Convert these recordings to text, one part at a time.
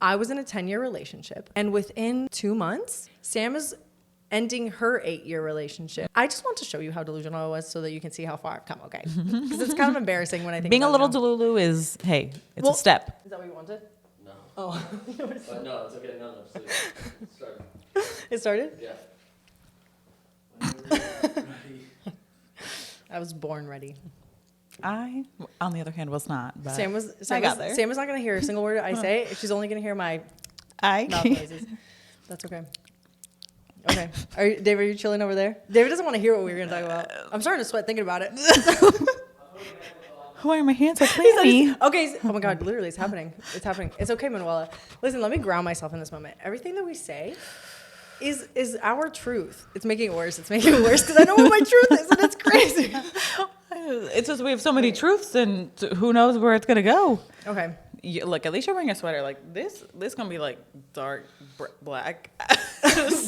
I was in a 10-year relationship, and within 2 months, Sam is ending her 8-year relationship. I just want to show you how delusional I was so that you can see how far I've come, okay? Because it's kind of embarrassing when I think being a little now. DELULU is, hey, it's a step. Is that what you wanted? No. Oh. No, it's okay. No, please. Start. It started? Yeah. I was born ready. I, on the other hand, was not. But Sam was not going to hear a single word I say. She's only going to hear my mouth noises. That's okay. Okay. Dave, are you chilling over there? David doesn't want to hear what we were going to talk about. I'm starting to sweat thinking about it. Why are my hands so clammy? Okay. Oh my God, literally, it's happening. It's happening. It's okay, Manuela. Listen, let me ground myself in this moment. Everything that we say is our truth. It's making it worse. It's making it worse because I know what my truth is, and it's crazy. It's just we have so many truths, and who knows where it's gonna go. Okay. Look, at least you're wearing a sweater. Like this gonna be like dark black.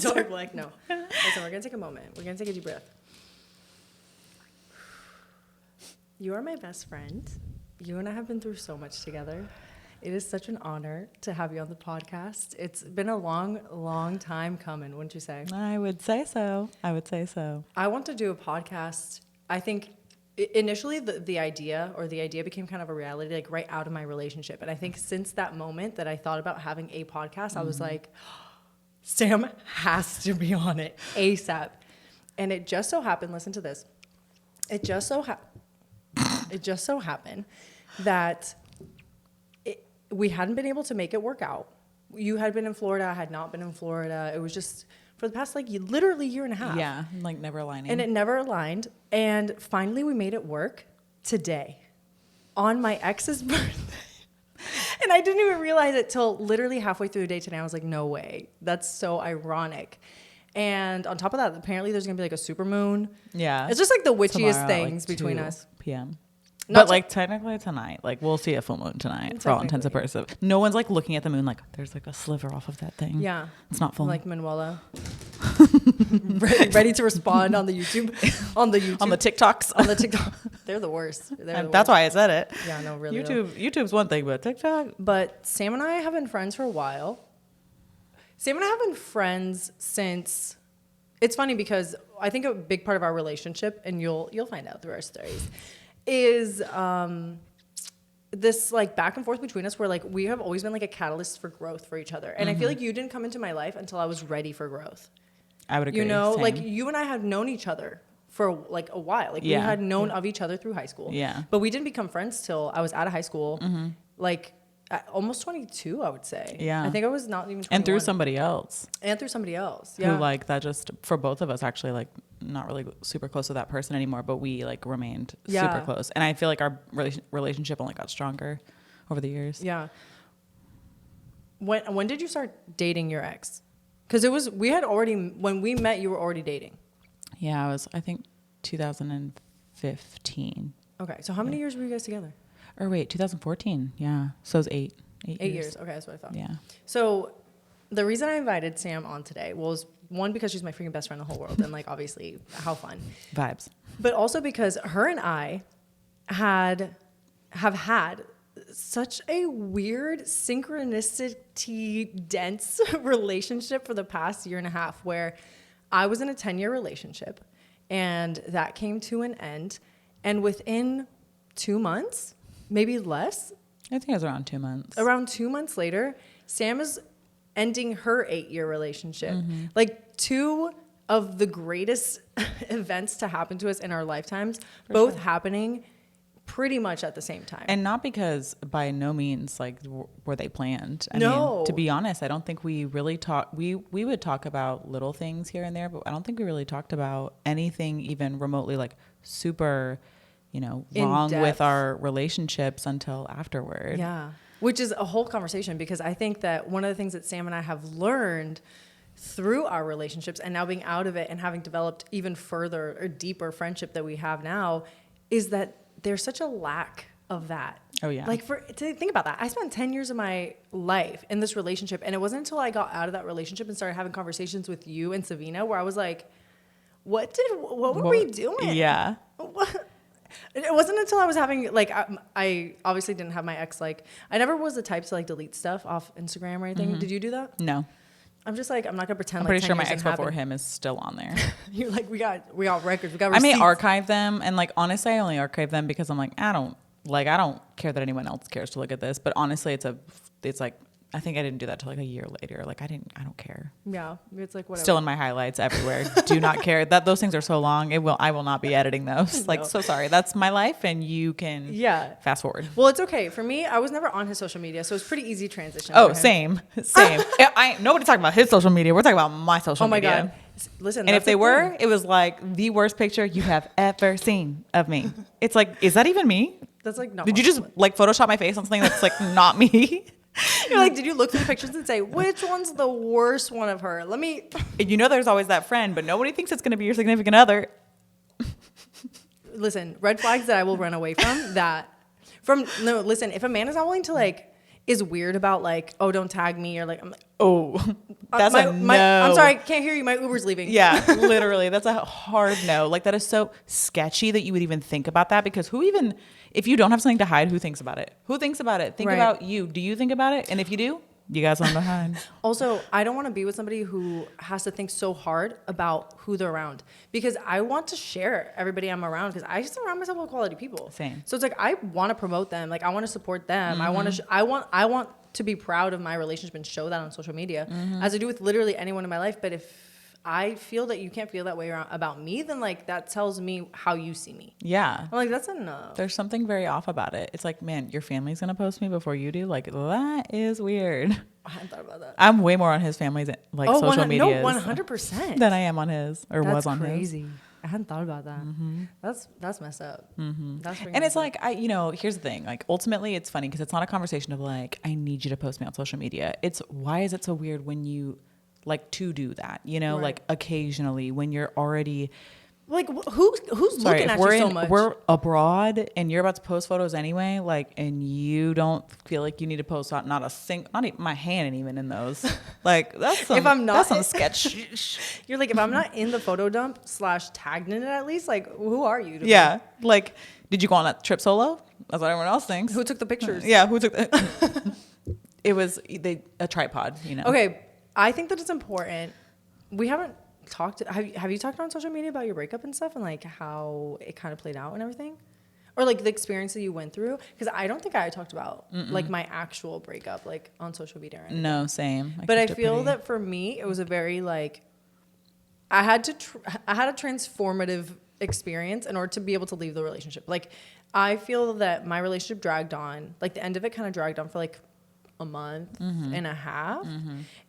Dark black. No. Listen, we're gonna take a moment. We're gonna take a deep breath. You are my best friend. You and I have been through so much together. It is such an honor to have you on the podcast. It's been a long, long time coming, wouldn't you say? I would say so. I want to do a podcast. I think initially the idea became kind of a reality, like right out of my relationship. And I think since that moment that I thought about having a podcast, I was like, Sam has to be on it ASAP. And it just so happened, listen to this. It just so happened that we hadn't been able to make it work out. You had been in Florida. I had not been in Florida. It was just for the past literally year and a half. Yeah, like never aligning. And it never aligned. And finally we made it work today on my ex's birthday. And I didn't even realize it till literally halfway through the day today. I was like, no way. That's so ironic. And on top of that, apparently there's going to be like a super moon. Yeah. It's just like the witchiest Tomorrow, things like between 2 us. p.m. Not But like technically tonight, like we'll see a full moon tonight for all intents and purposes. No one's like looking at the moon like there's like a sliver off of that thing. Yeah. It's not full. Like Manuela. ready to respond on the YouTube. On the TikToks. On the TikTok. They're the worst. That's why I said it. Yeah, no, really. YouTube's one thing, but TikTok. But Sam and I have been friends for a while. Sam and I have been friends since. It's funny because I think a big part of our relationship, and you'll find out through our stories, is this like back and forth between us where like we have always been like a catalyst for growth for each other. And I feel like you didn't come into my life until I was ready for growth. I would agree. You know, Same. like you and I had known each other for like a while. Like we had known of each other through high school. Yeah. But we didn't become friends till I was out of high school. Like almost 22, I would say. Yeah. I think I was not even 21. And through somebody else. Yeah. Who like that just for both of us actually like not really super close to that person anymore, but we like remained super close. And I feel like our relationship only got stronger over the years. Yeah. When did you start dating your ex? Because when we met, you were already dating. Yeah, it was, I think, 2015. Okay, so how many years were you guys together? Or wait, 2014. Yeah, so it was 8 years. Okay, that's what I thought. Yeah. So the reason I invited Sam on today was one, because she's my freaking best friend in the whole world, and like obviously how fun. Vibes. But also because her and I have had such a weird synchronicity dense relationship for the past year and a half, where I was in a 10-year relationship and that came to an end, and within 2 months, maybe less, I think it was around 2 months. around 2 months later, Sam is ending her 8-year relationship. Like two of the greatest events to happen to us in our lifetimes, both happening pretty much at the same time. And not because by no means like were they planned. I No. mean, to be honest, I don't think we really we would talk about little things here and there, but I don't think we really talked about anything even remotely like super, wrong with our relationships until afterward. Yeah. Which is a whole conversation, because I think that one of the things that Sam and I have learned through our relationships and now being out of it and having developed even further or deeper friendship that we have now is that there's such a lack of that. Oh, yeah. Like to think about that. I spent 10 years of my life in this relationship, and it wasn't until I got out of that relationship and started having conversations with you and Savina where I was like, what were we doing? Yeah. What? It wasn't until I was having, like, I obviously didn't have my ex, like, I never was the type to, like, delete stuff off Instagram or anything. Did you do that? No. I'm just like, I'm not gonna pretend. I'm like pretty 10 sure my years ex didn't before happen. him is still on there. You're like, we got records, we got I may receipts. archive them, and like honestly, I only archive them because I'm like, I don't care that anyone else cares to look at this. But honestly, it's like, I think I didn't do that till like a year later. Like I don't care. Yeah, it's like whatever. Still in my highlights everywhere. Do not care that those things are so long. I will not be editing those. Like, so sorry. That's my life, and you can fast forward. Well, it's okay for me. I was never on his social media, so it's pretty easy transition. Oh, same. Nobody talking about his social media. We're talking about my social media. Oh my god. Listen, and if they were, it was like the worst picture you have ever seen of me. It's like, is that even me? That's like not. Did you just like Photoshop my face on something that's like not me? You're like, did you look through the pictures and say, which one's the worst one of her? Let me. There's always that friend, but nobody thinks it's going to be your significant other. Listen, red flags that I will run away from. No, listen, if a man is not willing to like, is weird about like, oh, don't tag me, or like, I'm like, oh, that's a no. I'm sorry, I can't hear you. My Uber's leaving. Yeah, literally, that's a hard no. Like that is so sketchy that you would even think about that, because if you don't have something to hide, who thinks about it? Who thinks about it? Think about you. Do you think about it? And if you do, you got something to hide. Also, I don't want to be with somebody who has to think so hard about who they're around, because I want to share everybody I'm around, because I just surround myself with quality people. Same. So it's like I want to promote them. Like I want to support them. I want to be proud of my relationship and show that on social media, as I do with literally anyone in my life. But if I feel that you can't feel that way about me, then like that tells me how you see me. Yeah. I'm like, that's enough. There's something very off about it. It's like, man, your family's going to post me before you do? Like, that is weird. I hadn't thought about that. I'm way more on his family's like social media. No, 100%. Than I am on his, or that's was on crazy. his. I hadn't thought about that. That's messed up. That's and it's like, here's the thing. Like, ultimately, it's funny because it's not a conversation of like, I need you to post me on social media. It's why is it so weird when you like to do that? Like occasionally when you're already like, who's looking at you so much? We're abroad and you're about to post photos anyway. Like, and you don't feel like you need to post out not even my hand, and even in those. Like, that's some sketch. You're like, if I'm not in the photo dump / tagged in it at least, like, who are you? Yeah. Like, did you go on that trip solo? That's what everyone else thinks. Who took the pictures? Yeah. Who took the? It was a tripod. Okay. I think that it's important. We haven't talked. Have you talked on social media about your breakup and stuff, and like how it kind of played out and everything, or like the experience that you went through? Because I don't think I talked about like my actual breakup like on social media or anything. No, same. But I feel that for me, it was a very like I had a transformative experience in order to be able to leave the relationship. Like I feel that my relationship dragged on. Like the end of it kind of dragged on for like a month and a half,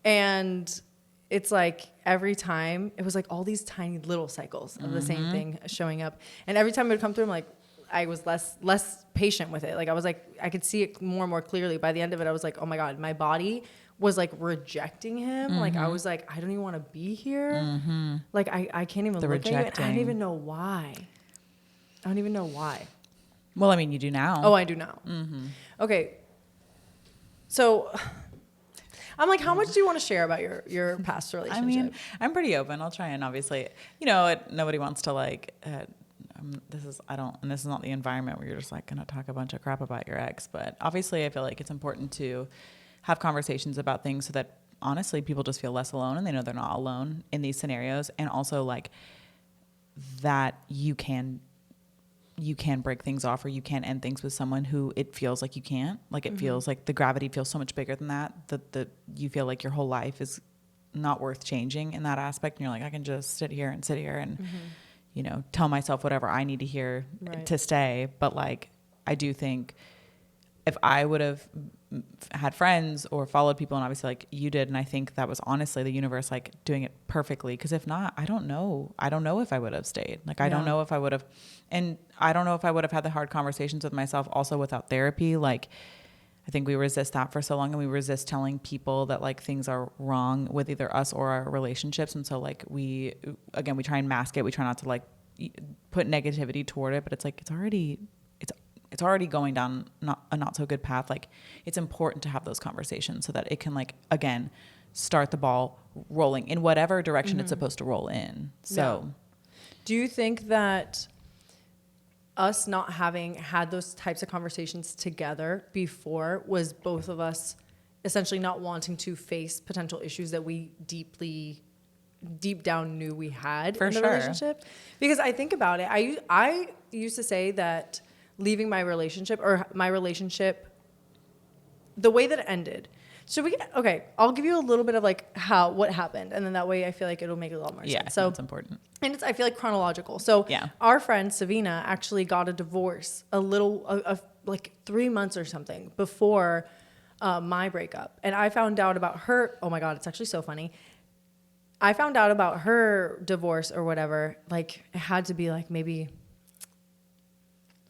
and it's like every time it was like all these tiny little cycles of the same thing showing up, and every time it would come through, I'm like, I was less patient with it. Like I was like, I could see it more and more clearly. By the end of it, I was like, oh my god, my body was like rejecting him. Like I was like, I don't even want to be here. Like I can't even look at you. And I don't even know why. Well, I mean, you do now. Oh, I do now. Okay. So I'm like, how much do you want to share about your past relationship? I mean, I'm pretty open. I'll try and obviously, nobody wants to like, this is not the environment where you're just like going to talk a bunch of crap about your ex. But obviously I feel like it's important to have conversations about things so that honestly people just feel less alone and they know they're not alone in these scenarios. And also like that you can break things off, or you can end things with someone who it feels like you can't. Like it feels like the gravity feels so much bigger than that you feel like your whole life is not worth changing in that aspect. And you're like, I can just sit here and tell myself whatever I need to hear to stay. But like, I do think if I would have had friends or followed people, and obviously like you did, and I think that was honestly the universe like doing it perfectly, because if not, I don't know if I would have stayed. Like I don't know if I would have, and I don't know if I would have had the hard conversations with myself also without therapy. Like I think we resist that for so long, and we resist telling people that like things are wrong with either us or our relationships. And so like we try and mask it. We try not to like put negativity toward it, but it's like it's already going down a not so good path. Like it's important to have those conversations so that it can like, again, start the ball rolling in whatever direction it's supposed to roll in. So do you think that us not having had those types of conversations together before was both of us essentially not wanting to face potential issues that we deep down knew we had in the relationship. Because I think about it, I used to say that leaving my relationship, the way that it ended. Okay, I'll give you a little bit of like what happened, and then that way I feel like it'll make a lot more sense. So it's important. And I feel like chronological. So our friend Savina actually got a divorce like 3 months or something before my breakup. And I found out about her. Oh my God, it's actually so funny. I found out about her divorce or whatever. Like it had to be like maybe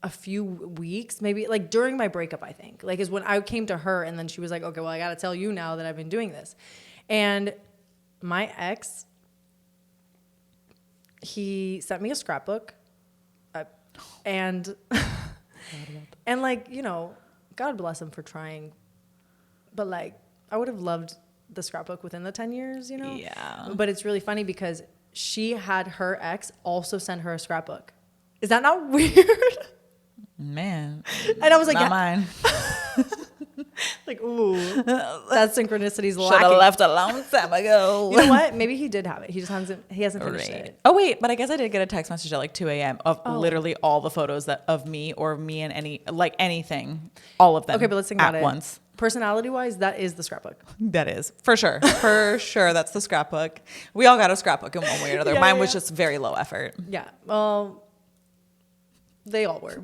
a few weeks, maybe like during my breakup, I think. Like is when I came to her and then she was like, okay, well, I got to tell you now that I've been doing this. And my ex, he sent me a scrapbook and like, you know, God bless him for trying. But like, I would have loved the scrapbook within the 10 years, you know? Yeah. But it's really funny because she had her ex also send her a scrapbook. Is that not weird? Man. And I was like, not mine. Like, ooh, that synchronicity's lacking. Should have left a long time ago. You know what? Maybe he did have it. He just hasn't finished it. Oh, wait. But I guess I did get a text message at like 2 a.m. of literally all the photos of me or me and anything. All of them. Okay, but let's think about it. At once. Personality-wise, that is the scrapbook. That is. For sure. For sure. That's the scrapbook. We all got a scrapbook in one way or another. Mine was just very low effort. Yeah. Well, they all were.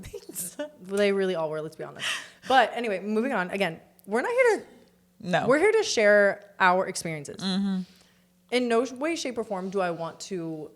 They really all were, let's be honest. But anyway, moving on. Again, we're not here to... No. We're here to share our experiences. Mm-hmm. In no way, shape, or form do I want to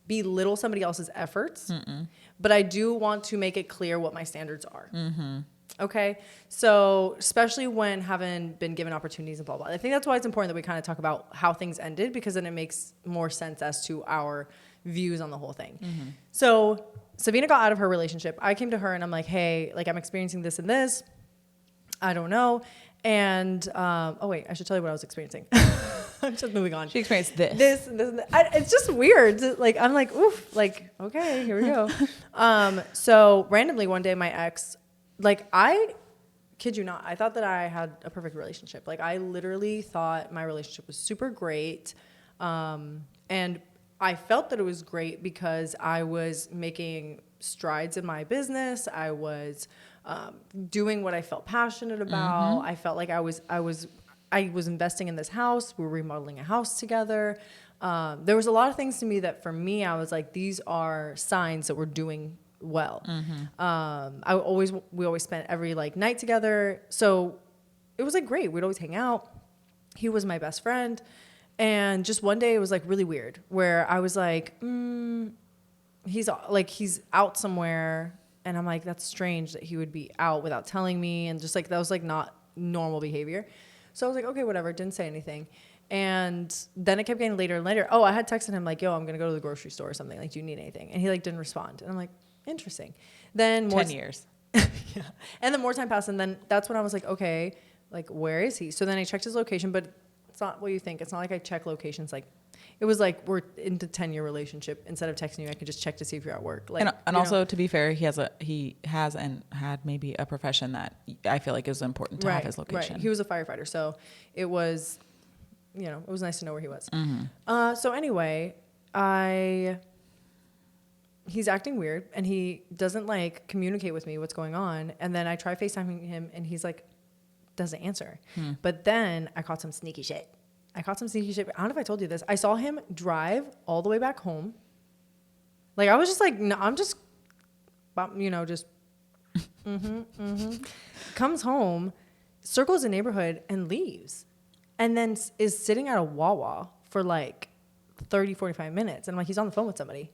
belittle somebody else's efforts. Mm-mm. But I do want to make it clear what my standards are. Mm-hmm. Okay? So, especially when having been given opportunities and blah, blah. I think that's why it's important that we kind of talk about how things ended, because then it makes more sense as to our views on the whole thing. Mm-hmm. So, Savina got out of her relationship. I came to her and I'm like, hey, like I'm experiencing this and this. I don't know. And, oh wait, I should tell you what I was experiencing. I'm just moving on. She experienced this. This and that. It's just weird. Like, I'm like, oof, like, okay, here we go. So randomly one day my ex, like I kid you not, I thought that I had a perfect relationship. Like I literally thought my relationship was super great. And I felt that it was great because I was making strides in my business. I was doing what I felt passionate about. Mm-hmm. I felt like I was investing in this house. We were remodeling a house together. There was a lot of things to me that for me, I was like, these are signs that we're doing well. Mm-hmm. We always spent every like night together. So it was like great. We'd always hang out. He was my best friend. And just one day it was like really weird where I was like, he's out somewhere. And I'm like, that's strange that he would be out without telling me. And just like, that was like not normal behavior. So I was like, okay, whatever. Didn't say anything. And then it kept getting later and later. Oh, I had texted him like, yo, I'm going to go to the grocery store or something. Like, do you need anything? And he like didn't respond. And I'm like, interesting. Then 10 years. Yeah. And then more time passed. And then that's when I was like, okay, like, where is he? So then I checked his location, but it's not what you think. It's not like I check locations. Like, it was like we're into 10-year relationship. Instead of texting you, I could just check to see if you're at work. Like, and also, to be fair, he has and had maybe a profession that I feel like is important to have his location. Right. He was a firefighter, so it was, it was nice to know where he was. Mm-hmm. So anyway, he's acting weird, and he doesn't like communicate with me what's going on. And then I try FaceTiming him, and he's like, doesn't answer. But then I caught some sneaky shit. I don't know if I told you this. I saw him drive all the way back home. Like, I was just like, no, I'm just, just, comes home, circles the neighborhood and leaves. And then is sitting at a Wawa for like 30, 45 minutes. And I'm like, he's on the phone with somebody.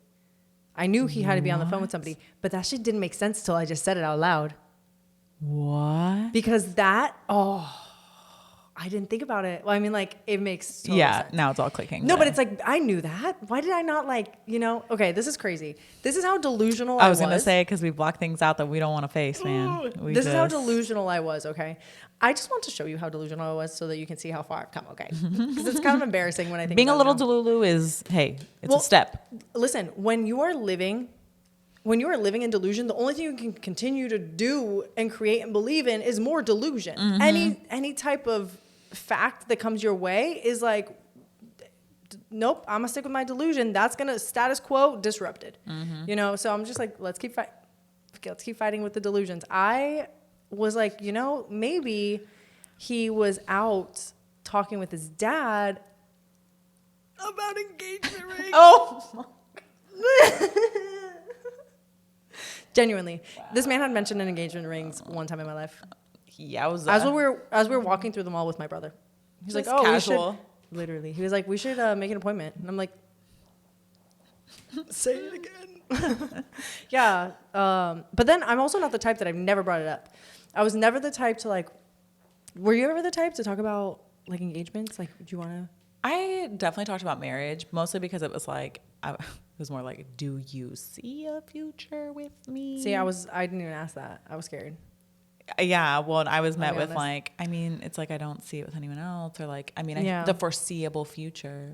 I knew he had to be on the phone with somebody, but that shit didn't make sense till I just said it out loud. What? Because I didn't think about it. Well, I mean, like, it makes total sense. Now it's all clicking. No, but it's like, I knew that. Why did I not okay, this is crazy. This is how delusional I was. I was going to say, because we block things out that we don't want to face, man. This is how delusional I was, okay? I just want to show you how delusional I was so that you can see how far I've come, okay? Because it's kind of embarrassing when I think being about a little DELULU is, hey, it's a step. Listen, when you are living when you are living in delusion, the only thing you can continue to do and create and believe in is more delusion. Any type of fact that comes your way is like, nope, I'm gonna stick with my delusion. That's gonna status quo disrupted. You know, so I'm just like, let's keep fighting with the delusions. I was like, you know, maybe he was out talking with his dad about engagement rings. Oh. Genuinely, this man had mentioned an engagement rings one time in my life. Yeah, as we were walking through the mall with my brother. He's like, "Oh, casual." we should." Literally, he was like, "We should make an appointment." And I'm like, "Say it again." Yeah, but then I'm also not the type that I've never brought it up. I was never the type to like. Were you ever the type to talk about like engagements? Like, do you want to? I definitely talked about marriage, mostly because it was like, it was more like, do you see a future with me? See, I didn't even ask that. I was scared. Yeah, well, and I was met with honest. like, I mean, it's like I don't see it with anyone else, or like, I mean, Yeah. the foreseeable future.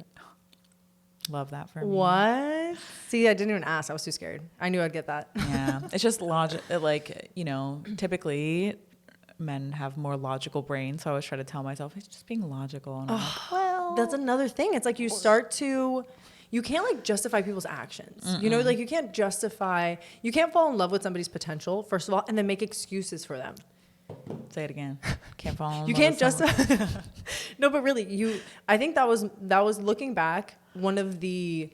Love that for me. What? See, I didn't even ask. I was too scared. I knew I'd get that. Yeah, it's just logic. Like, you know, typically men have more logical brains, so I always try to tell myself it's just being logical. And I'm like, well, That's another thing. It's like you can't like justify people's actions. You know, like you can't fall in love with somebody's potential, first of all, and then make excuses for them. say it again. Can't fall. You can't justify. No, but really, I think that was looking back, one of the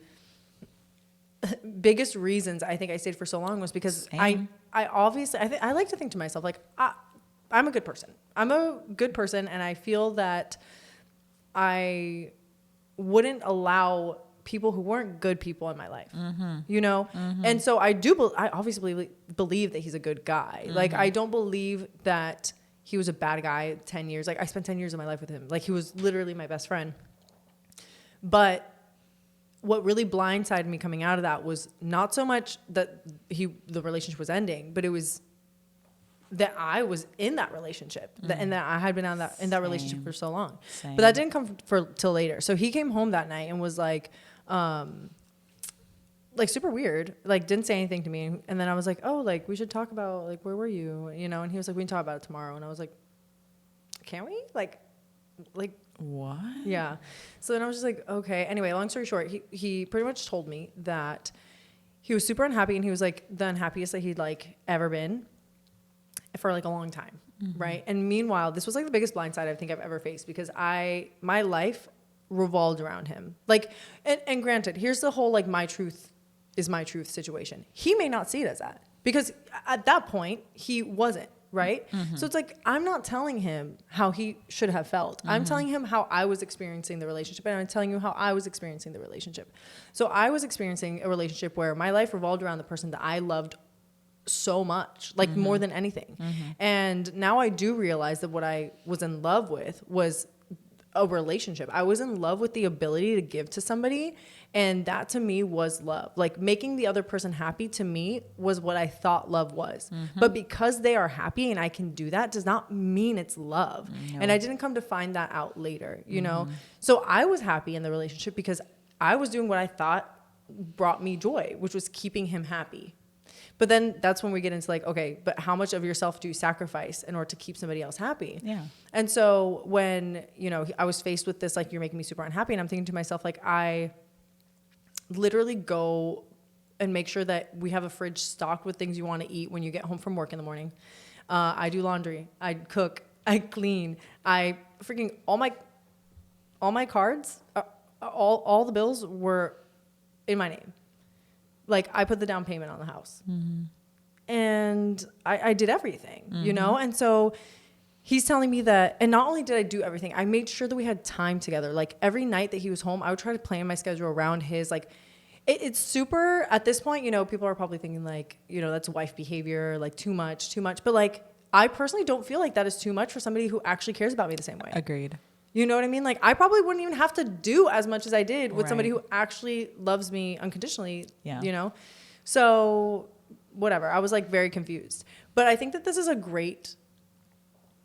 biggest reasons I think I stayed for so long was because Same. I obviously, I like to think to myself, like, I'm a good person. I'm a good person, and I feel that I wouldn't allow people who weren't good people in my life, you know? And so I obviously believe that he's a good guy. Like, I don't believe that he was a bad guy 10 years. Like, I spent 10 years of my life with him. Like, he was literally my best friend. But what really blindsided me coming out of that was not so much that the relationship was ending, but it was that I was in that relationship and that I had been in that relationship for so long. Same. But that didn't come till later. So he came home that night and was like super weird, like didn't say anything to me. And then I was like, oh, like we should talk about like, where were you? You know? And he was like, we can talk about it tomorrow. And I was like, can we? Like What? yeah. So then I was just like, okay. Anyway, long story short, he pretty much told me that he was super unhappy, and he was like the unhappiest that he'd like ever been for like a long time. Right. And meanwhile, this was like the biggest blindside I think I've ever faced, because my life revolved around him. Like, and granted, here's the whole, like, my truth is my truth situation. He may not see it as that, because at that point he wasn't. Right. So it's like, I'm not telling him how he should have felt. I'm telling him how I was experiencing the relationship, and I'm telling you how I was experiencing the relationship. So I was experiencing a relationship where my life revolved around the person that I loved so much, like more than anything. And now I do realize that what I was in love with was a relationship. I was in love with the ability to give to somebody, and that to me was love. Like, making the other person happy to me was what I thought love was. But because they are happy and I can do that does not mean it's love. No. And I didn't come to find that out later, you know? So I was happy in the relationship because I was doing what I thought brought me joy, which was keeping him happy. But then that's when we get into like, okay, but how much of yourself do you sacrifice in order to keep somebody else happy? Yeah. And so when, you know, I was faced with this, like, you're making me super unhappy, and I'm thinking to myself, like, I literally go and make sure that we have a fridge stocked with things you want to eat when you get home from work in the morning. I do laundry. I cook. I clean. I freaking, all my cards, all the bills were in my name. Like, I put the down payment on the house. And I did everything, you know? And so he's telling me that, and not only did I do everything, I made sure that we had time together. Like, every night that he was home, I would try to plan my schedule around his, like, it's super, at this point, you know, people are probably thinking like, you know, that's wife behavior, like too much. But like, I personally don't feel like that is too much for somebody who actually cares about me the same way. Agreed. You know what I mean? Like, I probably wouldn't even have to do as much as I did with somebody Right. who actually loves me unconditionally, Yeah. you know? So whatever, I was like very confused. But I think that this is a great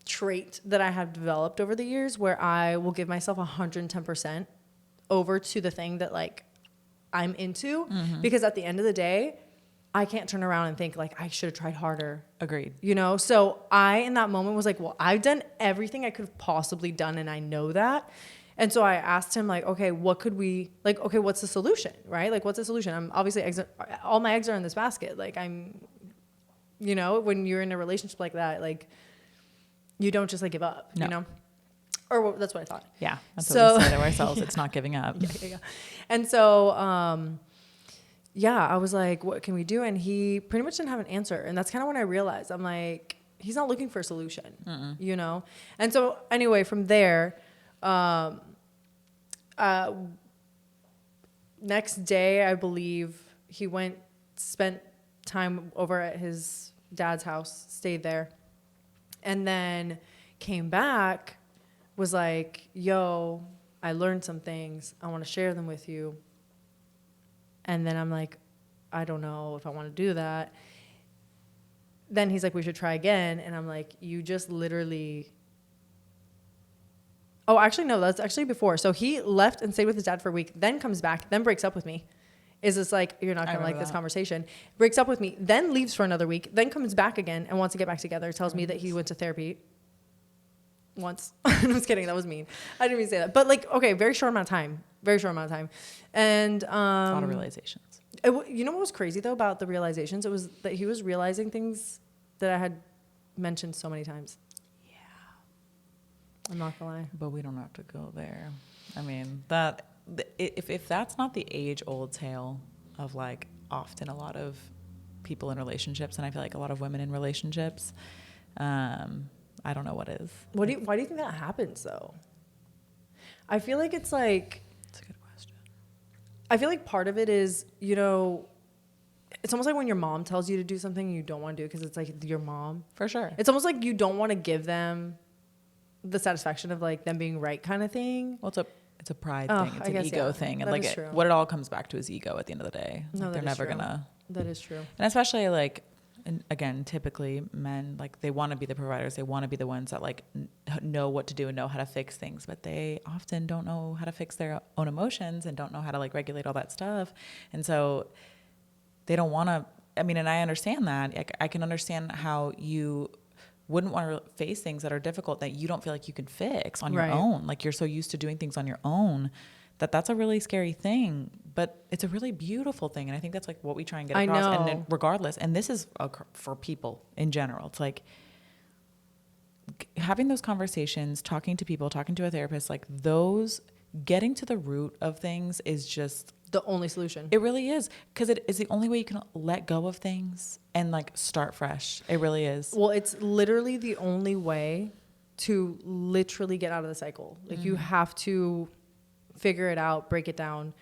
trait that I have developed over the years, where I will give myself 110% over to the thing that like I'm into, because at the end of the day, I can't turn around and think like I should have tried harder. Agreed. You know? So I, in that moment, was like, well, I've done everything I could have possibly done, and I know that. And so I asked him, like, okay, what could we, like, okay, what's the solution, right? Like, what's the solution? I'm obviously, all my eggs are in this basket. Like, you know, when you're in a relationship like that, like, you don't just, like, give up, you know? Or that's what I thought. Yeah, that's what we say to ourselves. It's not giving up. Yeah. And so, yeah, I was like, what can we do? And he pretty much didn't have an answer. And that's kind of when I realized, I'm like, he's not looking for a solution, you know? And so anyway, from there, next day, I believe he spent time over at his dad's house, stayed there, and then came back, was like, yo, I learned some things. I want to share them with you. And then I'm like, I don't know if I want to do that. Then he's like, we should try again. And I'm like, you just literally... Oh, actually, no, that's actually before. So he left and stayed with his dad for a week, then comes back, then breaks up with me. Is this like, you're not going to like this conversation. Breaks up with me, then leaves for another week, then comes back again and wants to get back together. Tells me that he went to therapy once. I was kidding. That was mean. I didn't even say that. But like, okay, very short amount of time. Very short amount of time. And a lot of realizations. You know what was crazy, though, about the realizations? It was that he was realizing things that I had mentioned so many times. I'm not gonna lie. But we don't have to go there. I mean, if that's not the age-old tale of like often a lot of people in relationships, and I feel like a lot of women in relationships, I don't know what is. Why do you think that happens, though? I feel like it's like... That's a good question. I feel like part of it is, you know, it's almost like when your mom tells you to do something you don't want to do because it's like your mom. For sure. It's almost like you don't want to give them the satisfaction of like them being right kind of thing. Well, it's a pride thing. It's an ego thing. And like what it all comes back to is ego at the end of the day. No, like they're never gonna. That is true. And especially like, and again, typically men, like they want to be the providers. They want to be the ones that like know what to do and know how to fix things, but they often don't know how to fix their own emotions and don't know how to like regulate all that stuff. And so they don't want to, I mean, and I understand that. I can understand how you wouldn't want to face things that are difficult that you don't feel like you can fix on your own. Like you're so used to doing things on your own that's a really scary thing, but it's a really beautiful thing. And I think that's like what we try and get across. And then regardless, and this is for people in general, it's like having those conversations, talking to people, talking to a therapist, like those, getting to the root of things is just the only solution. It really is, because it is the only way you can let go of things and like start fresh. It really is. Well, it's literally the only way to literally get out of the cycle. Like you have to figure it out, break it down.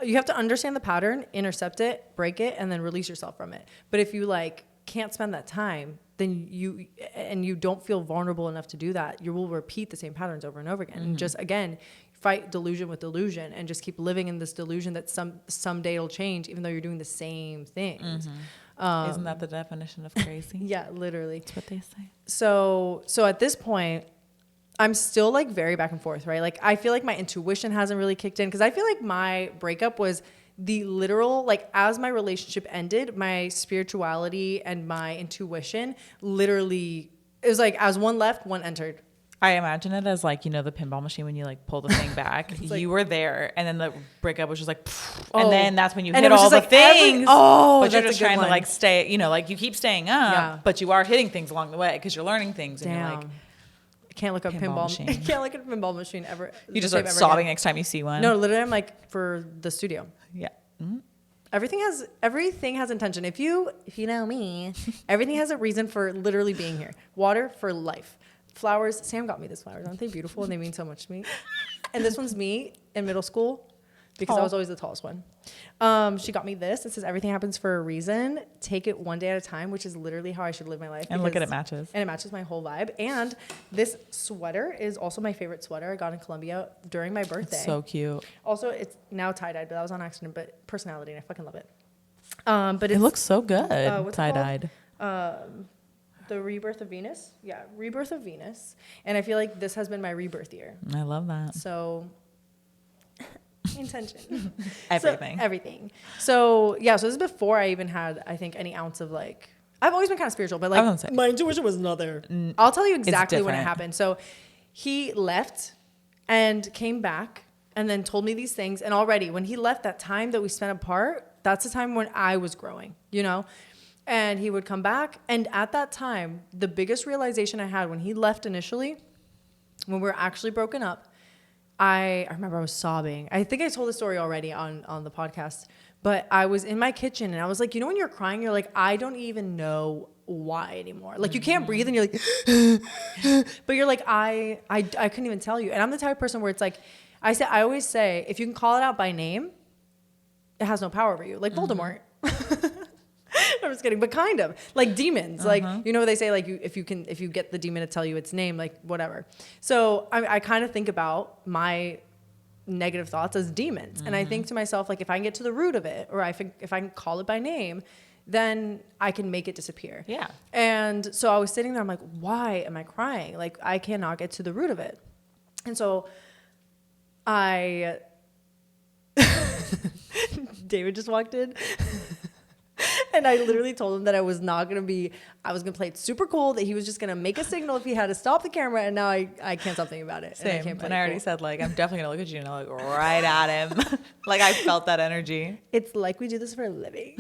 You have to understand the pattern, intercept it, break it, and then release yourself from it. But if you like can't spend that time, then you don't feel vulnerable enough to do that, you will repeat the same patterns over and over again. And just again, fight delusion with delusion and just keep living in this delusion that someday it'll change, even though you're doing the same things. Isn't that the definition of crazy? Yeah, literally. That's what they say. So at this point, I'm still like very back and forth, right? Like I feel like my intuition hasn't really kicked in, because I feel like my breakup was the literal, like as my relationship ended, my spirituality and my intuition literally, it was like as one left, one entered. I imagine it as like, you know, the pinball machine when you like pull the thing back. You were there, and then the breakup was just like, and then that's when you hit all the like things. But you're just trying to like stay, you know, like you keep staying up, but you are hitting things along the way because you're learning things. And you're like, I can't look at pinball machine. I can't look at a pinball machine ever. You just start sobbing next time you see one. No, literally, I'm like, for the studio. Yeah. Everything has intention. If you know me, everything has a reason for literally being here. Water for life. Flowers. Sam got me these flowers. Aren't they beautiful? And they mean so much to me. And this one's me in middle school, because I was always the tallest one. She got me this. It says everything happens for a reason. Take it one day at a time, which is literally how I should live my life. And look at it matches. And it matches my whole vibe. And this sweater is also my favorite sweater I got in Colombia during my birthday. It's so cute. Also, it's now tie-dyed, but that was on accident. But personality, and I fucking love it. But it looks so good, tie-dyed. The Rebirth of Venus. Yeah, Rebirth of Venus. And I feel like this has been my rebirth year. I love that. So intention. Everything. So, everything. So yeah, so this is before I even had, I think, any ounce of like, I've always been kind of spiritual, but like my intuition was not there. I'll tell you exactly when it happened. So he left and came back and then told me these things. And already when he left, that time that we spent apart, that's the time when I was growing, you know? And he would come back. And at that time, the biggest realization I had when he left initially, when we were actually broken up, I remember I was sobbing. I think I told the story already on the podcast, but I was in my kitchen and I was like, you know, when you're crying, you're like, I don't even know why anymore. Like you can't breathe and you're like, but you're like, I couldn't even tell you. And I'm the type of person where it's like, I always say, if you can call it out by name, it has no power over you. Like Voldemort. I'm just kidding, but kind of like demons. Like, you know, they say like if you get the demon to tell you its name, like whatever. So I kind of think about my negative thoughts as demons. And I think to myself, like if I can get to the root of it, or if I can call it by name, then I can make it disappear. Yeah. And so I was sitting there, I'm like, why am I crying? Like I cannot get to the root of it. And so David just walked in. And I literally told him that I was going to play it super cool, that he was just going to make a signal if he had to stop the camera. And now I can't stop thinking about it. Same. And I already said, like, I'm definitely going to look at you and I look right at him. Like, I felt that energy. It's like we do this for a living.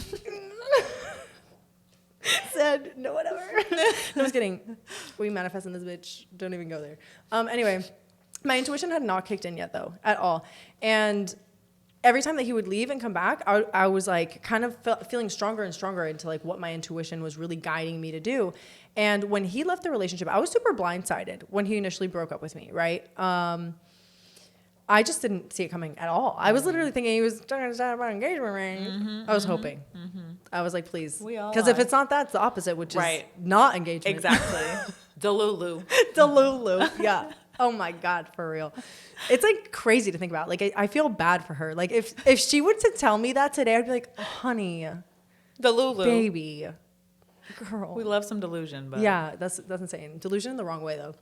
Said, no, whatever. No, I'm just kidding. We manifest in this bitch. Don't even go there. Anyway, my intuition had not kicked in yet, though, at all. And every time that he would leave and come back, I was like kind of feeling stronger and stronger into like what my intuition was really guiding me to do. And when he left the relationship, I was super blindsided when he initially broke up with me, right? I just didn't see it coming at all. I was literally thinking he was talking about an engagement ring. I was hoping. I was like, please. Because if it's not that, it's the opposite, which is not engagement. Exactly. DELULU. DELULU. Yeah. Oh my God, for real. It's like crazy to think about. Like I feel bad for her. Like if she were to tell me that today, I'd be like, honey, DELULU, baby, girl. We love some delusion, but yeah, that's insane. Delusion in the wrong way though.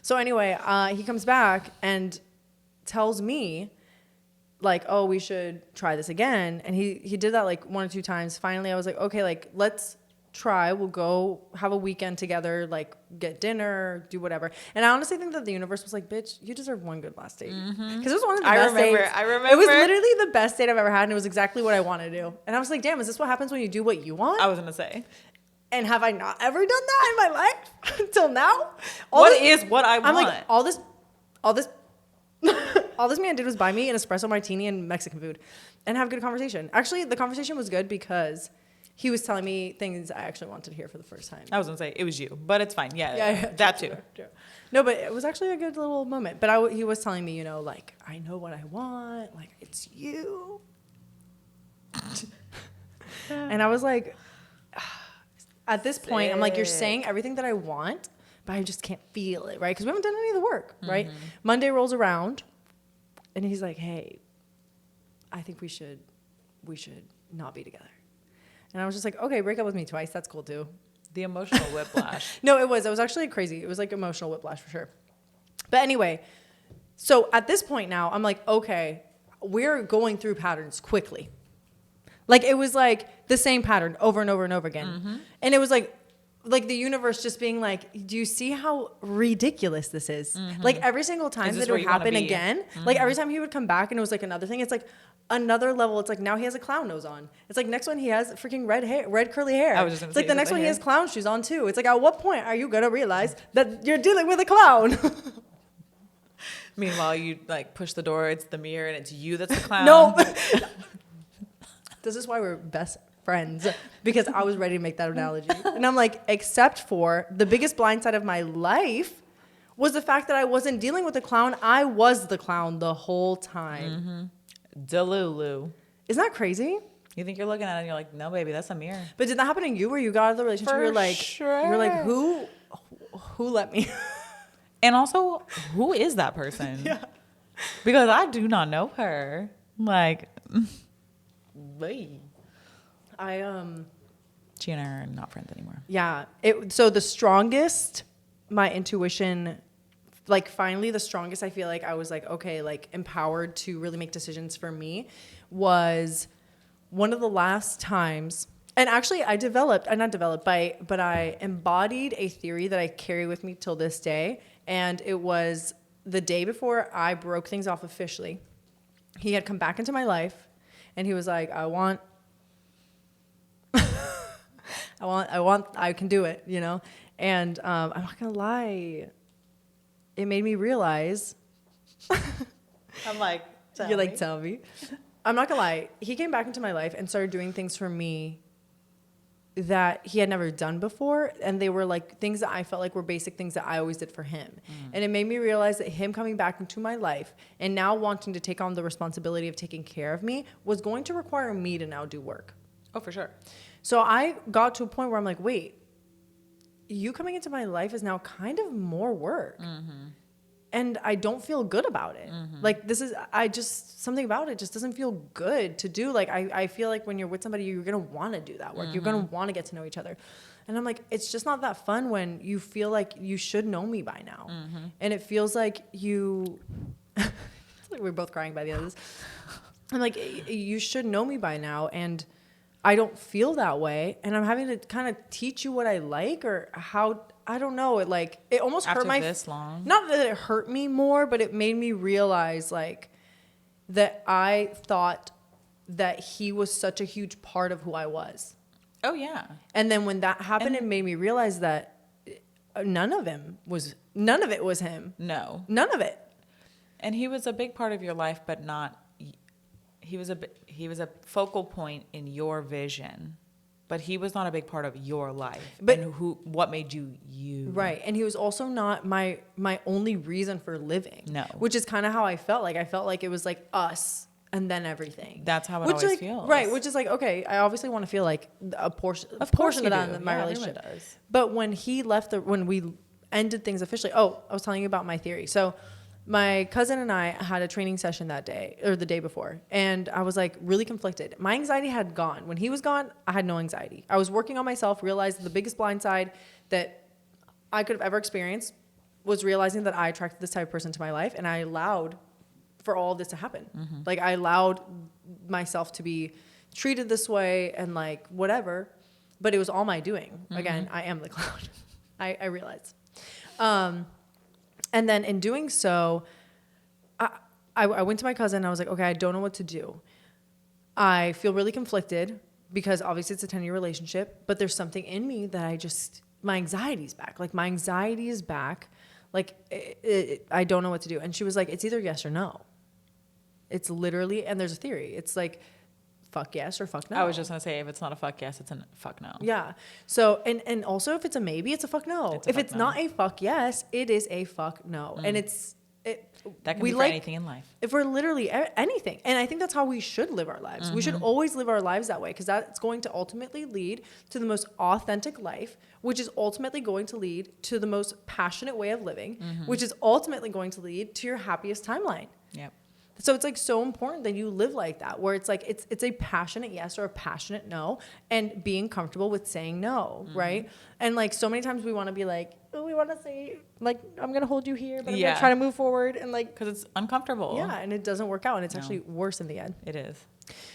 So anyway, he comes back and tells me like, oh, we should try this again. And he did that like 1 or 2 times. Finally, I was like, okay, like let's try. We'll go have a weekend together, like get dinner, do whatever. And I honestly think that the universe was like, bitch, you deserve one good last date. Because it was one of the best dates. I remember. It was literally the best date I've ever had, and it was exactly what I wanted to do. And I was like, damn, is this what happens when you do what you want? I was gonna say. And have I not ever done that in my life until now? What I want? I'm like, all this all this man did was buy me an espresso martini and Mexican food and have a good conversation. Actually, the conversation was good because he was telling me things I actually wanted to hear for the first time. I was going to say, it was you, but it's fine. Yeah, that too. True. No, but it was actually a good little moment. But he was telling me, you know, like, I know what I want. Like, it's you. And I was like, at this point, I'm like, you're saying everything that I want, but I just can't feel it, right? Because we haven't done any of the work, right? Monday rolls around, and he's like, hey, I think we should not be together. And I was just like, okay, break up with me twice. That's cool too. The emotional whiplash. No, it was actually crazy. It was like emotional whiplash for sure. But anyway, so at this point now, I'm like, okay, we're going through patterns quickly. Like it was like the same pattern over and over and over again. And it was like the universe just being like, do you see how ridiculous this is? Like every single time that it would happen again, like every time he would come back and it was like another thing, it's like another level. It's like now he has a clown nose on. It's like next one he has freaking red curly hair. I was just gonna it's like say the next one he has clown shoes on too. It's like at what point are you gonna realize that you're dealing with a clown? Meanwhile, you like push the door, it's the mirror, and it's you that's the clown. No. This is why we're best friends, because I was ready to make that analogy. And I'm like, except for the biggest blind side of my life was the fact that I wasn't dealing with the clown. I was the clown the whole time. DELULU. Isn't that crazy? You think you're looking at it and you're like, no, baby, that's a mirror. But did that happen to you where you got out of the relationship? For You're like, sure. You're like, who let me? And also, who is that person? Yeah. Because I do not know her. Like, she and I are not friends anymore. Yeah. So the strongest my intuition like finally the strongest I feel like I was like, okay, like empowered to really make decisions for me was one of the last times. And actually I but I embodied a theory that I carry with me till this day. And it was the day before I broke things off officially. He had come back into my life and he was like, I can do it, you know? And I'm not gonna lie, it made me realize. I'm like, tell me. I'm not gonna lie, he came back into my life and started doing things for me that he had never done before, and they were like things that I felt like were basic things that I always did for him. And it made me realize that him coming back into my life and now wanting to take on the responsibility of taking care of me was going to require me to now do work. Oh, for sure. So I got to a point where I'm like, wait, you coming into my life is now kind of more work. And I don't feel good about it. Like something about it just doesn't feel good to do. Like I feel like when you're with somebody, you're going to want to do that work. You're going to want to get to know each other. And I'm like, it's just not that fun when you feel like you should know me by now. And it feels like it's like we're both crying by the end of this. I'm like, you should know me by now. And I don't feel that way. And I'm having to kind of teach you what I like or how, I don't know. It almost hurt my, this long. Not that it hurt me more, but it made me realize like that I thought that he was such a huge part of who I was. Oh yeah. And then when that happened, it made me realize that none of it was him. No. None of it. And he was a big part of your life, but not, he was a focal point in your vision, but he was not a big part of your life. But what made you you? Right. And he was also not my only reason for living. No. Which is kind of how I felt. Like I felt like it was like us and then everything. That's how it always feels. Right. Which is like, okay, I obviously want to feel like a portion of that in my relationship. Does. But when he left when we ended things officially, I was telling you about my theory. So my cousin and I had a training session that day or the day before, and I was like really conflicted. My anxiety had gone. When he was gone, I had no anxiety. I was working on myself, realized the biggest blind side that I could have ever experienced was realizing that I attracted this type of person to my life, and I allowed for all of this to happen. Like I allowed myself to be treated this way and like whatever, but it was all my doing. Again, I am the clown. I realized. And then in doing so, I went to my cousin and I was like, okay, I don't know what to do. I feel really conflicted because obviously it's a 10-year relationship, but there's something in me that my anxiety's back. Like my anxiety is back. Like I don't know what to do. And she was like, it's either yes or no. It's literally, and there's a theory. It's like, fuck yes or fuck no. I was just going to say, if it's not a fuck yes, it's a fuck no. Yeah. So, and also if it's a maybe, it's a fuck no. If it's not a fuck yes, it is a fuck no. And that can be for anything in life. If we're literally anything. And I think that's how we should live our lives. We should always live our lives that way because that's going to ultimately lead to the most authentic life, which is ultimately going to lead to the most passionate way of living, which is ultimately going to lead to your happiest timeline. Yep. So it's like so important that you live like that, where it's like it's a passionate yes or a passionate no, and being comfortable with saying no, right? And like so many times we want to be like, oh, we want to say like I'm gonna hold you here, but I'm gonna try to move forward, and like because it's uncomfortable. Yeah, and it doesn't work out, and it's actually worse in the end. It is.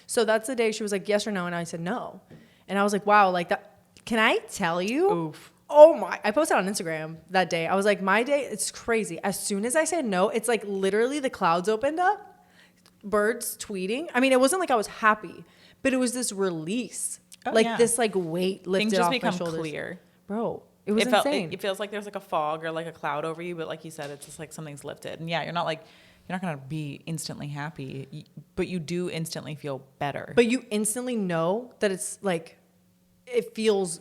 So that's the day she was like yes or no, and I said no, and I was like, wow, like that. Can I tell you? Oof. Oh my, I posted on Instagram that day. I was like, my day, it's crazy. As soon as I said no, it's like literally the clouds opened up, birds tweeting. I mean, it wasn't like I was happy, but it was this release. This like weight lifted Things just off my become shoulders. Clear. Bro, it was insane. It feels like there's like a fog or like a cloud over you, but like you said, it's just like something's lifted. And yeah, you're not going to be instantly happy, but you do instantly feel better. But you instantly know that it's like, it feels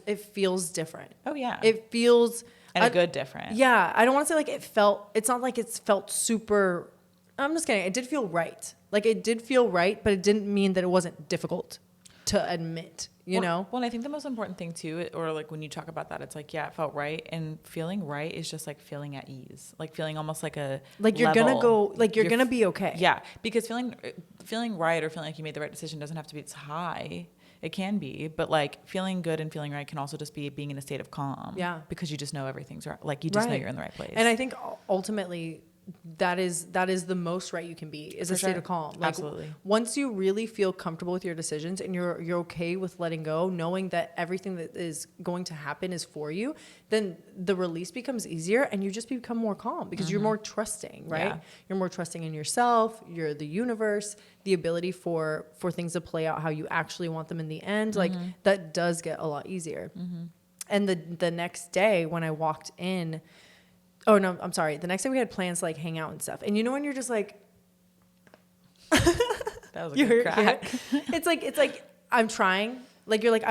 different. Oh yeah. It feels a good different. Yeah. I don't want to say like it's not like it's felt super, I'm just kidding. It did feel right. Like it did feel right, but it didn't mean that it wasn't difficult to admit, you know? Well, I think the most important thing too, or like when you talk about that, it's like, yeah, it felt right. And feeling right is just like feeling at ease, like feeling almost like you're going to go, like you're going to be okay. Yeah. Because feeling right or feeling like you made the right decision doesn't have to be as high. It can be, but like feeling good and feeling right can also just be being in a state of calm. Yeah. Because you just know everything's right. Like you just know Right. you're in the right place. And I think ultimately that is the most right you can be, is For a state sure. of calm. Like Absolutely. once you really feel comfortable with your decisions and you're okay with letting go, knowing that everything that is going to happen is for you, then the release becomes easier and you just become more calm because you're more trusting, right? Yeah. You're more trusting in yourself, you're the universe, the ability for things to play out how you actually want them in the end. Like that does get a lot easier. And the next day when I walked in, oh no, I'm sorry. The next day we had plans to like hang out and stuff. And you know when you're just like, That was a you good heard crack. it's like I'm trying. Like you're like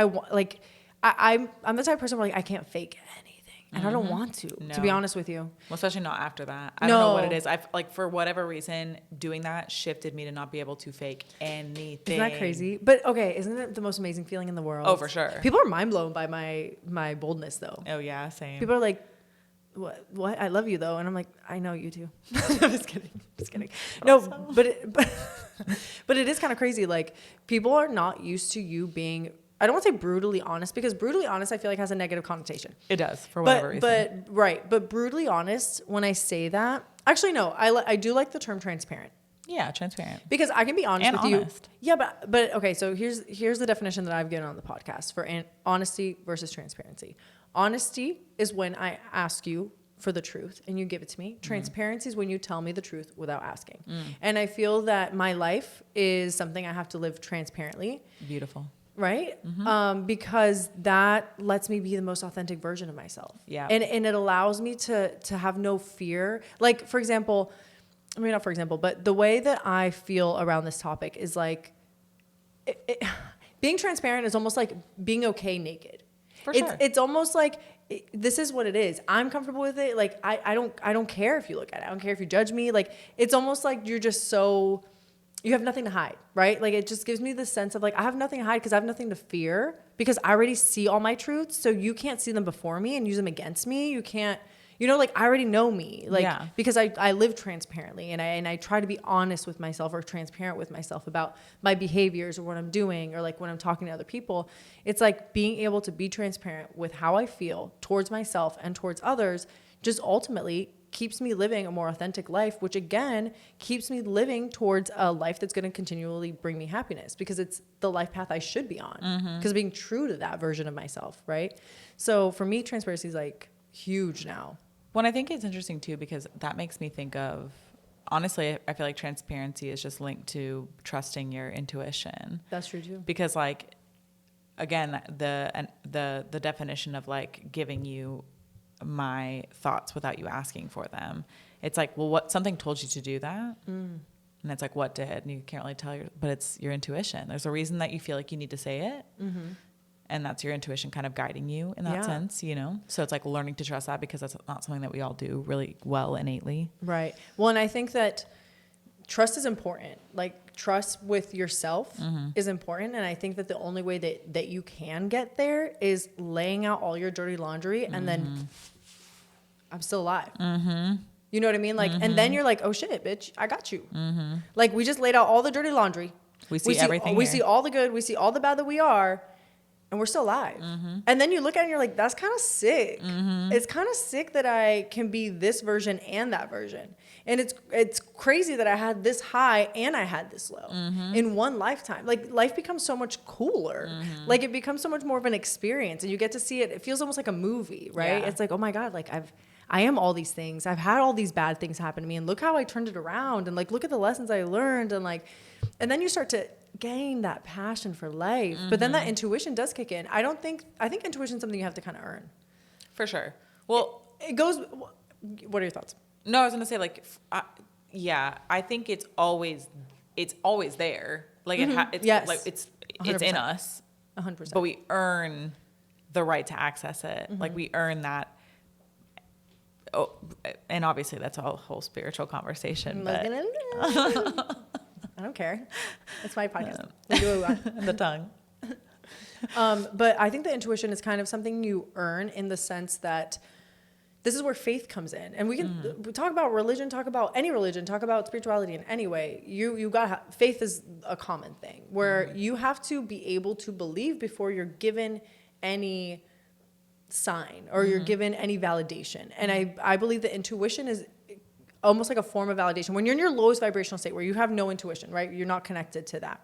I'm the type of person where like I can't fake anything, and I don't want to be No. honest with you. Well, especially not after that. I don't know what it No. is. I've like for whatever reason, doing that shifted me to not be able to fake anything. Isn't that crazy? But okay, isn't it the most amazing feeling in the world? Oh, for sure. People are mind blown by my boldness though. Oh yeah, same. People are like, what? I love you though. And I'm like, I know you too. I'm just kidding. No, but it is kind of crazy. Like people are not used to you being, I don't want to say brutally honest, because brutally honest, I feel like has a negative connotation. It does for whatever reason. But brutally honest, when I say that, actually, no, I do like the term transparent. Yeah, transparent. Because I can be honest And with honest. you. Yeah, but okay, so here's the definition that I've given on the podcast for honesty versus transparency. Honesty is when I ask you for the truth and you give it to me. Transparency is when you tell me the truth without asking. And I feel that my life is something I have to live transparently. Beautiful. Right? Because that lets me be the most authentic version of myself. Yeah. And it allows me to have no fear. Like, for example, I mean, not for example, but the way that I feel around this topic is like, being transparent is almost like being okay naked. For sure. It's almost like this is what it is. I'm comfortable with it. Like I don't care if you look at it. I don't care if you judge me. Like it's almost like you're just so, you have nothing to hide, right? Like it just gives me the sense of like I have nothing to hide because I have nothing to fear because I already see all my truths. So you can't see them before me and use them against me. You can't, you know, like I already know me, like because I live transparently and I try to be honest with myself or transparent with myself about my behaviors or what I'm doing or like when I'm talking to other people. It's like being able to be transparent with how I feel towards myself and towards others just ultimately keeps me living a more authentic life, which again keeps me living towards a life that's going to continually bring me happiness because it's the life path I should be on because being true to that version of myself, right? So for me, transparency is like huge now. Well, I think it's interesting too because that makes me think of, honestly, I feel like transparency is just linked to trusting your intuition. That's true too. Because like, again, the definition of like giving you my thoughts without you asking for them. It's like, well, what something told you to do that, and it's like, what did? And you can't really tell but it's your intuition. There's a reason that you feel like you need to say it. And that's your intuition kind of guiding you in that sense, you know? So it's like learning to trust that because that's not something that we all do really well innately. Right. Well, and I think that trust is important. Like trust with yourself is important. And I think that the only way that you can get there is laying out all your dirty laundry and then I'm still alive. You know what I mean? Like, and then you're like, oh shit, bitch, I got you. Like we just laid out all the dirty laundry. We see everything. We see all the good. We see all the bad that we are. And we're still alive. And then you look at it and you're like, that's kind of sick. It's kind of sick that I can be this version and that version. And it's crazy that I had this high and I had this low in one lifetime. Like life becomes so much cooler. Like it becomes so much more of an experience and you get to see it. It feels almost like a movie, right? Yeah. It's like, oh my God, like I am all these things. I've had all these bad things happen to me and look how I turned it around and like, look at the lessons I learned and like, and then you start to gain that passion for life. But then that intuition does kick in. I think intuition is something you have to kind of earn. For sure. Well, it goes, what are your thoughts? No, I was going to say like, I think it's always there. Like it's like it's 100%. in us, 100%. but we earn the right to access it. Like we earn that. Oh, and obviously that's a whole spiritual conversation, but I don't care. It's my podcast. We do what we want. the tongue. But I think the intuition is kind of something you earn in the sense that this is where faith comes in. And we can we talk about religion, talk about any religion, talk about spirituality in any way. You got faith is a common thing where you have to be able to believe before you're given any sign or you're given any validation. And I believe that intuition is almost like a form of validation. When you're in your lowest vibrational state where you have no intuition, right? You're not connected to that.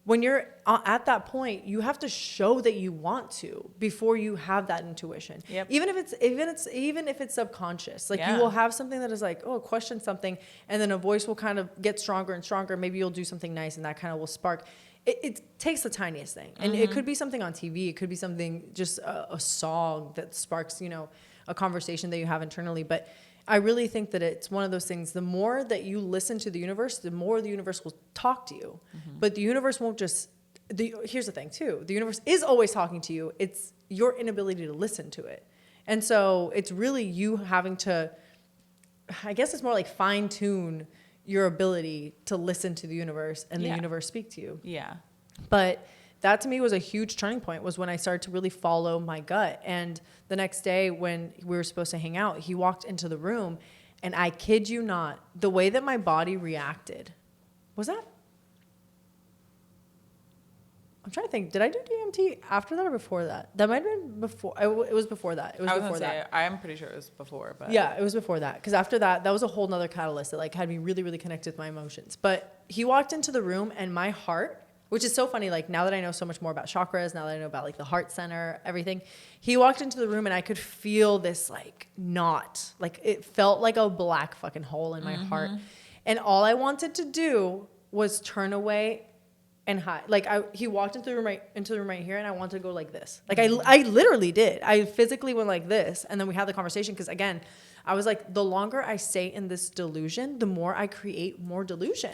When you're at that point, you have to show that you want to before you have that intuition. Yep. Even if it's subconscious, like you will have something that is like, oh, question something, and then a voice will kind of get stronger and stronger. Maybe you'll do something nice, and that kind of will spark. It takes the tiniest thing, and it could be something on TV. It could be something just a song that sparks, a conversation that you have internally, but. I really think that it's one of those things, the more that you listen to the universe, the more the universe will talk to you. But the universe won't just, here's the thing too, the universe is always talking to you. It's your inability to listen to it. And so it's really you having to, I guess it's more like fine tune your ability to listen to the universe and the universe speak to you. Yeah. But that to me was a huge turning point, was when I started to really follow my gut. And the next day when we were supposed to hang out, he walked into the room, and I kid you not, the way that my body reacted was that, I'm trying to think, did I do DMT after that or before that? That might have been before. It was before that. It was before that. I'm pretty sure it was before, but yeah, it was before that. Because after that, that was a whole nother catalyst that like had me really, really connected with my emotions. But he walked into the room, and my heart, which is so funny, like now that I know so much more about chakras, now that I know about like the heart center, everything, he walked into the room and I could feel this like knot, like it felt like a black fucking hole in my heart. And all I wanted to do was turn away and hide. Like he walked into the room right here, and I wanted to go like this. Like I literally did. I physically went like this, and then we had the conversation, because again, I was like, the longer I stay in this delusion, the more I create more delusion.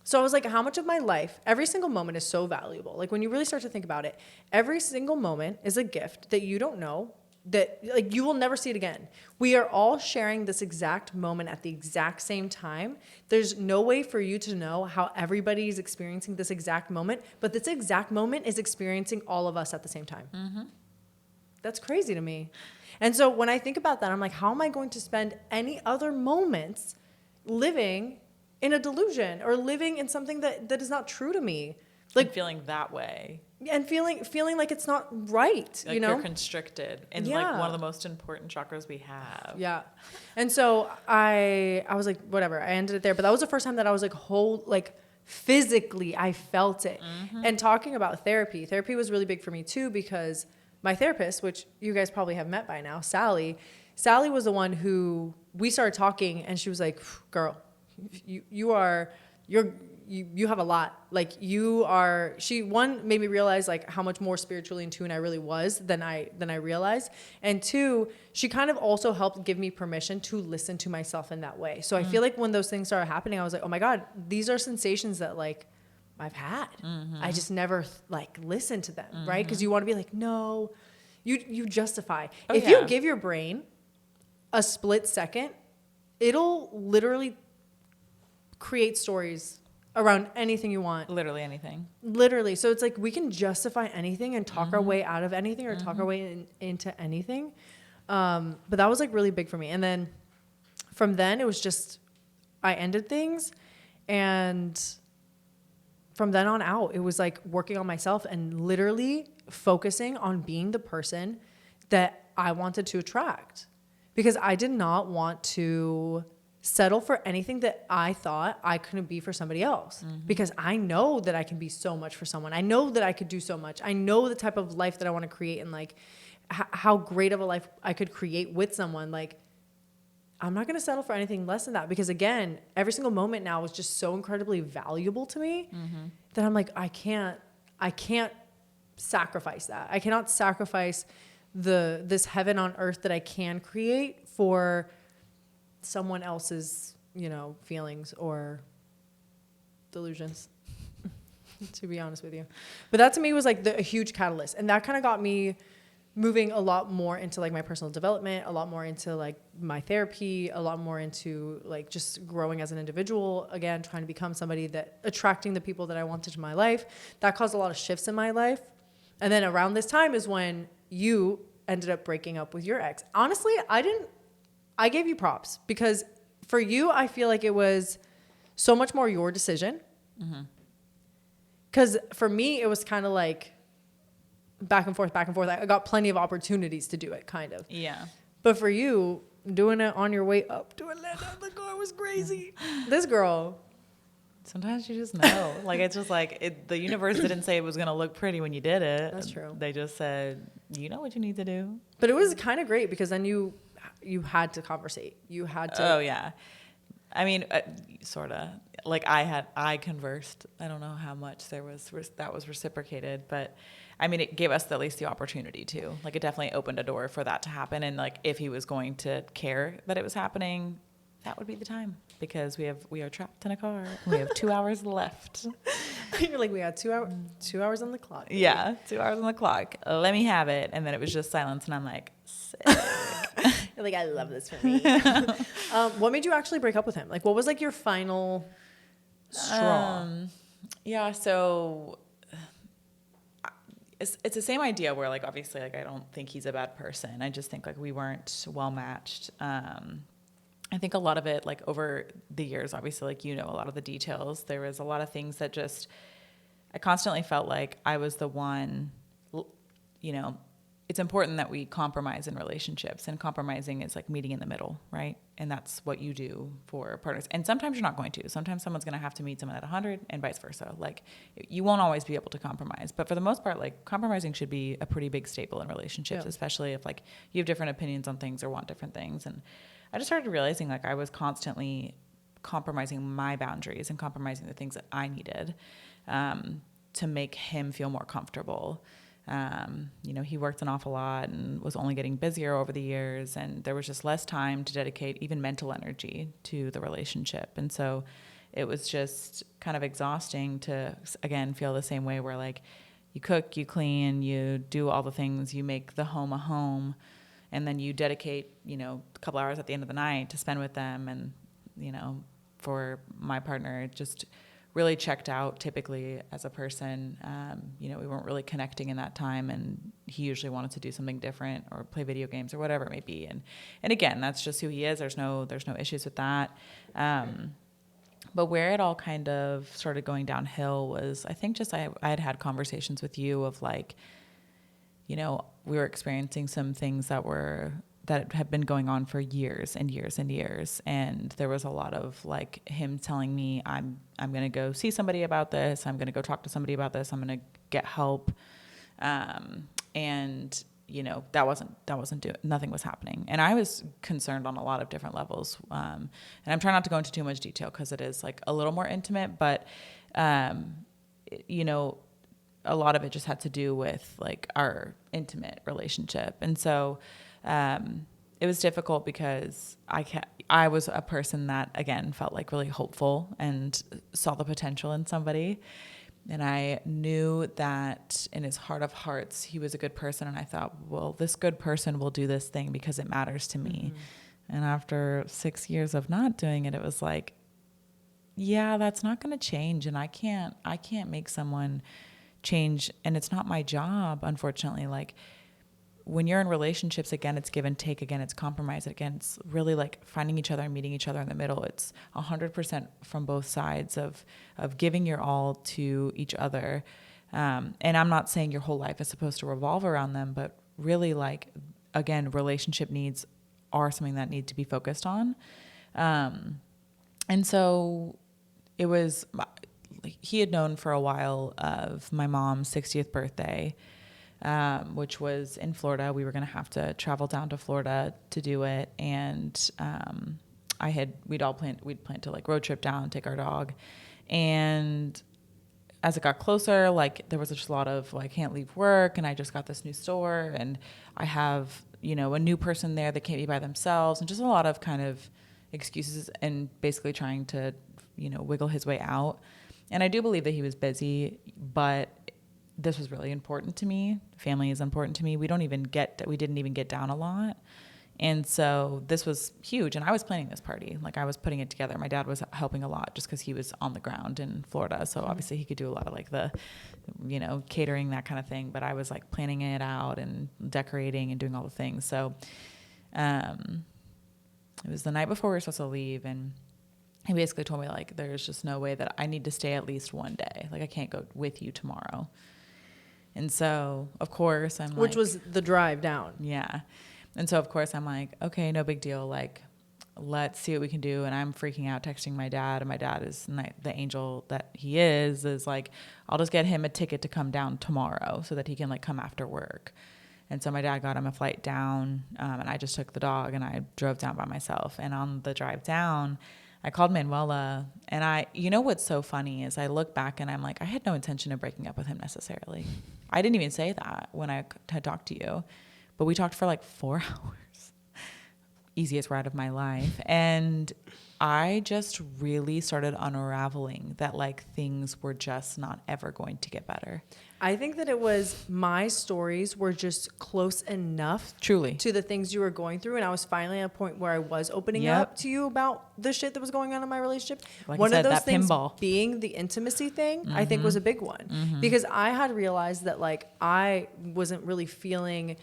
So I was like, how much of my life, every single moment is so valuable. Like when you really start to think about it, every single moment is a gift that you don't know, that like you will never see it again. We are all sharing this exact moment at the exact same time. There's no way for you to know how everybody is experiencing this exact moment, but this exact moment is experiencing all of us at the same time. That's crazy to me. And so when I think about that, I'm like, how am I going to spend any other moments living in a delusion or living in something that is not true to me, like feeling that way and feeling like it's not right, like you're constricted in like one of the most important chakras we have. And so I was like, whatever, I ended it there. But that was the first time that I was like physically I felt it. And talking about therapy was really big for me too, because my therapist, which you guys probably have met by now, Sally was the one who we started talking, and she was like, girl, you have a lot. Like she made me realize like how much more spiritually in tune I really was than I realized. And two, she kind of also helped give me permission to listen to myself in that way. So I feel like when those things started happening, I was like, oh my God, these are sensations that like I've had. I just never like listened to them. Right. Cause you want to be like, no, you justify. If you give your brain a split second, it'll literally create stories around anything you want. Literally anything. Literally. So it's like we can justify anything and talk our way out of anything, or talk our way into anything. But that was like really big for me. And then from then it was just, I ended things, and from then on out, it was like working on myself and literally focusing on being the person that I wanted to attract, because I did not want to settle for anything that I thought I couldn't be for somebody else, because I know that I can be so much for someone. I know that I could do so much. I know the type of life that I want to create, and like how great of a life I could create with someone. Like I'm not going to settle for anything less than that, because again, every single moment now is just so incredibly valuable to me that I'm like, I can't sacrifice that. I cannot sacrifice this heaven on earth that I can create for someone else's, feelings or delusions, to be honest with you. But that to me was like a huge catalyst. And that kind of got me moving a lot more into like my personal development, a lot more into like my therapy, a lot more into like just growing as an individual, again, trying to become somebody that attracting the people that I wanted to my life. That caused a lot of shifts in my life. And then around this time is when you ended up breaking up with your ex. Honestly, I gave you props because for you, I feel like it was so much more your decision. Because for me, it was kind of like back and forth, back and forth. I got plenty of opportunities to do it, kind of. Yeah. But for you, doing it on your way up to Atlanta, the car was crazy. This girl. Sometimes you just know. Like, it's just like the universe didn't say it was going to look pretty when you did it. That's true. They just said, you know what you need to do. But it was kind of great because then you had to conversate. You had to. Oh, yeah. I mean, sort of. Like, I conversed. I don't know how much that was reciprocated, but I mean, it gave us at least the opportunity to. Like, it definitely opened a door for that to happen. And like, if he was going to care that it was happening, that would be the time, because we are trapped in a car. We have 2 hours left. You're like, we had 2 hours on the clock. Baby. Yeah, 2 hours on the clock. Let me have it. And then it was just silence, and I'm like, sick. You're like, I love this for me. What made you actually break up with him? Like, what was like your final straw? Yeah, so it's the same idea where, like, obviously, like, I don't think he's a bad person. I just think like we weren't well matched. I think a lot of it, like, over the years, obviously, like, you know, a lot of the details, there was a lot of things that just, I constantly felt like I was the one, you know, it's important that we compromise in relationships, and compromising is like meeting in the middle, right? And that's what you do for partners. And sometimes you're not going to. Sometimes someone's going to have to meet someone at 100 and vice versa. Like, you won't always be able to compromise. But for the most part, like, compromising should be a pretty big staple in relationships, especially if, like, you have different opinions on things or want different things. And I just started realizing, like, I was constantly compromising my boundaries and compromising the things that I needed to make him feel more comfortable. You know, he worked an awful lot and was only getting busier over the years, and there was just less time to dedicate even mental energy to the relationship. And so it was just kind of exhausting to, again, feel the same way where, like, you cook, you clean, you do all the things, you make the home a home, and then you dedicate, you know, a couple hours at the end of the night to spend with them. And, you know, for my partner, it just really checked out typically as a person. You know, we weren't really connecting in that time, and he usually wanted to do something different or play video games or whatever it may be. And again, that's just who he is. There's no issues with that. But where it all kind of started going downhill was, I think, just I had conversations with you of, like, you know, we were experiencing some things that have been going on for years and years and years. And there was a lot of, like, him telling me, I'm going to go see somebody about this. I'm going to go talk to somebody about this. I'm going to get help. And, you know, nothing was happening. And I was concerned on a lot of different levels. And I'm trying not to go into too much detail because it is, like, a little more intimate, but, you know, a lot of it just had to do with, like, our intimate relationship. And so, it was difficult because I was a person that, again, felt like really hopeful and saw the potential in somebody. And I knew that in his heart of hearts, he was a good person. And I thought, well, this good person will do this thing because it matters to me. Mm-hmm. And after 6 years of not doing it, it was like, yeah, that's not going to change. And I can't make someone change. And it's not my job, unfortunately. Like, when you're in relationships, again, it's give and take. Again, it's compromise. Again, it's really, like, finding each other and meeting each other in the middle. It's 100% from both sides of giving your all to each other. And I'm not saying your whole life is supposed to revolve around them, but really, like, again, relationship needs are something that need to be focused on. And so it was, he had known for a while of my mom's 60th birthday, which was in Florida. We were going to have to travel down to Florida to do it. And, we'd planned to, like, road trip down, take our dog. And as it got closer, like, there was just a lot of, like, can't leave work. And I just got this new store, and I have, you know, a new person there that can't be by themselves, and just a lot of kind of excuses, and basically trying to, you know, wiggle his way out. And I do believe that he was busy, but this was really important to me. Family is important to me. We didn't even get down a lot. And so this was huge. And I was planning this party. Like I was putting it together. My dad was helping a lot just because he was on the ground in Florida. So obviously he could do a lot of like the, you know, catering, that kind of thing. But I was like planning it out and decorating and doing all the things. So it was the night before we were supposed to leave. And he basically told me like, there's just no way that I need to stay at least one day. Like I can't go with you tomorrow. And so of course I'm Which was the drive down. Yeah. And so, of course, I'm like, okay, no big deal. Like, let's see what we can do. And I'm freaking out, texting my dad. And my dad is the angel that he is like, I'll just get him a ticket to come down tomorrow so that he can, like, come after work. And so my dad got him a flight down, and I just took the dog, and I drove down by myself. And on the drive down, I called Manuela. And you know what's so funny is I look back, and I'm like, I had no intention of breaking up with him necessarily. I didn't even say that when I had talked to you. But we talked for like 4 hours. Easiest ride of my life. And I just really started unraveling that like things were just not ever going to get better. I think that it was my stories were just close enough Truly to the things you were going through. And I was finally at a point where I was opening up to you about the shit that was going on in my relationship. Like one I said, of those that things pinball. being the intimacy thing, I think was a big one. Because I had realized that like I wasn't really feeling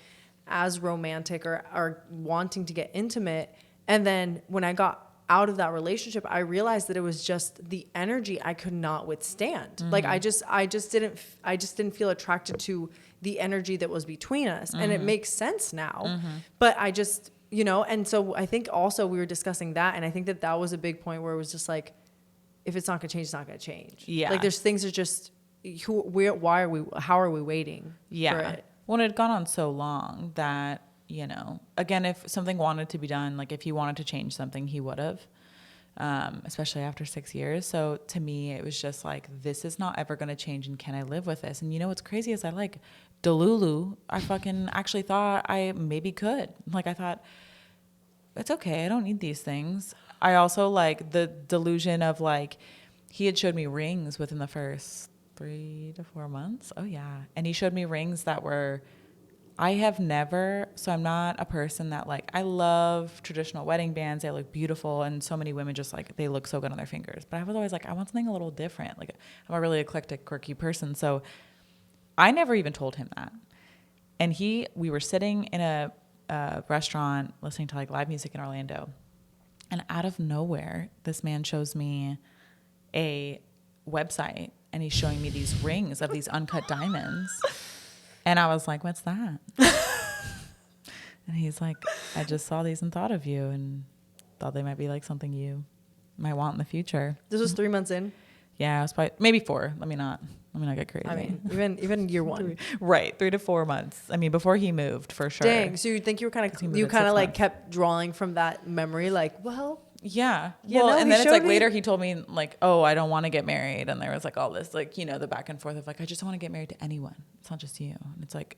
as romantic or wanting to get intimate. And then when I got out of that relationship, I realized that it was just the energy I could not withstand. Like I just didn't feel attracted to the energy that was between us. And it makes sense now, but I just, you know, and so I think also we were discussing that. And I think that was a big point where it was just like, if it's not gonna change, it's not gonna change. Yeah. Like there's things that just, how are we waiting for it? Well, it had gone on so long that, you know, again, if something wanted to be done, like if he wanted to change something, he would have, especially after 6 years. So to me, it was just like, this is not ever going to change. And can I live with this? And you know, what's crazy is I like DELULU. I fucking actually thought I maybe could. Like I thought, it's okay. I don't need these things. I also like the delusion of like, he had showed me rings within the first 3 to 4 months. Oh yeah. And he showed me rings that were, I have never, so I'm not a person that like, I love traditional wedding bands. They look beautiful. And so many women just like, they look so good on their fingers. But I was always like, I want something a little different. Like I'm a really eclectic, quirky person. So I never even told him that. And we were sitting in a restaurant listening to like live music in Orlando. And out of nowhere, this man shows me a website and he's showing me these rings of these uncut diamonds. And I was like, what's that? And he's like, I just saw these and thought of you and thought they might be like something you might want in the future. This was 3 months in. Yeah, it was probably maybe 4. Let me not get crazy. I mean, even year one. Right, 3 to 4 months. I mean, before he moved, for sure. Dang. So you think you were kind of like kept drawing from that memory, like, well, yeah. Well, and then it's like later he told me like, oh, I don't want to get married. And there was like all this, like, you know, the back and forth of like, I just want to get married to anyone. It's not just you. And it's like,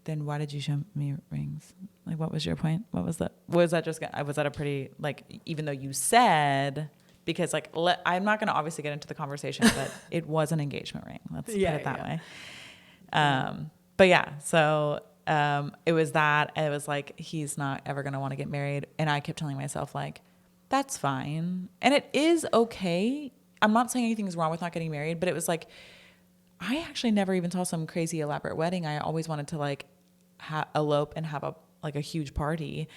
then why did you show me rings? Like, what was your point? What was that? Was that a pretty, like, even though you said, because like, I'm not going to obviously get into the conversation, but it was an engagement ring. Let's put it that way. But yeah, so it was that. And it was like, he's not ever going to want to get married. And I kept telling myself like, that's fine. And it is okay. I'm not saying anything's wrong with not getting married, but it was like, I actually never even saw some crazy elaborate wedding. I always wanted to like elope and have a huge party.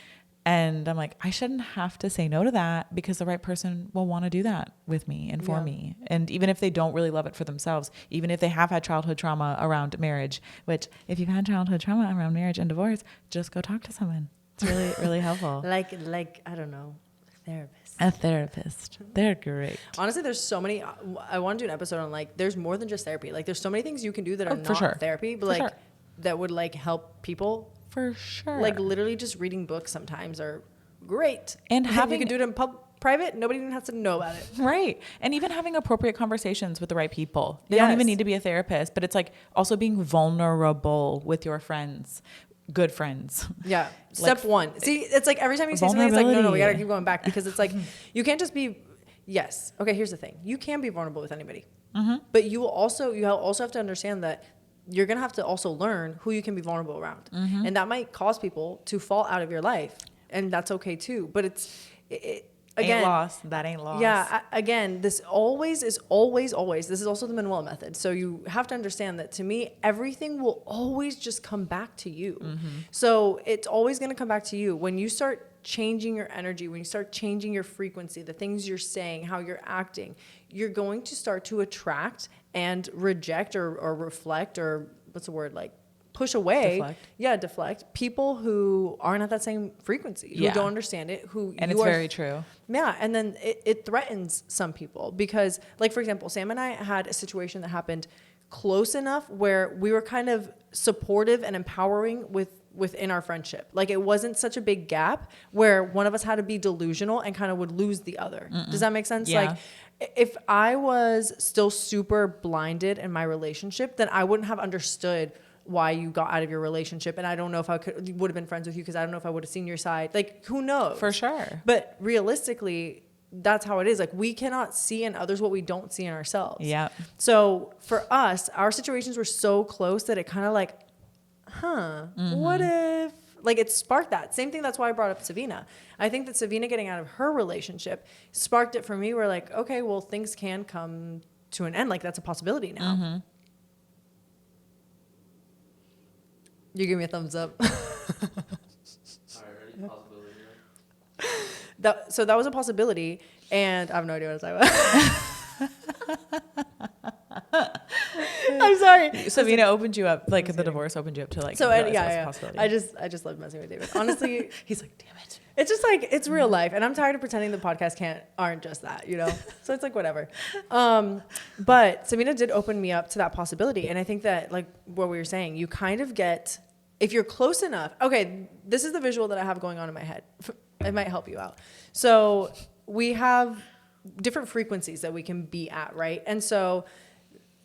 And I'm like, I shouldn't have to say no to that because the right person will want to do that with me and for me. And even if they don't really love it for themselves, even if they have had childhood trauma around marriage, which if you've had childhood trauma around marriage and divorce, just go talk to someone. It's really, really helpful. like, I don't know. A therapist. They're great. Honestly, there's so many. I want to do an episode on like, there's more than just therapy. Like, there's so many things you can do that are not therapy, but like that would like help people. For sure. Like literally just reading books sometimes are great. And having you can do it in private. Nobody even has to know about it. Right. And even having appropriate conversations with the right people. They don't even need to be a therapist, but it's like also being vulnerable with your friends. Good friends. Yeah. Step one. See, it's like every time you say something, it's like, no, we got to keep going back because it's like, you can't just be, yes. Okay, here's the thing. You can be vulnerable with anybody. But you also have to understand that you're going to have to also learn who you can be vulnerable around. And that might cause people to fall out of your life. and that's okay too. But again, ain't lost. That ain't lost. Yeah. Again, this always is always. This is also the Manuela method. So you have to understand that to me, everything will always just come back to you. So it's always going to come back to you. When you start changing your energy, when you start changing your frequency, the things you're saying, how you're acting, you're going to start to attract and reject or reflect, or what's the word, like push away. Deflect people who aren't at that same frequency, who don't understand it, and it's very true. Yeah. And then it threatens some people because, like, for example, Sam and I had a situation that happened close enough where we were kind of supportive and empowering within our friendship. Like, it wasn't such a big gap where one of us had to be delusional and kind of would lose the other. Does that make sense? Yeah. Like, if I was still super blinded in my relationship, then I wouldn't have understood why you got out of your relationship. And I don't know if would have been friends with you because I don't know if I would have seen your side. Like, who knows? For sure. But realistically, that's how it is. Like, we cannot see in others what we don't see in ourselves. Yeah. So for us, our situations were so close that it kind of like, what if, like, it sparked that same thing. That's why I brought up Savina. I think that Savina getting out of her relationship sparked it for me. We're like, okay, well, things can come to an end. Like, that's a possibility now. You give me a thumbs up. All right, ready? Possibility. So that was a possibility, and I have no idea what I was talking about. I'm sorry. Savina opened you up, like the divorce opened you up to like. So realize yeah, that's a yeah. possibility. I just love messing with David. Honestly, He's like, damn it. it's just like, it's real life, and I'm tired of pretending the podcast aren't just that, you know. So it's like whatever. But Savina did open me up to that possibility, and I think that, like what we were saying, you kind of get, if you're close enough. Okay, this is the visual that I have going on in my head. It might help you out. So we have different frequencies that we can be at, right? And so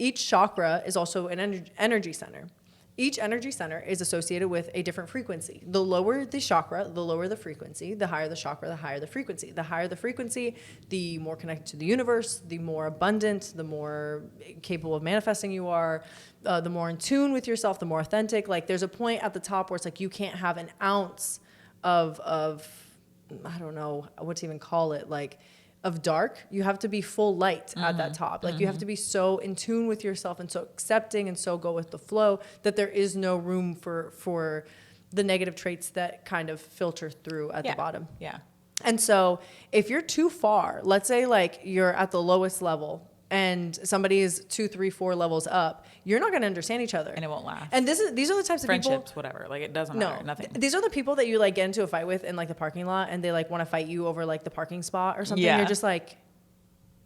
each chakra is also an energy center. Each energy center is associated with a different frequency. The lower the chakra, the lower the frequency. The higher the chakra, the higher the frequency. The higher the frequency, the more connected to the universe, the more abundant, the more capable of manifesting you are, the more in tune with yourself, the more authentic. Like, there's a point at the top where it's like you can't have an ounce of I don't know what to even call it, like, of dark. You have to be full light at that top. Like, you have to be so in tune with yourself and so accepting and so go with the flow that there is no room for the negative traits that kind of filter through at the bottom. Yeah. And so if you're too far, let's say like you're at the lowest level and somebody is 2, 3, 4 levels up, you're not going to understand each other. And it won't last. And these are the types of people. Friendships, whatever. Like, it doesn't matter. Nothing. These are the people that you like get into a fight with in like the parking lot, and they like want to fight you over like the parking spot or something. Yeah. You're just like,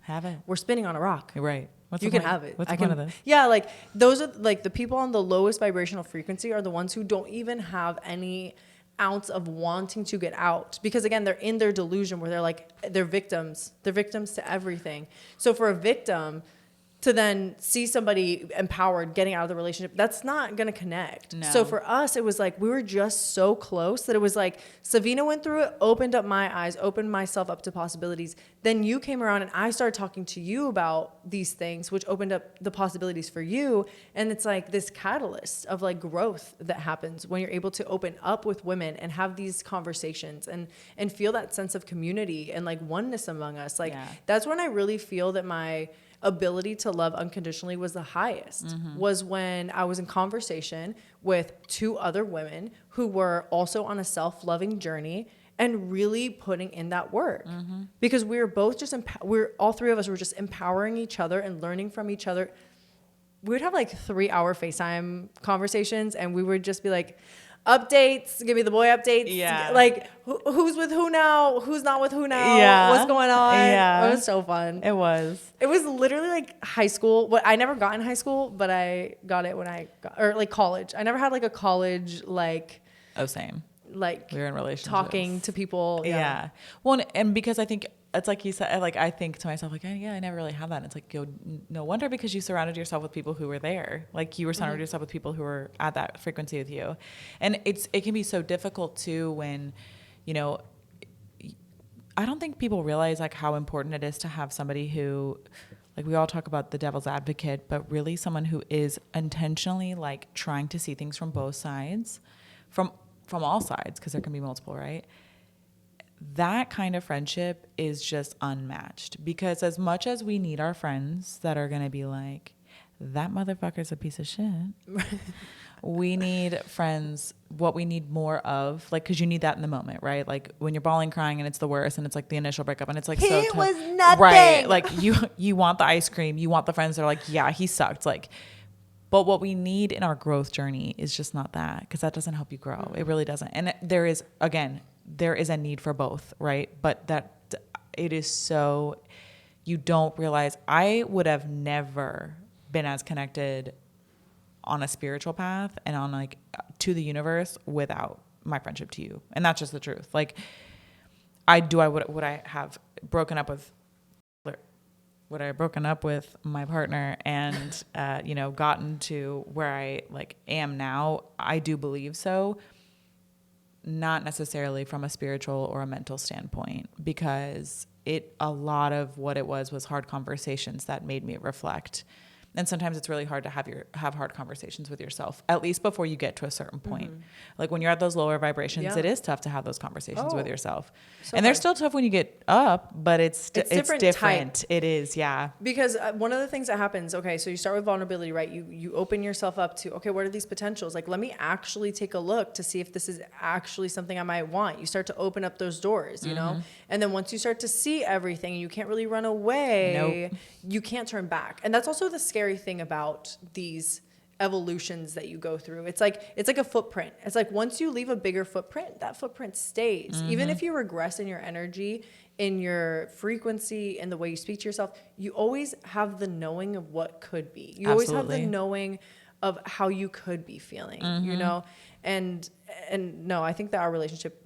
have it. we're spinning on a rock. You're right. You can have it. What's the point of this? Yeah, like, those are like the people on the lowest vibrational frequency are the ones who don't even have any ounce of wanting to get out, because again, they're in their delusion where they're like, they're victims to everything. So for a victim to then see somebody empowered getting out of the relationship, that's not going to connect. No. So for us, it was like we were just so close that it was like Savina went through it, opened up my eyes, opened myself up to possibilities. Then you came around and I started talking to you about these things, which opened up the possibilities for you. And it's like this catalyst of like growth that happens when you're able to open up with women and have these conversations and feel that sense of community and like oneness among us. Like, that's when I really feel that my ability to love unconditionally was the highest, was when I was in conversation with 2 other women who were also on a self-loving journey and really putting in that work, because we were both just, all 3 of us were just empowering each other and learning from each other. We would have like 3-hour FaceTime conversations and we would just be like, updates, give me the boy updates. Yeah. Like, who's with who now? Who's not with who now? Yeah. What's going on? Yeah. It was so fun. It was. It was literally like high school. What I never got in high school, but I got it when or like college. I never had like a college, like. Oh, same. Like, we were in relationships. Talking to people. Yeah. Well, and because I think it's like you said, like, I think to myself, like, yeah, I never really had that. And it's like, no wonder, because you surrounded yourself with people who were there. Like, you were surrounded yourself with people who were at that frequency with you. And it can be so difficult too when, you know, I don't think people realize like how important it is to have somebody who, like, we all talk about the devil's advocate, but really someone who is intentionally like trying to see things from both sides, from all sides, because there can be multiple, right? that kind of friendship is just unmatched, because as much as we need our friends that are going to be like, that motherfucker's a piece of shit. We need friends, what we need more of, like, because you need that in the moment, right? Like when you're bawling, crying, and it's the worst, and it's like the initial breakup, and it's like, He was nothing. right? Like you want the ice cream, you want the friends that are like, yeah, he sucked, like. But what we need in our growth journey is just not that, because that doesn't help you grow. It really doesn't. And there is a need for both, right? But that it is so, you don't realize, I would have never been as connected on a spiritual path and on like to the universe without my friendship to you. And that's just the truth. Like would I have broken up with my partner and gotten to where I like am now? I do believe so. Not necessarily from a spiritual or a mental standpoint, because a lot of what it was hard conversations that made me reflect. And sometimes it's really hard to have hard conversations with yourself, at least before you get to a certain point. Like when you're at those lower vibrations, it is tough to have those conversations with yourself. So and they're still tough when you get up, but it's different. Type. It is, yeah. Because one of the things that happens, okay, so you start with vulnerability, right? You open yourself up to, okay, what are these potentials? Like, let me actually take a look to see if this is actually something I might want. You start to open up those doors, you know? And then once you start to see everything, you can't really run away. Nope. You can't turn back. And that's also the scary thing about these evolutions that you go through. It's like a footprint. It's like once you leave a bigger footprint, that footprint stays. Even if you regress in your energy, in your frequency, in the way you speak to yourself, you always have the knowing of what could be. You always have the knowing of how you could be feeling, you know? And no, I think that our relationship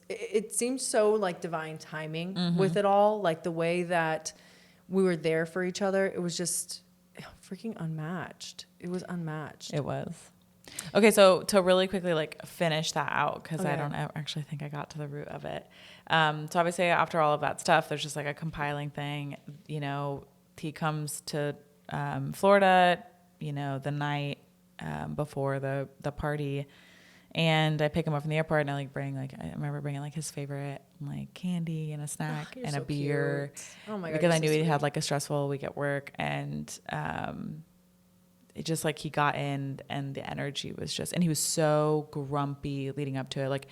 it seemed so like divine timing with it all. Like the way that we were there for each other. It was just freaking unmatched. It was unmatched. It was. Okay, so to really quickly like finish that out, because I don't actually think I got to the root of it. So obviously after all of that stuff, there's just like a compiling thing. You know, he comes to Florida, you know, the night before the party. And I pick him up from the airport, and I remember bringing like his favorite like candy and a snack and a beer. Cute. Oh my God. Because I knew he had like a stressful week at work, and it just like he got in, and the energy was just, and he was so grumpy leading up to it. Like,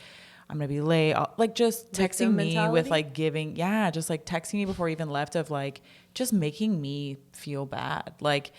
I'm going to be late. Like just texting me with like just like texting me before he even left, of like just making me feel bad. Like,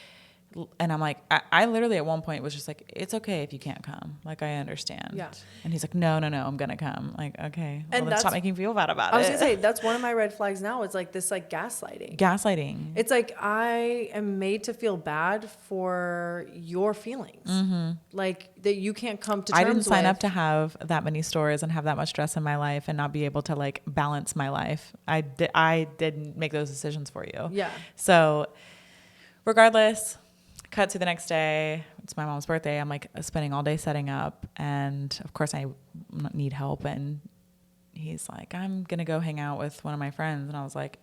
and I'm like, I literally at one point was just like, it's okay if you can't come. Like, I understand. Yeah. And he's like, no, I'm going to come. Like, okay. Well, and then stop making me feel bad about it. I was going to say, that's one of my red flags now. It's like this, like gaslighting. It's like, I am made to feel bad for your feelings. Like that you can't come to terms with. I didn't sign up to have that many stores and have that much stress in my life and not be able to like balance my life. I didn't make those decisions for you. Yeah. So regardless, cut to the next day. It's my mom's birthday. I'm like spending all day setting up, and of course I need help. And he's like, I'm gonna go hang out with one of my friends, and I was like,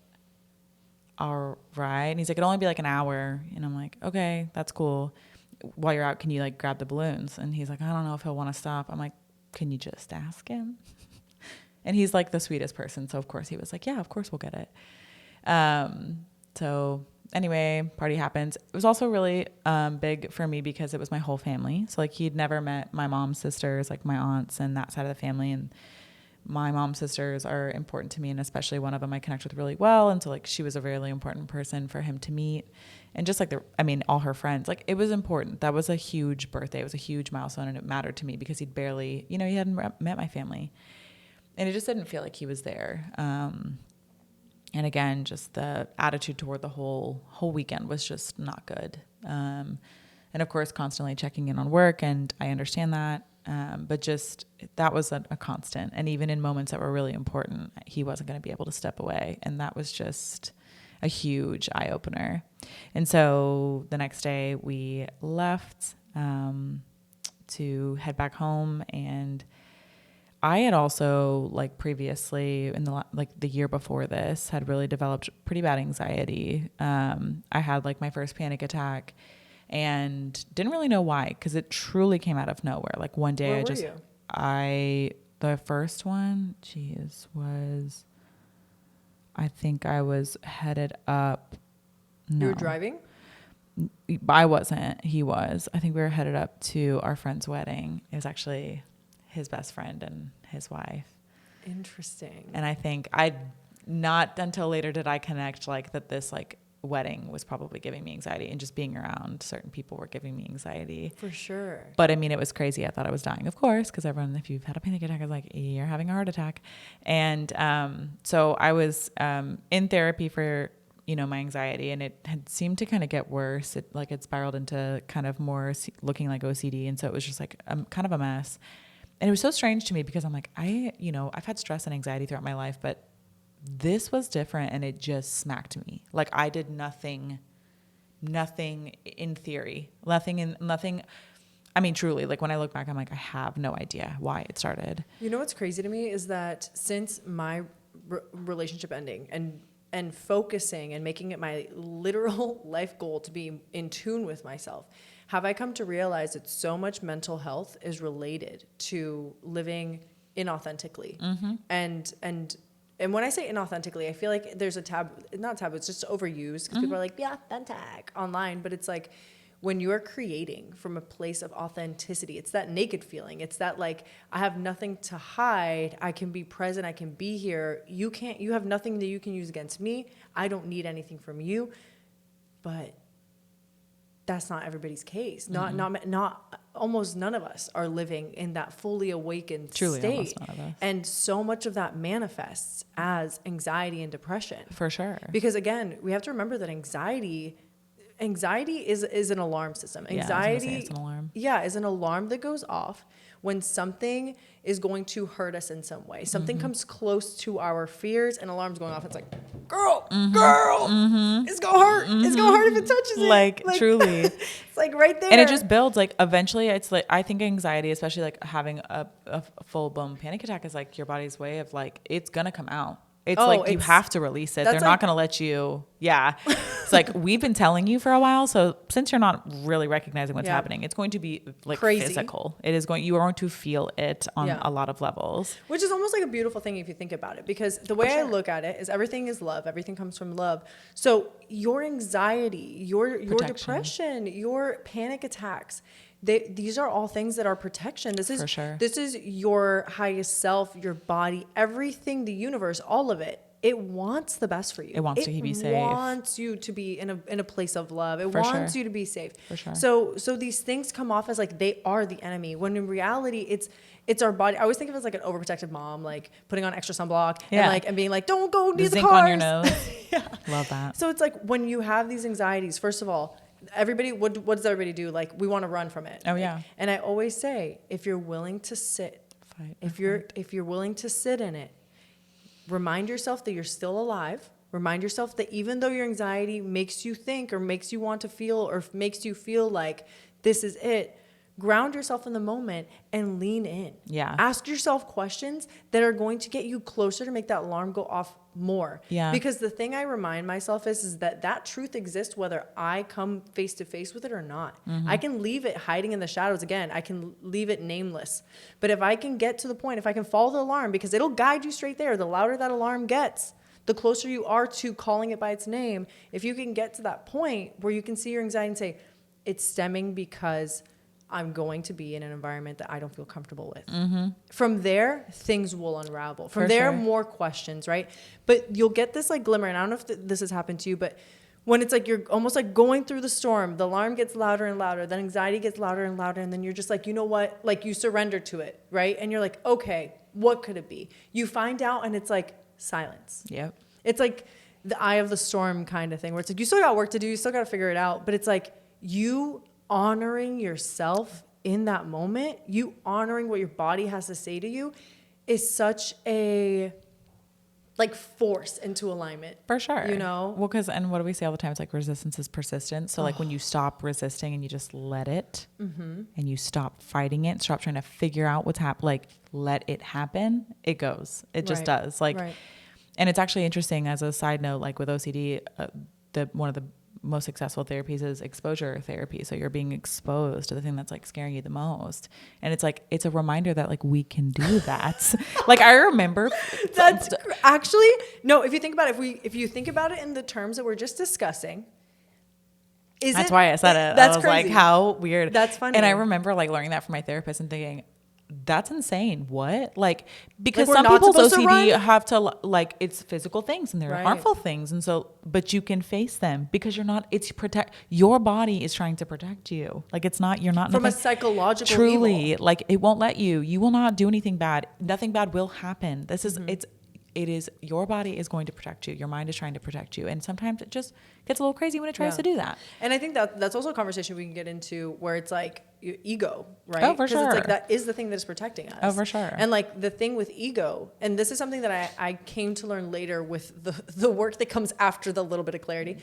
all right. And he's like, it'll only be like an hour, and I'm like, okay, that's cool. While you're out, can you like grab the balloons? And he's like, I don't know if he'll want to stop. I'm like, can you just ask him? And he's like the sweetest person, so of course he was like, yeah, of course we'll get it. So anyway, party happens. It was also really big for me because it was my whole family. So like he'd never met my mom's sisters, like my aunts and that side of the family. And my mom's sisters are important to me, and especially one of them I connect with really well. And so like she was a really important person for him to meet. And just like all her friends, like it was important. That was a huge birthday. It was a huge milestone, and it mattered to me because he'd barely, he hadn't met my family. And it just didn't feel like he was there. And again, just the attitude toward the whole weekend was just not good. And of course, constantly checking in on work, and I understand that. But just that was a constant. And even in moments that were really important, he wasn't going to be able to step away. And that was just a huge eye opener. And so the next day we left to head back home, and I had also like previously in the year before this had really developed pretty bad anxiety. I had like my first panic attack and didn't really know why, because it truly came out of nowhere. Like one day the first one, was, I think I was headed up. No. You were driving? I wasn't. He was. I think we were headed up to our friend's wedding. It was actually his best friend and his wife. Interesting. And I think not until later did I connect like that this like wedding was probably giving me anxiety, and just being around certain people were giving me anxiety. For sure. But I mean, it was crazy. I thought I was dying, of course, because everyone, if you've had a panic attack, is like, you're having a heart attack. And so I was in therapy for, my anxiety, and it had seemed to kind of get worse. It spiraled into kind of more looking like OCD. And so it was just like kind of a mess. And it was so strange to me because I'm like, I've had stress and anxiety throughout my life, but this was different, and it just smacked me. Like I did nothing in theory, nothing. I mean, truly, like when I look back, I'm like, I have no idea why it started. You know what's crazy to me is that since my relationship ending and focusing and making it my literal life goal to be in tune with myself, have I come to realize that so much mental health is related to living inauthentically. Mm-hmm. And when I say inauthentically, I feel like there's a not taboo, it's just overused because people are like, be authentic online. But it's like when you are creating from a place of authenticity, it's that naked feeling. It's that like, I have nothing to hide. I can be present. I can be here. You have nothing that you can use against me. I don't need anything from you. But that's not everybody's case. Not almost none of us are living in that fully awakened Truly, state. almost none of us. And so much of that manifests as anxiety and depression. For sure. Because again, we have to remember that anxiety is an alarm system. Anxiety it's an alarm. Yeah, is an alarm that goes off when something is going to hurt us in some way. Something comes close to our fears, and alarm's going off. It's like, girl, it's gonna hurt. It's gonna hurt if it touches it. Like truly. It's like right there. And it just builds. Like eventually, it's like, I think anxiety, especially like having a full blown panic attack, is like your body's way of like, it's gonna come out. It's like you have to release it. They're not going to let you. Yeah. It's like, we've been telling you for a while. So since you're not really recognizing what's happening, it's going to be like crazy. Physical. You are going to feel it on a lot of levels. Which is almost like a beautiful thing if you think about it, because the way I look at it is everything is love. Everything comes from love. So your anxiety, your depression, your panic attacks, these are all things that are protection. This is your highest self, your body, everything, the universe, all of it. It wants the best for you. It wants to be safe. It wants you to be in a place of love. It wants you to be safe. For sure. So these things come off as like they are the enemy, when in reality it's our body. I always think of it as like an overprotective mom, like putting on extra sunblock and being like, don't go near the zinc cars. on your nose. Yeah. Love that. So it's like when you have these anxieties, first of all, everybody, what does everybody do? Like, we want to run from it. Oh yeah. And I always say, if you're willing to sit, if you're willing to sit in it, remind yourself that you're still alive. Remind yourself that even though your anxiety makes you think or makes you want to feel or makes you feel like this is it, ground yourself in the moment and lean in. Yeah. Ask yourself questions that are going to get you closer to make that alarm go off more. Yeah. Because the thing I remind myself is that truth exists whether I come face to face with it or not. Mm-hmm. I can leave it hiding in the shadows again. I can leave it nameless. But if I can get to the point, if I can follow the alarm, because it'll guide you straight there, the louder that alarm gets, the closer you are to calling it by its name. If you can get to that point where you can see your anxiety and say, it's stemming because I'm going to be in an environment that I don't feel comfortable with. Mm-hmm. From there, things will unravel. From there, more questions, right? But you'll get this like glimmer, and I don't know if this has happened to you, but when it's like you're almost like going through the storm, the alarm gets louder and louder, then anxiety gets louder and louder, and then you're just like, you know what? Like you surrender to it, right? And you're like, okay, what could it be? You find out, and it's like silence. Yep. It's like the eye of the storm kind of thing, where it's like you still got work to do, you still got to figure it out, but it's like you honoring yourself in that moment, you honoring what your body has to say to you, is such a like force into alignment. For sure. You know? Well, and what do we say all the time? It's like resistance is persistence. So like when you stop resisting and you just let it and you stop fighting it, stop trying to figure out what's happening, like let it happen, it goes. It just does. Like, and it's actually interesting as a side note, like with OCD, one of the most successful therapies is exposure therapy. So you're being exposed to the thing that's like scaring you the most. And it's like, it's a reminder that like we can do that. Like I remember Actually, no, if you think about it, if you think about it in the terms that we're just discussing, that's why I said it. That's I was crazy. like, how weird. That's funny. And I remember like learning that from my therapist and thinking, that's insane. What? Like, because Like, some we're not people's supposed to OCD run? have to like, it's physical things and they're Right. harmful things. And so, but you can face them because you're not, your body is trying to protect you. Like you're not From a nothing- psychological truly, evil. like it won't let you will not do anything bad. Nothing bad will happen. This is, it is your body is going to protect you. Your mind is trying to protect you. And sometimes it just gets a little crazy when it tries to do that. And I think that's also a conversation we can get into where it's like ego, right? Oh, for 'Cause sure. it's like that is the thing that is protecting us. Oh, for sure. And like the thing with ego, and this is something that I came to learn later with the work that comes after the little bit of clarity.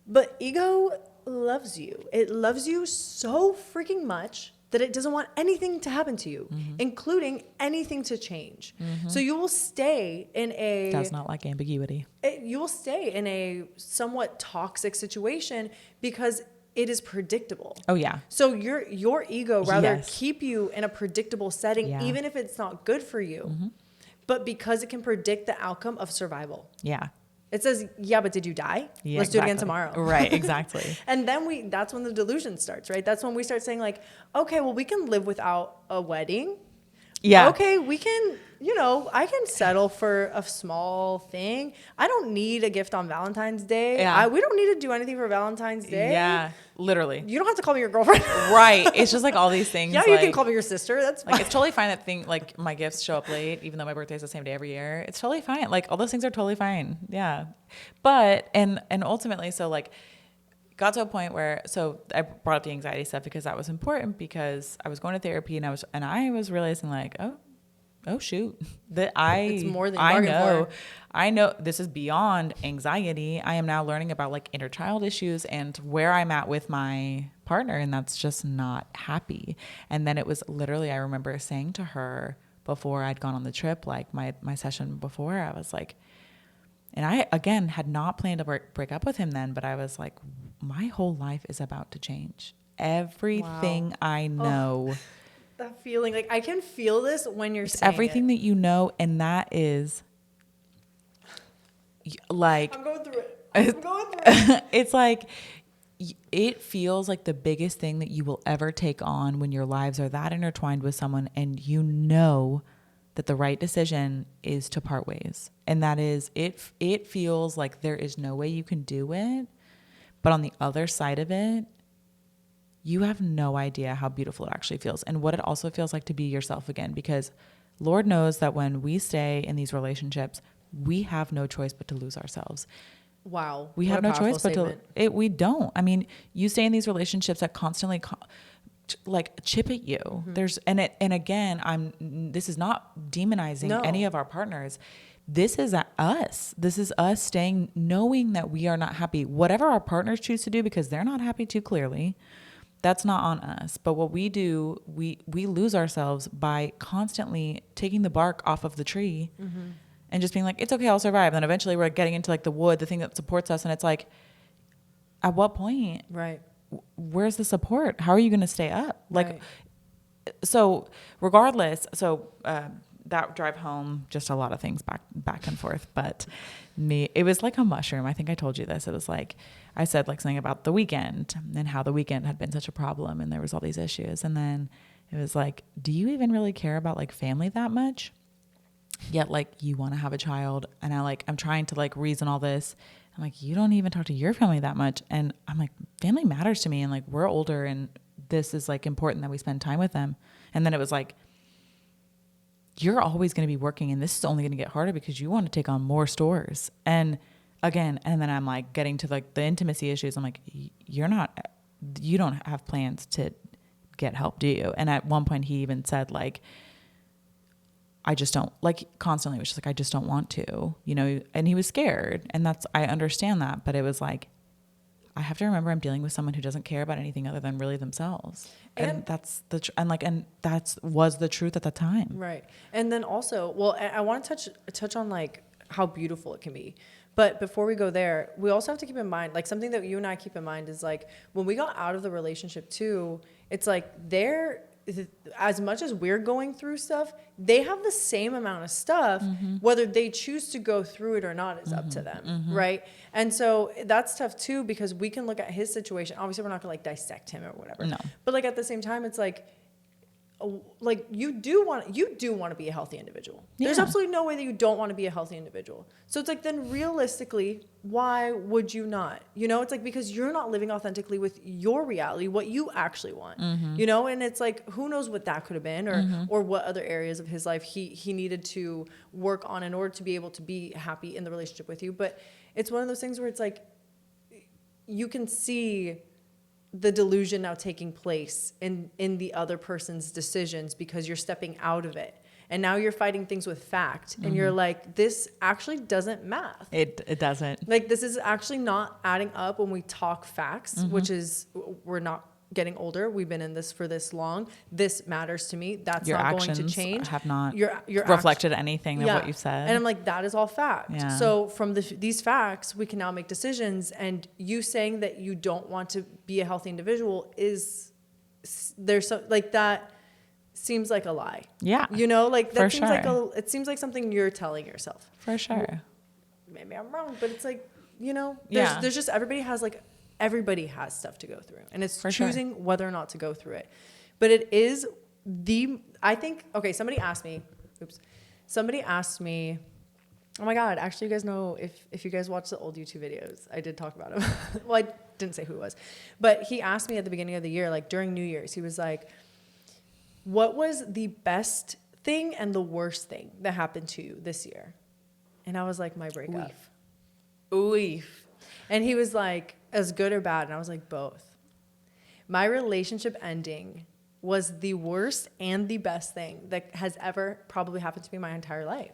But ego loves you. It loves you so freaking much that it doesn't want anything to happen to you, including anything to change. So you will stay in Does not like ambiguity. you will stay in a somewhat toxic situation because it is predictable. Oh yeah. So your ego rather Yes. keep you in a predictable setting, Yeah. even if it's not good for you, but because it can predict the outcome of survival. Yeah. It says, yeah, but did you die? Yeah, Let's do it again exactly. tomorrow. Right, exactly. And then that's when the delusion starts, right? That's when we start saying like, okay, well, we can live without a wedding. Yeah. Okay, we can, I can settle for a small thing. I don't need a gift on Valentine's Day. Yeah. We don't need to do anything for Valentine's Day. Yeah, literally. You don't have to call me your girlfriend. Right. It's just like all these things. Yeah, like, you can call me your sister. That's fine. like it's totally fine that like my gifts show up late, even though my birthday's the same day every year. It's totally fine. Like all those things are totally fine. Yeah. But and ultimately, so like got to a point where I brought up the anxiety stuff because that was important because I was going to therapy and I was realizing like, oh shoot, that It's more than you bargained for. I know this is beyond anxiety. I am now learning about like inner child issues and where I'm at with my partner, and that's just not happy. And then it was literally, I remember saying to her before I'd gone on the trip, like my session before, I was like, and I again had not planned to break up with him then, but I was like, my whole life is about to change. Everything I know. That feeling, like I can feel this when you're saying Everything that you know, and that is like I'm going through it. it's like it feels like the biggest thing that you will ever take on when your lives are that intertwined with someone, and you know that the right decision is to part ways. And that is it feels like there is no way you can do it, but on the other side of it, you have no idea how beautiful it actually feels and what it also feels like to be yourself again, because Lord knows that when we stay in these relationships, we have no choice but to lose ourselves. Wow. We what have a no powerful choice but statement. we don't. I mean, you stay in these relationships that constantly like chip at you. There's, and this is not demonizing any of our partners. This is us. This is us staying, knowing that we are not happy. Whatever our partners choose to do, because they're not happy too clearly, that's not on us. But what we do, we lose ourselves by constantly taking the bark off of the tree and just being like, it's okay, I'll survive. And then eventually we're getting into like the wood, the thing that supports us. And it's like, at what point? Right. Where's the support? How are you going to stay up? Like, Right. so regardless, that drive home, just a lot of things back and forth, but it was like a mushroom. I think I told you this. It was like, I said like something about the weekend and how the weekend had been such a problem and there was all these issues. And then it was like, do you even really care about like family that much? Yet like you want to have a child. And I'm trying to like reason all this. I'm like, you don't even talk to your family that much. And I'm like, family matters to me. And like, we're older and this is like important that we spend time with them. And then it was like, you're always going to be working and this is only going to get harder because you want to take on more stores. And again, and then I'm like getting to like the intimacy issues. I'm like, you don't have plans to get help, do you? And at one point he even said like, I just don't, like constantly was just like, I just don't want to, and he was scared. And I understand that, but it was like, I have to remember I'm dealing with someone who doesn't care about anything other than really themselves. And that's was the truth at the time. Right. And then also, well, I want to touch on like how beautiful it can be, But before we go there, we also have to keep in mind, like something that you and I keep in mind is like when we got out of the relationship too, it's like as much as we're going through stuff, they have the same amount of stuff. Whether they choose to go through it or not is up to them, right? And so that's tough too, because we can look at his situation. Obviously, we're not gonna like dissect him or whatever. No. But like at the same time, it's like you do want to be a healthy individual. There's Yeah. absolutely no way that you don't want to be a healthy individual. So it's like, then realistically, why would you not? You know, it's like, because you're not living authentically with your reality, what you actually want, you know? And it's like, who knows what that could have been, or what other areas of his life he needed to work on in order to be able to be happy in the relationship with you. But it's one of those things where it's like, you can see the delusion now taking place in the other person's decisions because you're stepping out of it. And now you're fighting things with fact. And you're like, this actually doesn't math. It doesn't. Like, this is actually not adding up when we talk facts, which is, we're not getting older. We've been in this for this long. This matters to me. That's Your not actions going to change. have not your reflected anything of what you said. And I'm like, that is all fact. Yeah. So from these facts, we can now make decisions. And you saying that you don't want to be a healthy individual there's so, like, that seems like a lie. Yeah. You know, like that For seems sure. it seems like something you're telling yourself. For sure. Maybe I'm wrong, but it's like, you know, Yeah. there's just, everybody has stuff to go through, and it's For sure. choosing whether or not to go through it. But it is I think, okay, somebody asked me, oh my God, actually, you guys know, if you guys watch the old YouTube videos, I did talk about him. Well, I didn't say who it was, but he asked me at the beginning of the year, like during New Year's, he was like, what was the best thing and the worst thing that happened to you this year? And I was like, my breakup. Oof. And he was like, as good or bad? And I was like, both. My relationship ending was the worst and the best thing that has ever probably happened to me my entire life.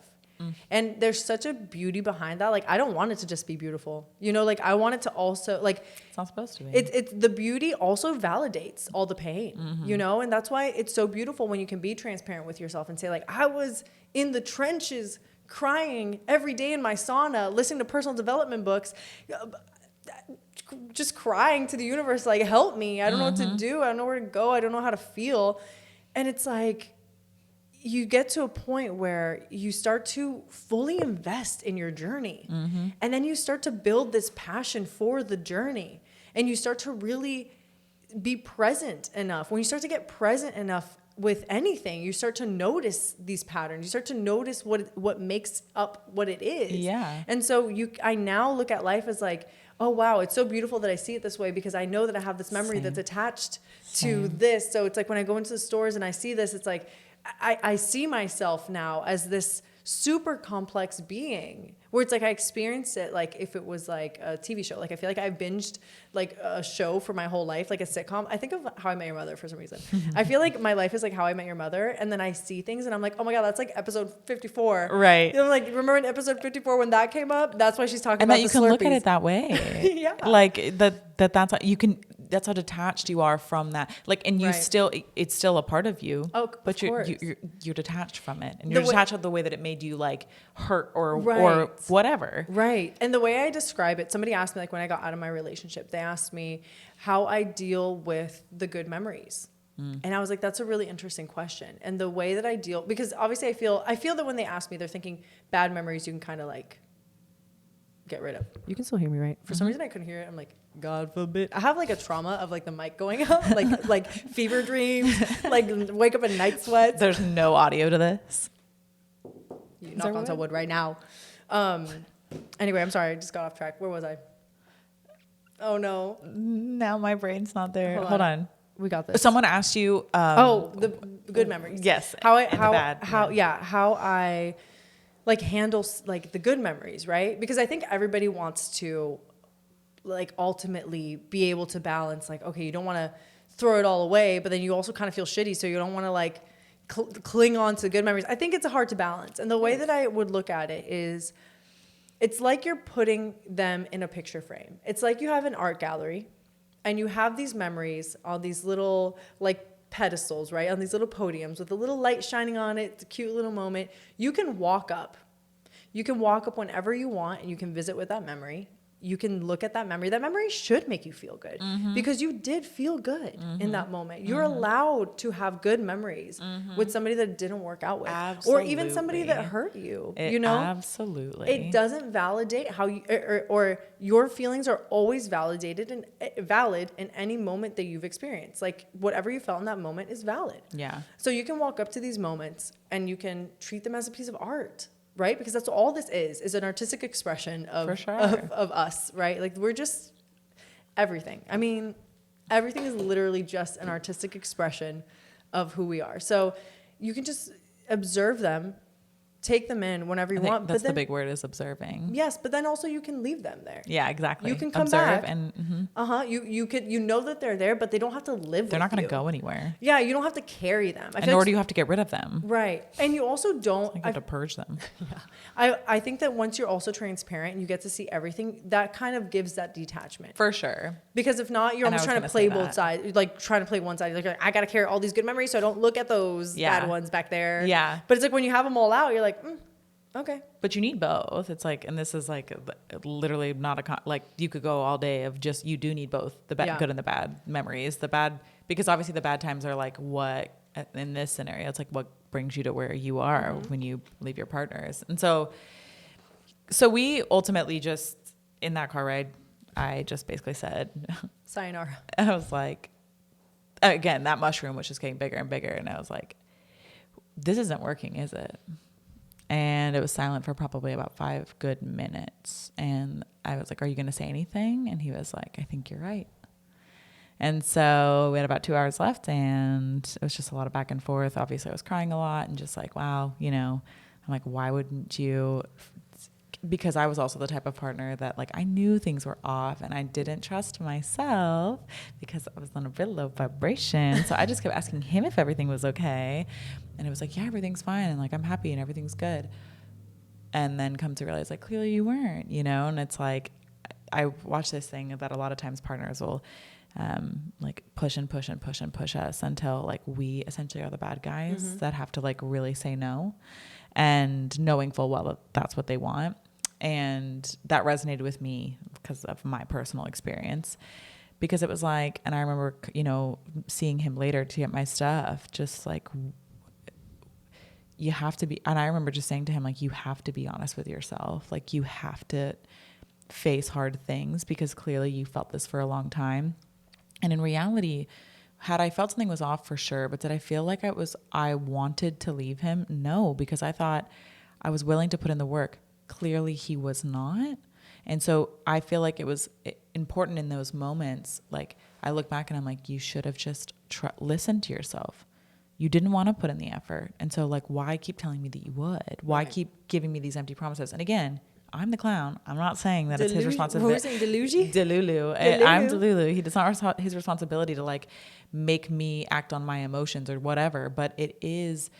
And there's such a beauty behind that. Like, I don't want it to just be beautiful. You know, like, I want it to also, like... It's not supposed to be. It's the beauty also validates all the pain, you know? And that's why it's so beautiful when you can be transparent with yourself and say, like, I was in the trenches crying every day in my sauna, listening to personal development books, just crying to the universe, like, help me. I don't know what to do. I don't know where to go. I don't know how to feel. And it's like, you get to a point where you start to fully invest in your journey. And then you start to build this passion for the journey. And you start to really be present enough. When you start to get present enough with anything, you start to notice these patterns. You start to notice what makes up what it is. Yeah. And so I now look at life as like, oh, wow, it's so beautiful that I see it this way because I know that I have this memory that's attached to this. So it's like when I go into the stores and I see this, it's like, I see myself now as this super complex being where it's like I experienced it like if it was like a TV show. Like I feel like I binged like a show for my whole life, like a sitcom. I think of How I Met Your Mother for some reason. I feel like my life is like How I Met Your Mother, and then I see things and I'm like, oh my God, that's like episode 54. Right. You know, like remember in episode 54 when that came up? That's why she's talking And about that you the can look at Slurpees. it that way. Yeah. Like that's how you can. That's how detached you are from that. Like, and you Right. it's still a part of you. Oh, but of course. you're detached from it, and The you're way- detached from the way that it made you like hurt or Right. whatever. Right. And the way I describe it, somebody asked me, like when I got out of my relationship, they asked me how I deal with the good memories. And I was like, that's a really interesting question. And the way that I deal, because obviously I feel that when they ask me, they're thinking bad memories you can kind of like get rid of. You can still hear me, right? For some reason I couldn't hear it. I'm like, God forbid. I have like a trauma of like the mic going up, like fever dreams, like wake up in night sweats. There's no audio to this. You knock on some wood right now. Anyway, I'm sorry. I just got off track. Where was I? Oh, no. Now my brain's not there. Hold Hold on. on. We got this. Someone asked you. The good memories. Yes. How and the bad, how I like handle like the good memories, right? Because I think everybody wants to like ultimately be able to balance like, okay, you don't want to throw it all away, but then you also kind of feel shitty. So you don't want to like cling on to good memories. I think it's hard to balance. And the way that I would look at it is it's like you're putting them in a picture frame. It's like you have an art gallery and you have these memories on these little like pedestals, right? On these little podiums with a little light shining on it. It's a cute little moment. You can walk up. You can walk up whenever you want and you can visit with that memory. You can look at that memory. That memory should make you feel good because you did feel good in that moment. You're allowed to have good memories with somebody that didn't work out with, Absolutely. or even somebody that hurt you. Absolutely. It doesn't validate how you, or your feelings are always validated and valid in any moment that you've experienced. Like whatever you felt in that moment is valid. Yeah. So you can walk up to these moments and you can treat them as a piece of art. Right? Because that's all this is an artistic expression of us, right? Like we're just everything. I mean, everything is literally just an artistic expression of who we are. So you can just observe them, take them in whenever you want. That's the big word, is observing. Yes, but then also you can leave them there. Yeah, exactly. You can come observe back. And You know that they're there, but they don't have to live. they're not going to go anywhere. Yeah, you don't have to carry them. And nor do you have to get rid of them. Right, and you also don't. You have to purge them. Yeah, I think that once you're also transparent and you get to see everything, that kind of gives that detachment. For sure. Because if not, you're almost trying to play both sides, like trying to play one side. Like, I got to carry all these good memories so I don't look at those bad ones back there. Yeah. But it's like when you have them all out, you're like, okay. But you need both. It's like, and this is like literally not like you could go all day of just, you do need both the good and the bad memories. The bad, because obviously the bad times are like what, in this scenario, it's like what brings you to where you are when you leave your partners. And so we ultimately just, in that car ride, I just basically said, sayonara. I was like, again, that mushroom was just getting bigger and bigger. And I was like, this isn't working, is it? And it was silent for probably about 5 good minutes. And I was like, are you going to say anything? And he was like, I think you're right. And so we had about 2 hours left and it was just a lot of back and forth. Obviously I was crying a lot and just like, wow, I'm like, why wouldn't you? Because I was also the type of partner that like, I knew things were off and I didn't trust myself because I was on a really low vibration. So I just kept asking him if everything was okay. And it was like, yeah, everything's fine. And like, I'm happy and everything's good. And then come to realize like, clearly you weren't, and it's like, I watch this thing that a lot of times partners will like push and push and push and push us until like we essentially are the bad guys that have to like really say no, and knowing full well that that's what they want. And that resonated with me because of my personal experience, because it was like, and I remember, seeing him later to get my stuff, just like, you have to be, and I remember just saying to him, like, you have to be honest with yourself. Like, you have to face hard things because clearly you felt this for a long time. And in reality, had I felt something was off, for sure, but did I feel like I wanted to leave him? No, because I thought I was willing to put in the work. Clearly he was not. And so I feel like it was important in those moments. Like, I look back and I'm like, you should have just listened to yourself. You didn't want to put in the effort. And so like, why keep telling me that you would? Why keep giving me these empty promises? And again, I'm the clown. I'm not saying that it's his responsibility. What was it, DELULU. DELULU. I'm DELULU. It's not his responsibility to like make me act on my emotions or whatever, but it's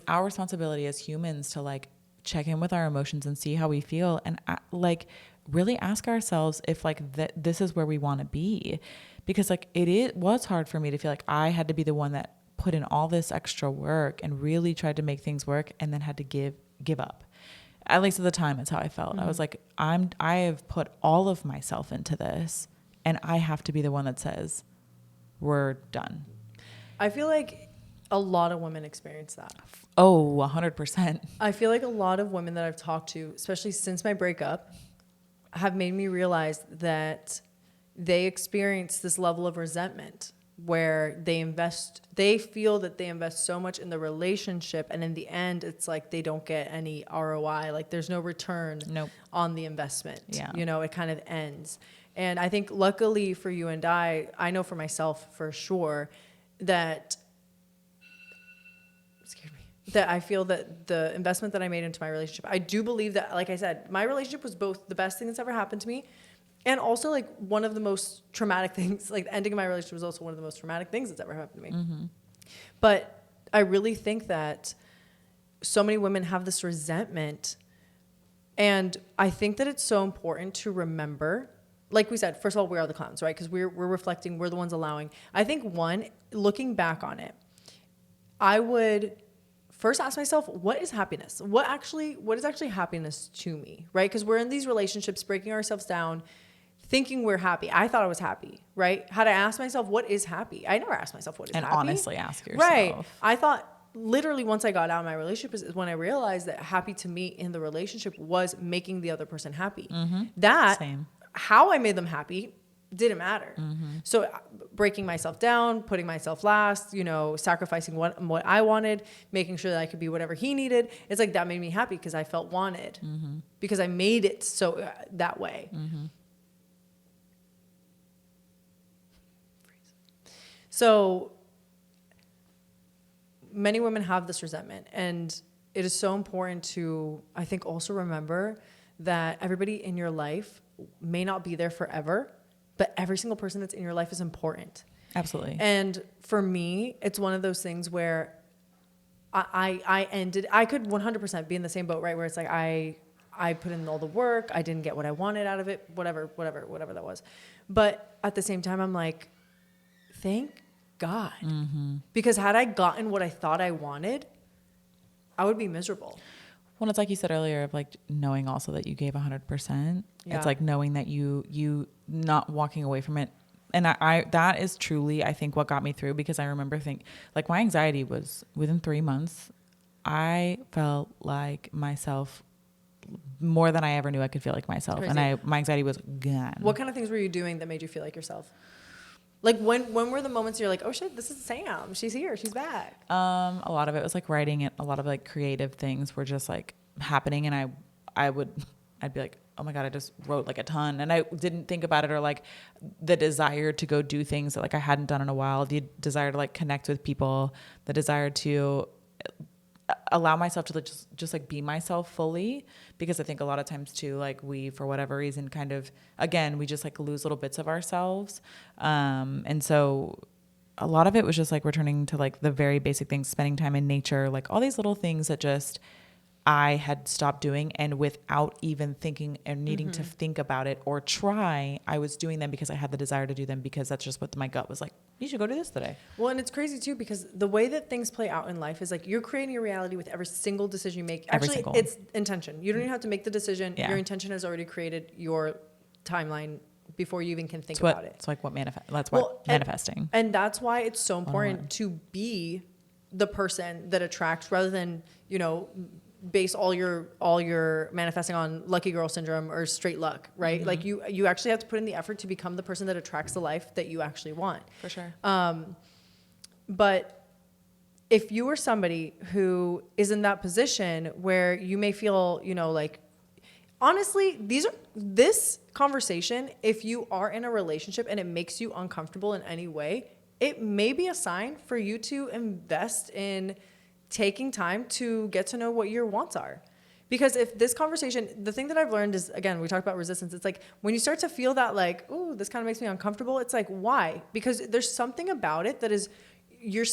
our responsibility as humans to like check in with our emotions and see how we feel, and like really ask ourselves if like this is where we want to be. Because like it was hard for me to feel like I had to be the one that put in all this extra work and really tried to make things work and then had to give up. At least at the time, that's how I felt. I was like, I have put all of myself into this and I have to be the one that says, we're done. I feel like a lot of women experience that. Oh, 100%. I feel like a lot of women that I've talked to, especially since my breakup, have made me realize that they experience this level of resentment where they feel that they invest so much in the relationship, and in the end it's like they don't get any ROI, like there's no return on the investment. It kind of ends. And I think luckily for you and I know for myself for sure that I feel that the investment that I made into my relationship, I do believe that, like I said, my relationship was both the best thing that's ever happened to me and also like one of the most traumatic things. Like the ending of my relationship was also one of the most traumatic things that's ever happened to me. But I really think that so many women have this resentment, and I think that it's so important to remember, like we said, first of all, we are the clowns, right? Because we're reflecting, we're the ones allowing. I think looking back on it, I would first ask myself, what is happiness? What is actually happiness to me, right? Because we're in these relationships, breaking ourselves down, thinking we're happy. I thought I was happy, right? Had I asked myself, what is happy? I never asked myself, what is and happy? honestly ask yourself. Right. I thought literally once I got out of my relationship is when I realized that happy to me in the relationship was making the other person happy. Same. How I made them happy didn't matter. So breaking myself down, putting myself last, sacrificing what I wanted, making sure that I could be whatever he needed. It's like that made me happy because I felt wanted because I made it so that way. So many women have this resentment, and it is so important to, I think, also remember that everybody in your life may not be there forever, but every single person that's in your life is important. Absolutely. And for me, it's one of those things where I could 100% be in the same boat, right? Where it's like I put in all the work, I didn't get what I wanted out of it, whatever that was. But at the same time, I'm like, thank God. Because had I gotten what I thought I wanted, I would be miserable. Well, it's like you said earlier of like knowing also that you gave 100%. Yeah. It's like knowing that you not walking away from it. And I that is truly, I think, what got me through, because I remember like my anxiety was within 3 months. I felt like myself more than I ever knew I could feel like myself. Crazy. And my anxiety was gone. What kind of things were you doing that made you feel like yourself? Like when were the moments you're like, oh shit, this is Sam. She's here. She's back. A lot of it was like writing it. A lot of like creative things were just like happening. And I'd be like, oh my God, I just wrote like a ton. And I didn't think about it, or like the desire to go do things that like I hadn't done in a while, the desire to like connect with people, the desire to allow myself to just like be myself fully. Because I think a lot of times too, like we, for whatever reason, kind of, again, we just like lose little bits of ourselves. And so a lot of it was just like returning to like the very basic things, spending time in nature, like all these little things that just I had stopped doing, and without even thinking and needing to think about it or try, I was doing them because I had the desire to do them, because that's just what my gut was like, you should go do this today. Well, and it's crazy too, because the way that things play out in life is like you're creating a reality with every single decision you make. Actually, it's intention. You don't even have to make the decision. Yeah. Your intention has already created your timeline before you even can think about it. It's like that's what manifesting. And that's why it's so important to be the person that attracts, rather than, base all your manifesting on lucky girl syndrome or straight luck, right? Like you actually have to put in the effort to become the person that attracts the life that you actually want. For sure. But if you are somebody who is in that position where you may feel, like, honestly, this conversation, if you are in a relationship and it makes you uncomfortable in any way, it may be a sign for you to invest in taking time to get to know what your wants are. Because if this conversation, the thing that I've learned is, again, we talked about resistance. It's like when you start to feel that like, ooh, this kind of makes me uncomfortable. It's like, why? Because there's something about it that is, you're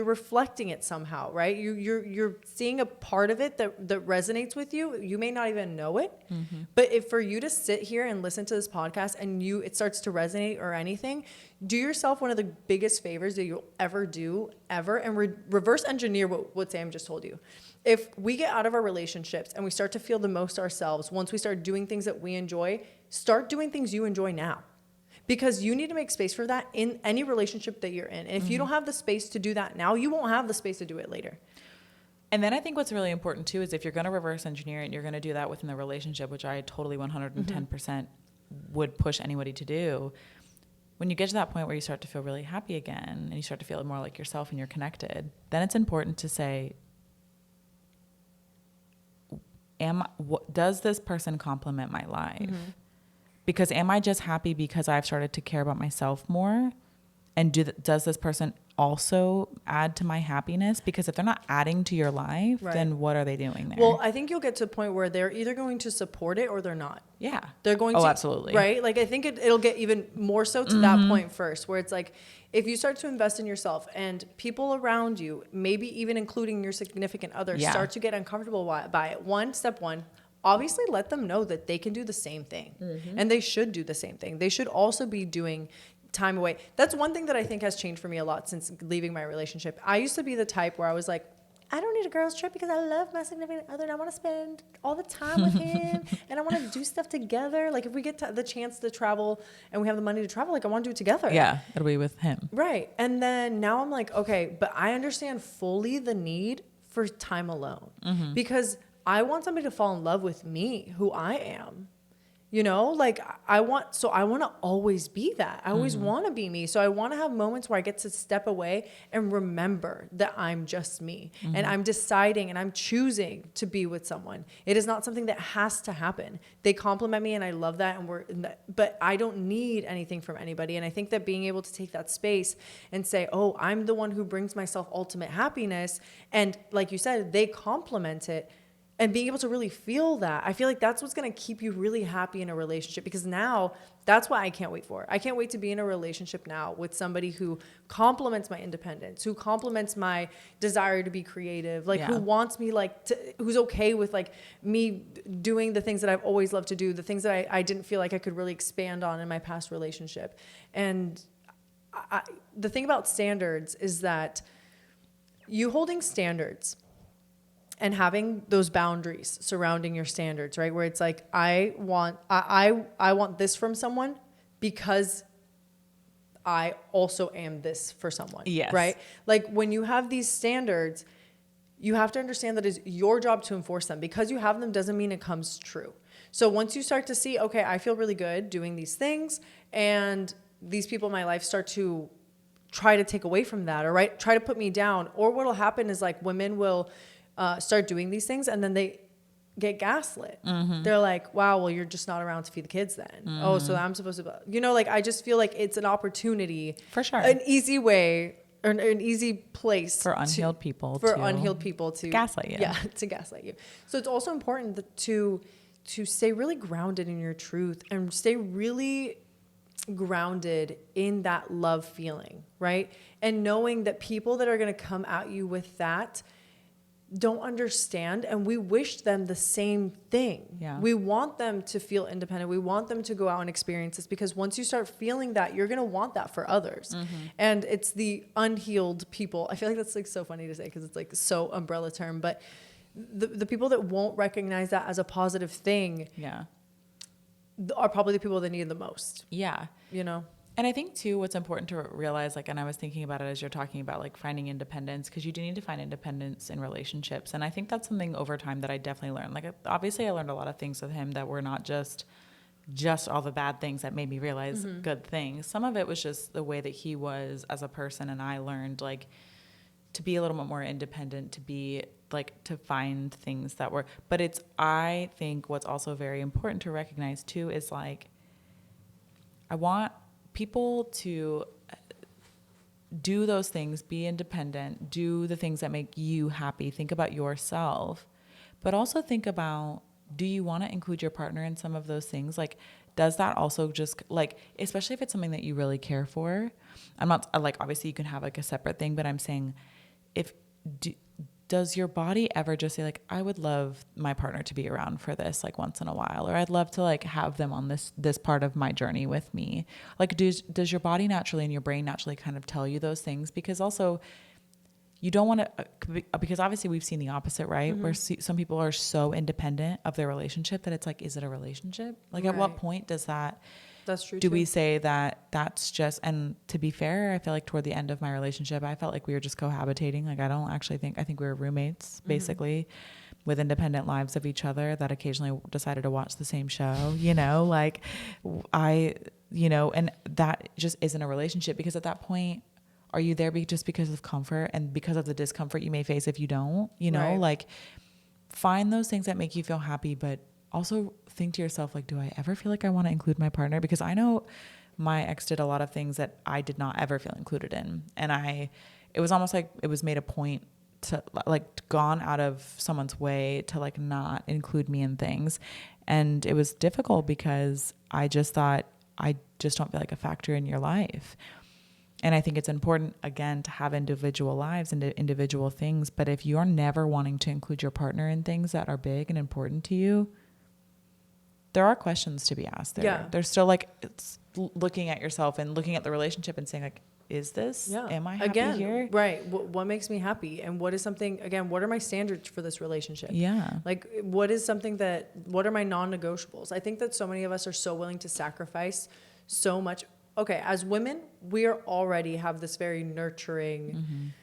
reflecting it somehow, right? You're seeing a part of it that resonates with you. You may not even know it, but if for you to sit here and listen to this podcast and it starts to resonate or anything, do yourself one of the biggest favors that you'll ever do, and reverse engineer what Sam just told you. If we get out of our relationships and we start to feel the most ourselves, once we start doing things that we enjoy, start doing things you enjoy now. Because you need to make space for that in any relationship that you're in. And if you don't have the space to do that now, you won't have the space to do it later. And then I think what's really important too is if you're going to reverse engineer it and you're going to do that within the relationship, which I totally 110% would push anybody to do, when you get to that point where you start to feel really happy again and you start to feel more like yourself and you're connected, then it's important to say, does this person complement my life? Because am I just happy because I've started to care about myself more? And does this person also add to my happiness? Because if they're not adding to your life, then what are they doing there? Well, I think you'll get to a point where they're either going to support it or they're not. Yeah. They're going to. Oh, absolutely. Right? Like, I think it'll get even more so to that point first, where it's like, if you start to invest in yourself and people around you, maybe even including your significant other, start to get uncomfortable by it. Step one, obviously let them know that they can do the same thing and they should do the same thing. They should also be doing time away. That's one thing that I think has changed for me a lot since leaving my relationship. I used to be the type where I was like, I don't need a girls trip because I love my significant other and I want to spend all the time with him and I want to do stuff together. Like if we get the chance to travel and we have the money to travel, like I want to do it together. Yeah, it'll be with him. Right. And then now I'm like, okay, but I understand fully the need for time alone because I want somebody to fall in love with me, who I am. You know, like I want to always be that. I always want to be me. So I want to have moments where I get to step away and remember that I'm just me and I'm deciding and I'm choosing to be with someone. It is not something that has to happen. They compliment me and I love that. But I don't need anything from anybody. And I think that being able to take that space and say, oh, I'm the one who brings myself ultimate happiness. And like you said, they compliment it. And being able to really feel that, I feel like that's what's going to keep you really happy in a relationship, because now that's what I can't wait for. I can't wait to be in a relationship now with somebody who compliments my independence, who compliments my desire to be creative, like who wants me who's okay with like me doing the things that I've always loved to do, the things that I didn't feel like I could really expand on in my past relationship. And the thing about standards is that you holding standards and having those boundaries surrounding your standards, right? Where it's like, I want this from someone because I also am this for someone, right? Like when you have these standards, you have to understand that it's your job to enforce them. Because you have them doesn't mean it comes true. So once you start to see, okay, I feel really good doing these things, and these people in my life start to try to take away from that, or try to put me down, or what'll happen is like women will start doing these things and then they get gaslit. They're like, wow, well, you're just not around to feed the kids then. Oh, so I'm supposed to, like, I just feel like it's an opportunity, for sure, an easy way or an easy place for unhealed people to gaslight you. Yeah, to gaslight you. So it's also important to stay really grounded in your truth and stay really grounded in that love feeling, right? And knowing that people that are going to come at you with that don't understand, and we wish them the same thing. Yeah. We want them to feel independent. We want them to go out and experience this, because once you start feeling that, you're going to want that for others. And it's the unhealed people. I feel like that's like so funny to say because it's like so umbrella term, but the people that won't recognize that as a positive thing are probably the people that need it the most. Yeah. You know? And I think too, what's important to realize, like, and I was thinking about it as you're talking about like finding independence, because you do need to find independence in relationships. And I think that's something over time that I definitely learned. Like, obviously I learned a lot of things with him that were not just all the bad things that made me realize good things. Some of it was just the way that he was as a person. And I learned like to be a little bit more independent, to be like, to find things that were, but I think what's also very important to recognize too is like, I want people to do those things, be independent, do the things that make you happy, think about yourself, but also think about, do you want to include your partner in some of those things? Like, does that also just like, especially if it's something that you really care for? I'm not like, obviously you can have like a separate thing, but I'm saying does your body ever just say like, I would love my partner to be around for this like once in a while, or I'd love to like have them on this part of my journey with me? Like, does your body naturally and your brain naturally kind of tell you those things? Because also you don't want to, because obviously we've seen the opposite, right? Where some people are so independent of their relationship that it's like, is it a relationship? Like at what point does that, that's true. Do we say that that's just, and to be fair, I feel like toward the end of my relationship, I felt like we were just cohabitating. Like, I think we were roommates basically with independent lives of each other that occasionally decided to watch the same show, like and that just isn't a relationship, because at that point, are you there just because of comfort and because of the discomfort you may face if you don't, like find those things that make you feel happy, but also think to yourself, like, do I ever feel like I want to include my partner? Because I know my ex did a lot of things that I did not ever feel included in. And it was almost like it was made a point to like gone out of someone's way to like not include me in things. And it was difficult because I just thought, I just don't feel like a factor in your life. And I think it's important, again, to have individual lives and individual things. But if you're never wanting to include your partner in things that are big and important to you, there are questions to be asked there. Yeah. There's still like, looking at yourself and looking at the relationship and saying like, is this, am I happy here? Right. What makes me happy? And what is something, again, what are my standards for this relationship? Yeah. Like, what is something what are my non-negotiables? I think that so many of us are so willing to sacrifice so much. Okay. As women, we are already have this very nurturing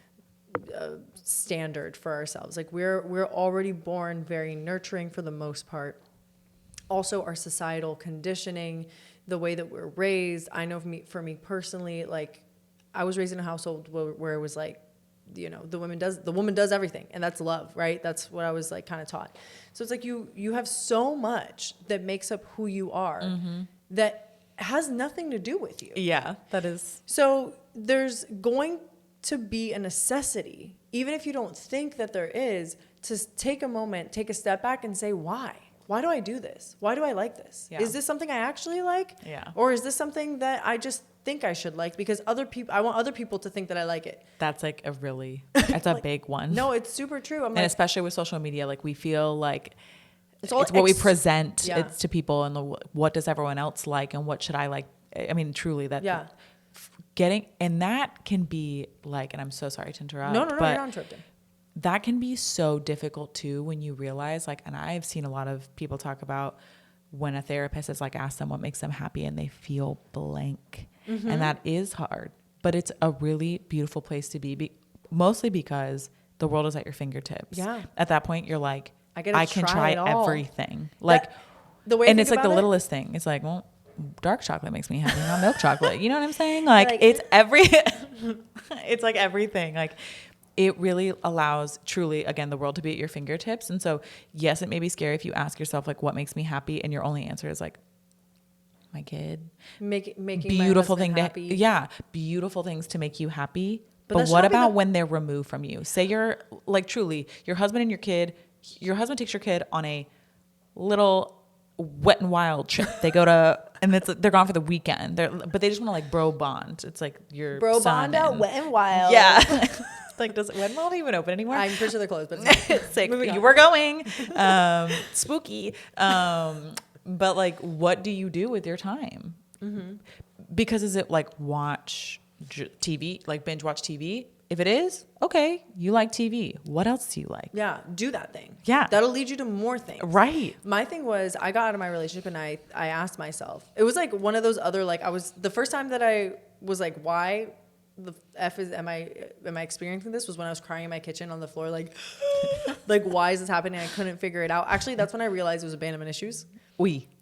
standard for ourselves. Like we're already born very nurturing for the most part. Also our societal conditioning, the way that we're raised. I know for me personally, like I was raised in a household where it was like, you know, the woman does everything, and that's love, right? That's what I was like kind of taught. So it's like you have so much that makes up who you are that has nothing to do with you. Yeah, that is. So there's going to be a necessity, even if you don't think that there is, to take a moment, take a step back and say, why? Why do I do this? Why do I like this? Yeah. Is this something I actually like? Yeah. Or is this something that I just think I should like because I want other people to think that I like it? That's like that's a like, big one. No, it's super true. And especially with social media, like we feel like it's what we present it's to people, and what does everyone else like and what should I like? I mean, truly that and that can be like, and I'm so sorry to interrupt. No, you're not interrupting. That can be so difficult too when you realize, like, and I've seen a lot of people talk about when a therapist has like asked them what makes them happy and they feel blank. And that is hard, but it's a really beautiful place to be, mostly because the world is at your fingertips. Yeah. At that point, you're like, I can try everything. Like the way, and it's like the littlest thing. It's like, well, dark chocolate makes me happy, not milk chocolate. You know what I'm saying? Like it's it's like everything. Like it really allows truly, again, the world to be at your fingertips. And so, yes, it may be scary if you ask yourself like, what makes me happy? And your only answer is like, my kid. Making beautiful my husband thing happy. Beautiful things to make you happy. But what about when they're removed from you? Say you're like truly your husband and your husband takes your kid on a little Wet and Wild trip. They go to, and they're gone for the weekend. But they just want to like bro bond. It's like your bro son bond out Wet and Wild. Yeah. Like, does Wet and Wild even open anymore? I'm pretty sure they're closed, but it's like you were going. Spooky. But like, what do you do with your time? Because is it like watch TV, like binge watch TV? If it is, okay, you like TV. What else do you like? Yeah, do that thing. Yeah. That'll lead you to more things. Right. My thing was, I got out of my relationship and I asked myself, it was like one of those other, like the first time that I was like, why the F am I experiencing this was when I was crying in my kitchen on the floor, like, like, why is this happening? I couldn't figure it out. Actually, that's when I realized it was abandonment issues.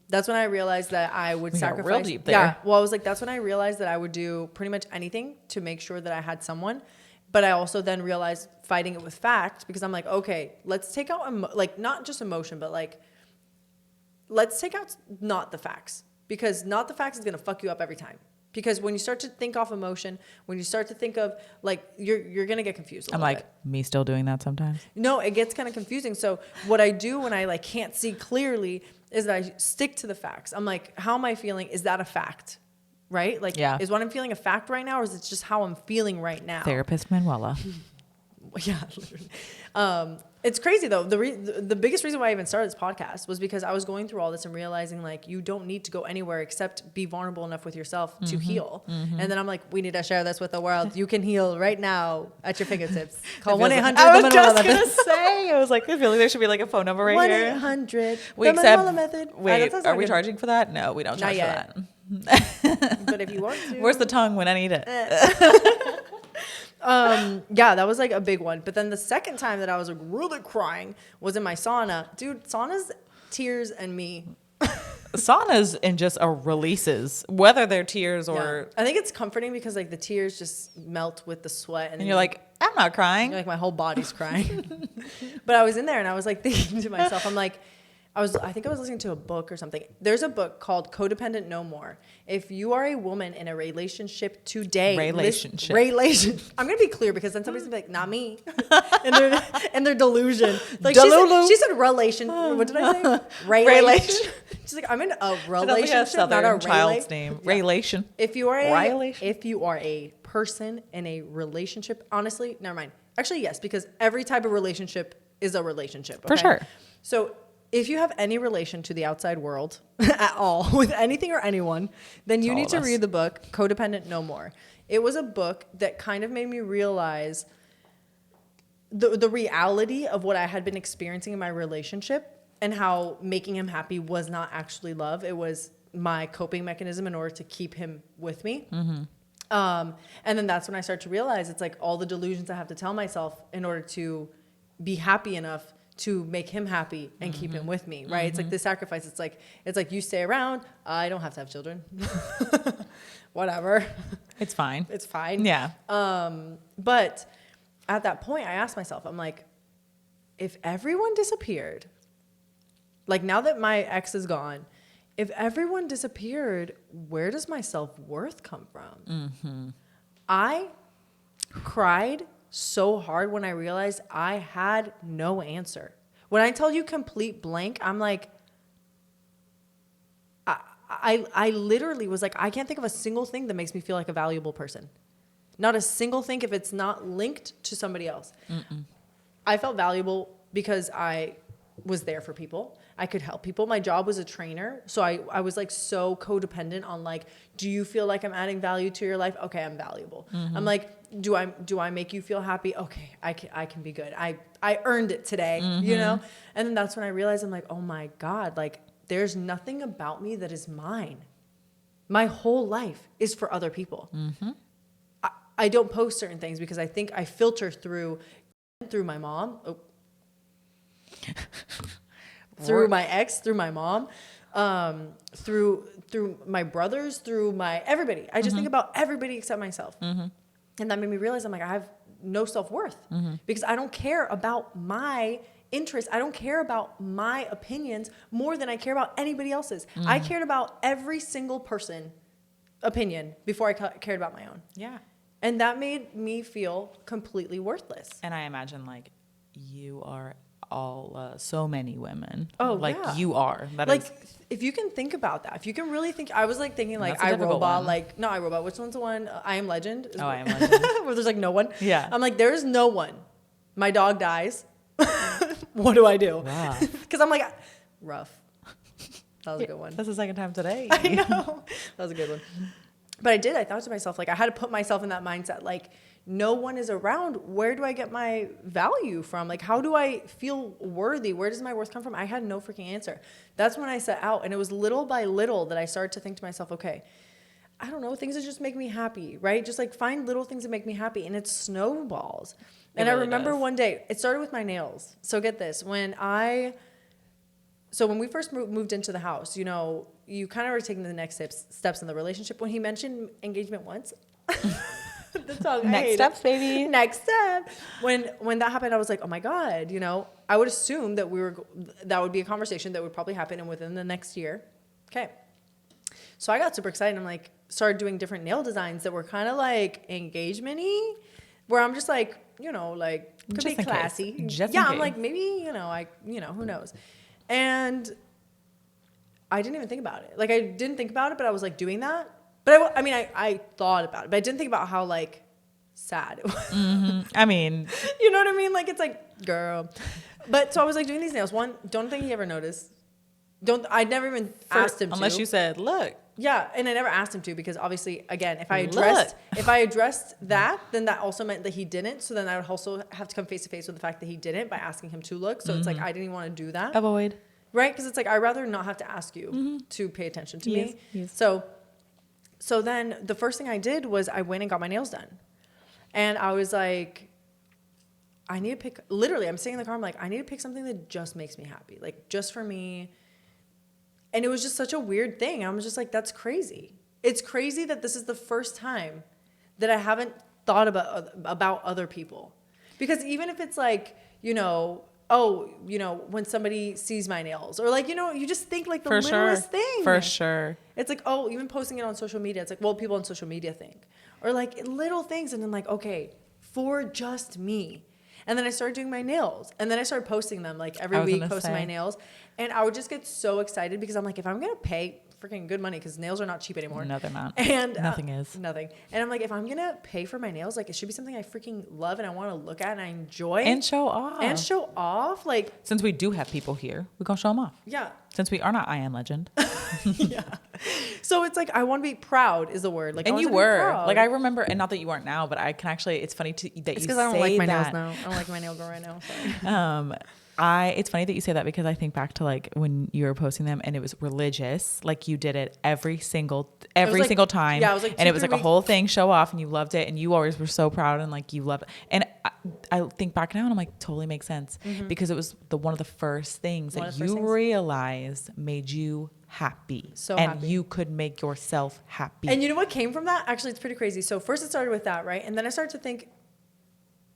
That's when I realized that I would sacrifice. Real deep there. Yeah. Well, I was like, that's when I realized that I would do pretty much anything to make sure that I had someone. But I also then realized fighting it with fact, because I'm like, okay, let's take out, like, not just emotion, but like, let's take out not the facts, because not the facts is going to fuck you up every time. Because when you start to think off emotion, when you start to think of like, you're going to get confused. I'm like, me still doing that sometimes. No, it gets kind of confusing. So what I do when I like can't see clearly is that I stick to the facts. I'm like, how am I feeling? Is that a fact? Right? Like, is what I'm feeling a fact right now, or is it just how I'm feeling right now? Therapist Manuela. Yeah, literally. It's crazy though. The biggest reason why I even started this podcast was because I was going through all this and realizing like you don't need to go anywhere except be vulnerable enough with yourself to heal. And then I'm like, we need to share this with the world. You can heal right now at your fingertips. Call 1-800. I was just gonna say. I was like, I feel like there should be like a phone number right here. 1-800. Wait, are we charging for that? No, we don't charge for that. But if you want to, where's the tongue when I need it? Yeah, that was like a big one. But then the second time that I was like really crying was in my sauna. Dude, saunas, tears, and me. Saunas and just releases, whether they're tears or... I think it's comforting because like the tears just melt with the sweat. And you're like, I'm not crying. You're like, my whole body's crying. But I was in there and I was like thinking to myself, I'm like, I think I was listening to a book or something. There's a book called Codependent No More. If you are a woman in a relationship today, I'm going to be clear because then somebody's going to be like, not me. and their delusion. Like DELULU. She said relation. What did I say? Relation. She's like, I'm in a relationship, not a child's name. Yeah. Relation. If you are a person in a relationship, honestly, never mind. Actually, yes, because every type of relationship is a relationship. Okay? For sure. So if you have any relation to the outside world at all with anything or anyone, then you need to read the book Codependent No More. It was a book that kind of made me realize the reality of what I had been experiencing in my relationship and how making him happy was not actually love. It was my coping mechanism in order to keep him with me. Mm-hmm. And then that's when I start to realize it's like all the delusions I have to tell myself in order to be happy enough to make him happy and keep him with me, right? It's like the sacrifice. It's like you stay around. I don't have to have children. Whatever. It's fine. It's fine. Yeah. But at that point, I asked myself, I'm like, if everyone disappeared, like now that my ex is gone, if everyone disappeared, where does my self-worth come from? Mm-hmm. I cried so hard when I realized I had no answer. When I tell you complete blank, I'm like, I literally was like, I can't think of a single thing that makes me feel like a valuable person. Not a single thing if it's not linked to somebody else. Mm-mm. I felt valuable because I was there for people. I could help people. My job was a trainer. So I was like so codependent on like, do you feel like I'm adding value to your life? Okay, I'm valuable. Mm-hmm. I'm like, do I make you feel happy? Okay, I can be good. I earned it today, you know? And then that's when I realized I'm like, oh my God, like there's nothing about me that is mine. My whole life is for other people. Mm-hmm. I don't post certain things because I think I filter through my mom. Oh. Through my ex, through my mom, through my brothers, through my everybody. I just think about everybody except myself. Mm-hmm. And that made me realize I'm like, I have no self-worth because I don't care about my interests. I don't care about my opinions more than I care about anybody else's. I cared about every single person opinion before I cared about my own. Yeah. And that made me feel completely worthless. And I imagine like you are all so many women. Oh, like yeah. you are. That like is, if you can think about that, if you can really think, I was like thinking like That's a difficult iRobot, one. like no iRobot. Which one's the one? I Am Legend. I Am Legend. Where there's like no one. Yeah. I'm like there's no one. My dog dies. What do I do? Because I'm like rough. That was a good one. That's the second time today. I know. That was a good one. But I thought to myself, like I had to put myself in that mindset, like no one is around. Where do I get my value from? Like, how do I feel worthy? Where does my worth come from? I had no freaking answer. That's when I set out. And it was little by little that I started to think to myself, okay, I don't know, things that just make me happy, right? Just like find little things that make me happy. And it snowballs. And really I remember one day, it started with my nails. So get this, when we first moved into the house, you know, you kind of were taking the next steps in the relationship. When he mentioned engagement once, the tongue, next steps, baby. Next step. When that happened, I was like, oh my God, you know, I would assume that that would be a conversation that would probably happen within the next year. Okay. So I got super excited. I'm like, started doing different nail designs that were kind of like engagement-y, where I'm just like, you know, like could just be classy. I'm like, maybe, you know, who knows? And I didn't even think about it. Like I didn't think about it, but I was like doing that. But I thought about it, but I didn't think about how like sad it was. Mm-hmm. I mean, you know what I mean? Like it's like, girl. But so I was like doing these nails. One, don't think he ever noticed. I never even asked him to. Unless you said, look. Yeah, and I never asked him to because obviously, again, if I addressed that, then that also meant that he didn't. So then I would also have to come face to face with the fact that he didn't by asking him to look. So it's like I didn't even want to do that. Avoid. Right? Because it's like I'd rather not have to ask you to pay attention to me. Yes. So then the first thing I did was I went and got my nails done. And I was like, I need to pick, literally, I'm sitting in the car, I'm like, I need to pick something that just makes me happy. Like just for me. And it was just such a weird thing. I was just like, that's crazy. It's crazy that this is the first time that I haven't thought about other people. Because even if it's like, you know, oh, you know, when somebody sees my nails or like, you know, you just think like the littlest thing. For sure. It's like, oh, even posting it on social media. It's like, well, people on social media think. Or like little things. And then like, okay, for just me. And then I started doing my nails. And then I started posting them like every week, posting my nails. And I would just get so excited because I'm like, if I'm going to pay freaking good money because nails are not cheap anymore. No, they're not. And nothing is. Nothing. And I'm like, if I'm going to pay for my nails, like it should be something I freaking love and I want to look at and I enjoy. And show off. And show off. Like, since we do have people here, we're going to show them off. Yeah. Since we are not I Am Legend. Yeah. So it's like, I want to be proud is the word. Like, and you were. Like, I remember, and not that you aren't now, but I can actually, it's funny that you say that. It's because I don't like my nails now. I don't like my nails right now. Sorry. It's funny that you say that because I think back to like when you were posting them and it was religious, like you did it every single time. Yeah, it was like and it was like a whole thing, show off, and you loved it, and you always were so proud and like you loved it. And I think back now and I'm like, totally makes sense because it was one of the first things that you realized made you happy. And you could make yourself happy. And you know what came from that? Actually, it's pretty crazy. So first it started with that, right? And then I started to think,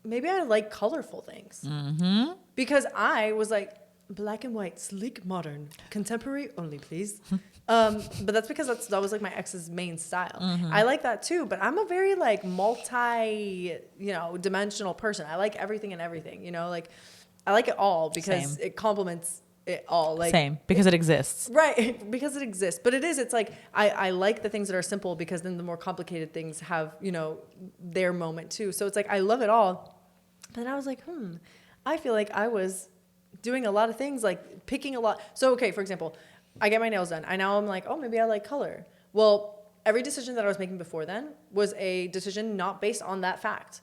maybe I like colorful things. Because I was like, black and white, sleek, modern, contemporary only, please. But that's because that was like my ex's main style. I like that too, but I'm a very like dimensional person. I like everything and everything, like I like it all because it complements it all. Like same, because it exists. Right, because it exists. But it's like, I like the things that are simple because then the more complicated things have, their moment too. So it's like, I love it all. But I was like, I feel like I was doing a lot of things, like picking a lot. So, okay, for example, I get my nails done. I'm like, oh, maybe I like color. Well, every decision that I was making before then was a decision not based on that fact.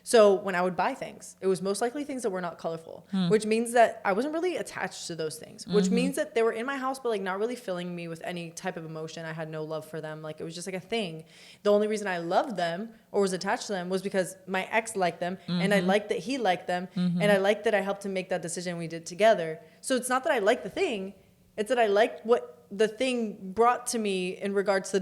So when I would buy things, it was most likely things that were not colorful, which means that I wasn't really attached to those things, which means that they were in my house, but like not really filling me with any type of emotion. I had no love for them. Like it was just like a thing. The only reason I loved them or was attached to them was because my ex liked them and I liked that he liked them. And I liked that I helped him make that decision we did together. So it's not that I like the thing. It's that I liked what the thing brought to me in regards to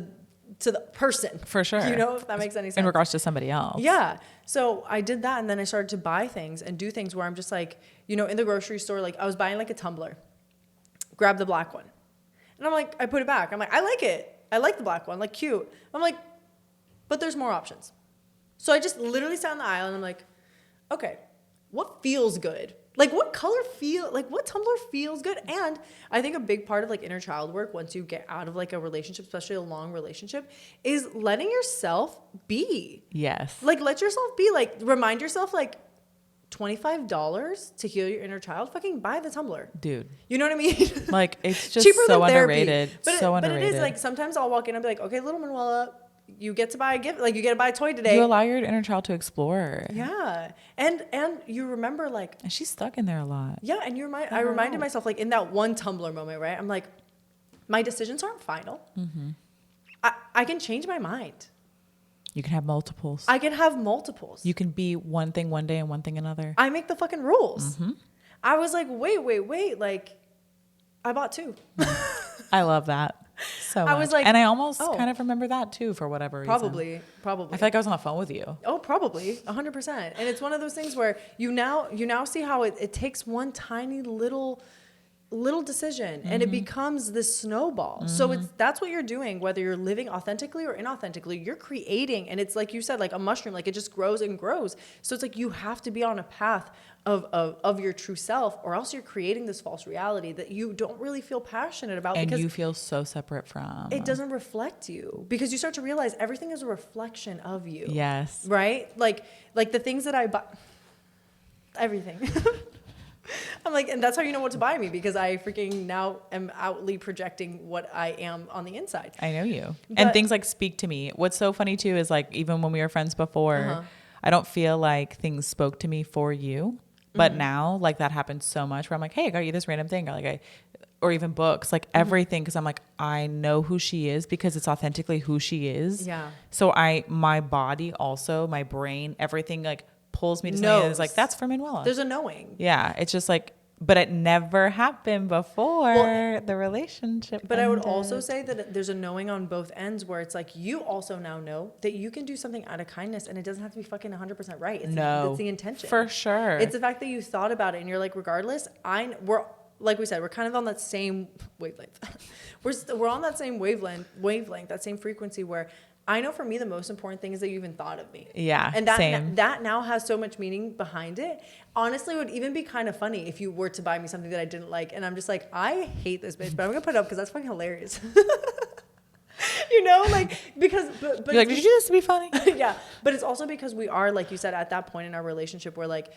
the person. For sure. If that makes any sense. In regards to somebody else. Yeah. So I did that and then I started to buy things and do things where I'm just like, in the grocery store, like I was buying like a tumbler, grab the black one. And I'm like, I put it back. I'm like, I like it. I like the black one, like cute. I'm like, but there's more options. So I just literally sat in the aisle and I'm like, okay, what feels good? Like what what tumbler feels good? And I think a big part of like inner child work, once you get out of like a relationship, especially a long relationship, is letting yourself be. Yes. Like let yourself be, like remind yourself like $25 to heal your inner child, fucking buy the tumbler. Dude. You know what I mean? Like it's just cheaper so than therapy. underrated. But it is like sometimes I'll walk in and be like, okay, little Manuela, you get to buy a gift, like you get to buy a toy today. You allow your inner child to explore. Yeah. And you remember like, and she's stuck in there a lot. Yeah. And I reminded myself like in that one tumbler moment, right? I'm like, my decisions aren't final. I can change my mind. You can have multiples. I can have multiples. You can be one thing one day and one thing another. I make the fucking rules. I was like, wait. Like I bought two. I love that. So I was like, and I almost kind of remember that too for whatever reason. Probably. I feel like I was on the phone with you. Oh, probably 100%. And it's one of those things where you now see how it takes one tiny little decision and it becomes this snowball. So that's what you're doing, whether you're living authentically or inauthentically, you're creating. And it's like you said, like a mushroom, like it just grows and grows. So it's like you have to be on a path of your true self, or else you're creating this false reality that you don't really feel passionate about. And because you feel so separate from. It doesn't reflect you, because you start to realize everything is a reflection of you. Yes. Right? Like the things that I buy, everything. I'm like, and that's how you know what to buy me, because I freaking now am outly projecting what I am on the inside. I know you. And things like speak to me. What's so funny too is like, even when we were friends before, I don't feel like things spoke to me for you. But now, like that happens so much where I'm like, hey, I got you this random thing. Or even books, like everything. Cause I'm like, I know who she is because it's authentically who she is. Yeah. So my body also, my brain, everything like pulls me to something that is like, that's for Manuela. There's a knowing. Yeah. It's just like, but it never happened before the relationship. But I would also say that there's a knowing on both ends, where it's like you also now know that you can do something out of kindness and it doesn't have to be fucking 100% right. It's the intention. For sure. It's the fact that you thought about it and you're like, regardless, we're like we said, we're kind of on that same wavelength. we're on that same wavelength, that same frequency, where I know for me the most important thing is that you even thought of me. Yeah, and same. That now has so much meaning behind it. Honestly, it would even be kind of funny if you were to buy me something that I didn't like, and I'm just like, I hate this bitch, but I'm gonna put it up because that's fucking hilarious. You know, like, because, but You're like, did you do this to be funny? yeah. But it's also because we are, like you said, at that point in our relationship where like,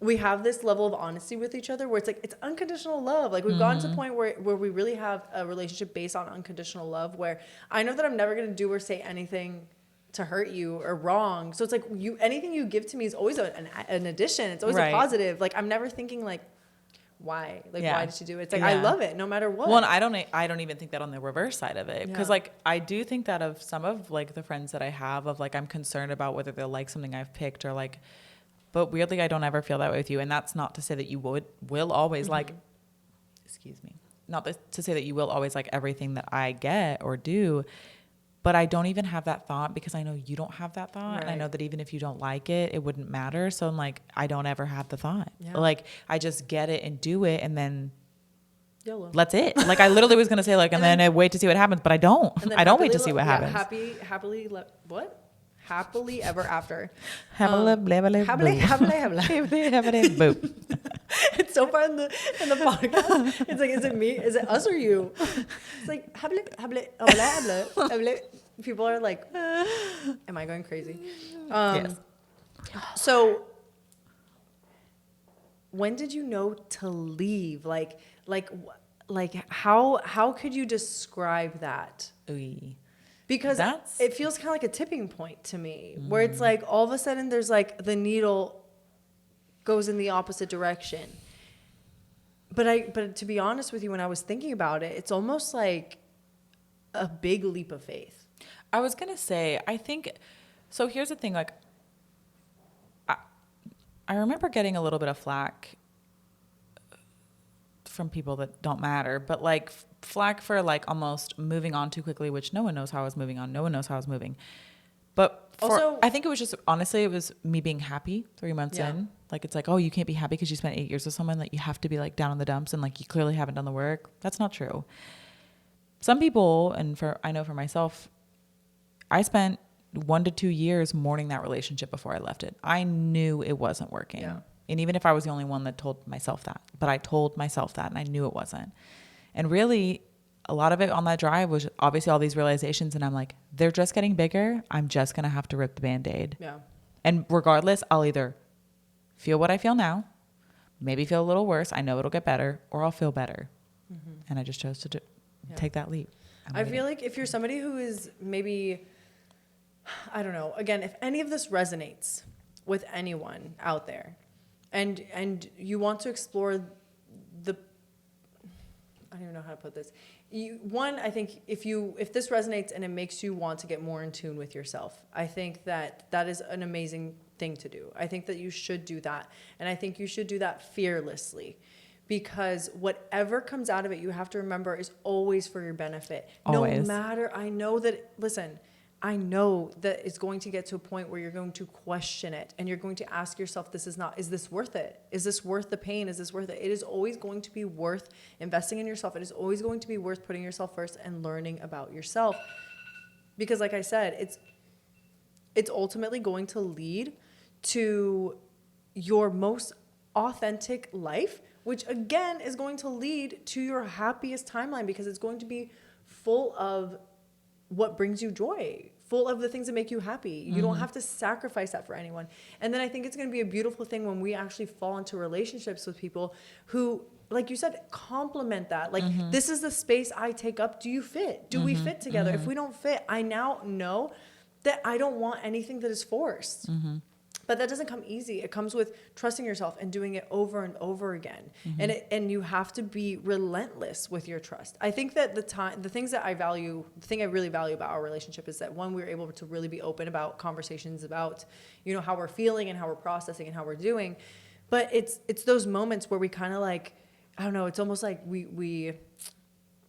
we have this level of honesty with each other where it's like, it's unconditional love. Like we've gotten to a point where we really have a relationship based on unconditional love, where I know that I'm never going to do or say anything to hurt you or wrong. So it's like anything you give to me is always an addition. It's always a positive. Like I'm never thinking like, why? Like, why did she do it? It's like, I love it no matter what. Well, and I don't even think that on the reverse side of it. Because like, I do think that of some of like the friends that I have of like, I'm concerned about whether they'll like something I've picked or like, but weirdly, I don't ever feel that way with you. And that's not to say that you will always like, excuse me, not to say that you will always like everything that I get or do, but I don't even have that thought because I know you don't have that thought. Right. And I know that even if you don't like it, it wouldn't matter. So I'm like, I don't ever have the thought. Yeah. Like I just get it and do it. And then YOLO. That's it. Like I literally was going to say like, and then I wait to see what happens, but I don't. I don't wait to see what happens. Happily ever after. It's so fun in the podcast. It's like, is it me? Is it us or you? It's like people are like, am I going crazy? Yes. So when did you know to leave? Like how could you describe that? Ooh. Because it feels kind of like a tipping point to me, where it's like all of a sudden there's like the needle goes in the opposite direction. But to be honest with you, when I was thinking about it, it's almost like a big leap of faith. I was gonna say, I think so. Here's the thing, like I remember getting a little bit of flack from people that don't matter, but like flack for like almost moving on too quickly, which no one knows how I was moving on. No one knows how I was moving. But also, I think it was just, honestly, it was me being happy 3 months in. Like, it's like, oh, you can't be happy because you spent 8 years with someone. Like, you have to be like down in the dumps and like you clearly haven't done the work. That's not true. Some people, and I know for myself, I spent 1 to 2 years mourning that relationship before I left it. I knew it wasn't working. Yeah. And even if I was the only one that told myself that, but I told myself that and I knew it wasn't. And really, a lot of it on that drive was obviously all these realizations. And I'm like, they're just getting bigger. I'm just going to have to rip the Band-Aid. Yeah. And regardless, I'll either feel what I feel now, maybe feel a little worse. I know it'll get better, or I'll feel better. Mm-hmm. And I just chose to take that leap. I feel like if you're somebody who is maybe, I don't know, again, if any of this resonates with anyone out there and you want to explore I don't even know how to put this. I think if this resonates and it makes you want to get more in tune with yourself, I think that is an amazing thing to do. I think that you should do that. And I think you should do that fearlessly, because whatever comes out of it, you have to remember is always for your benefit. Always. No matter, I know that it's going to get to a point where you're going to question it and you're going to ask yourself, is this worth it? Is this worth the pain? Is this worth it? It is always going to be worth investing in yourself. It is always going to be worth putting yourself first and learning about yourself. Because like I said, it's ultimately going to lead to your most authentic life, which again is going to lead to your happiest timeline, because it's going to be full of what brings you joy, full of the things that make you happy. You don't have to sacrifice that for anyone. And then I think it's going to be a beautiful thing when we actually fall into relationships with people who, like you said, complement that. Like, this is the space I take up. Do you fit? Do we fit together? If we don't fit, I now know that I don't want anything that is forced. But that doesn't come easy. It comes with trusting yourself and doing it over and over again. And you have to be relentless with your trust. I think that the thing I really value about our relationship is that, one, we were able to really be open about conversations about, how we're feeling and how we're processing and how we're doing. But it's those moments where we kind of like, I don't know, it's almost like we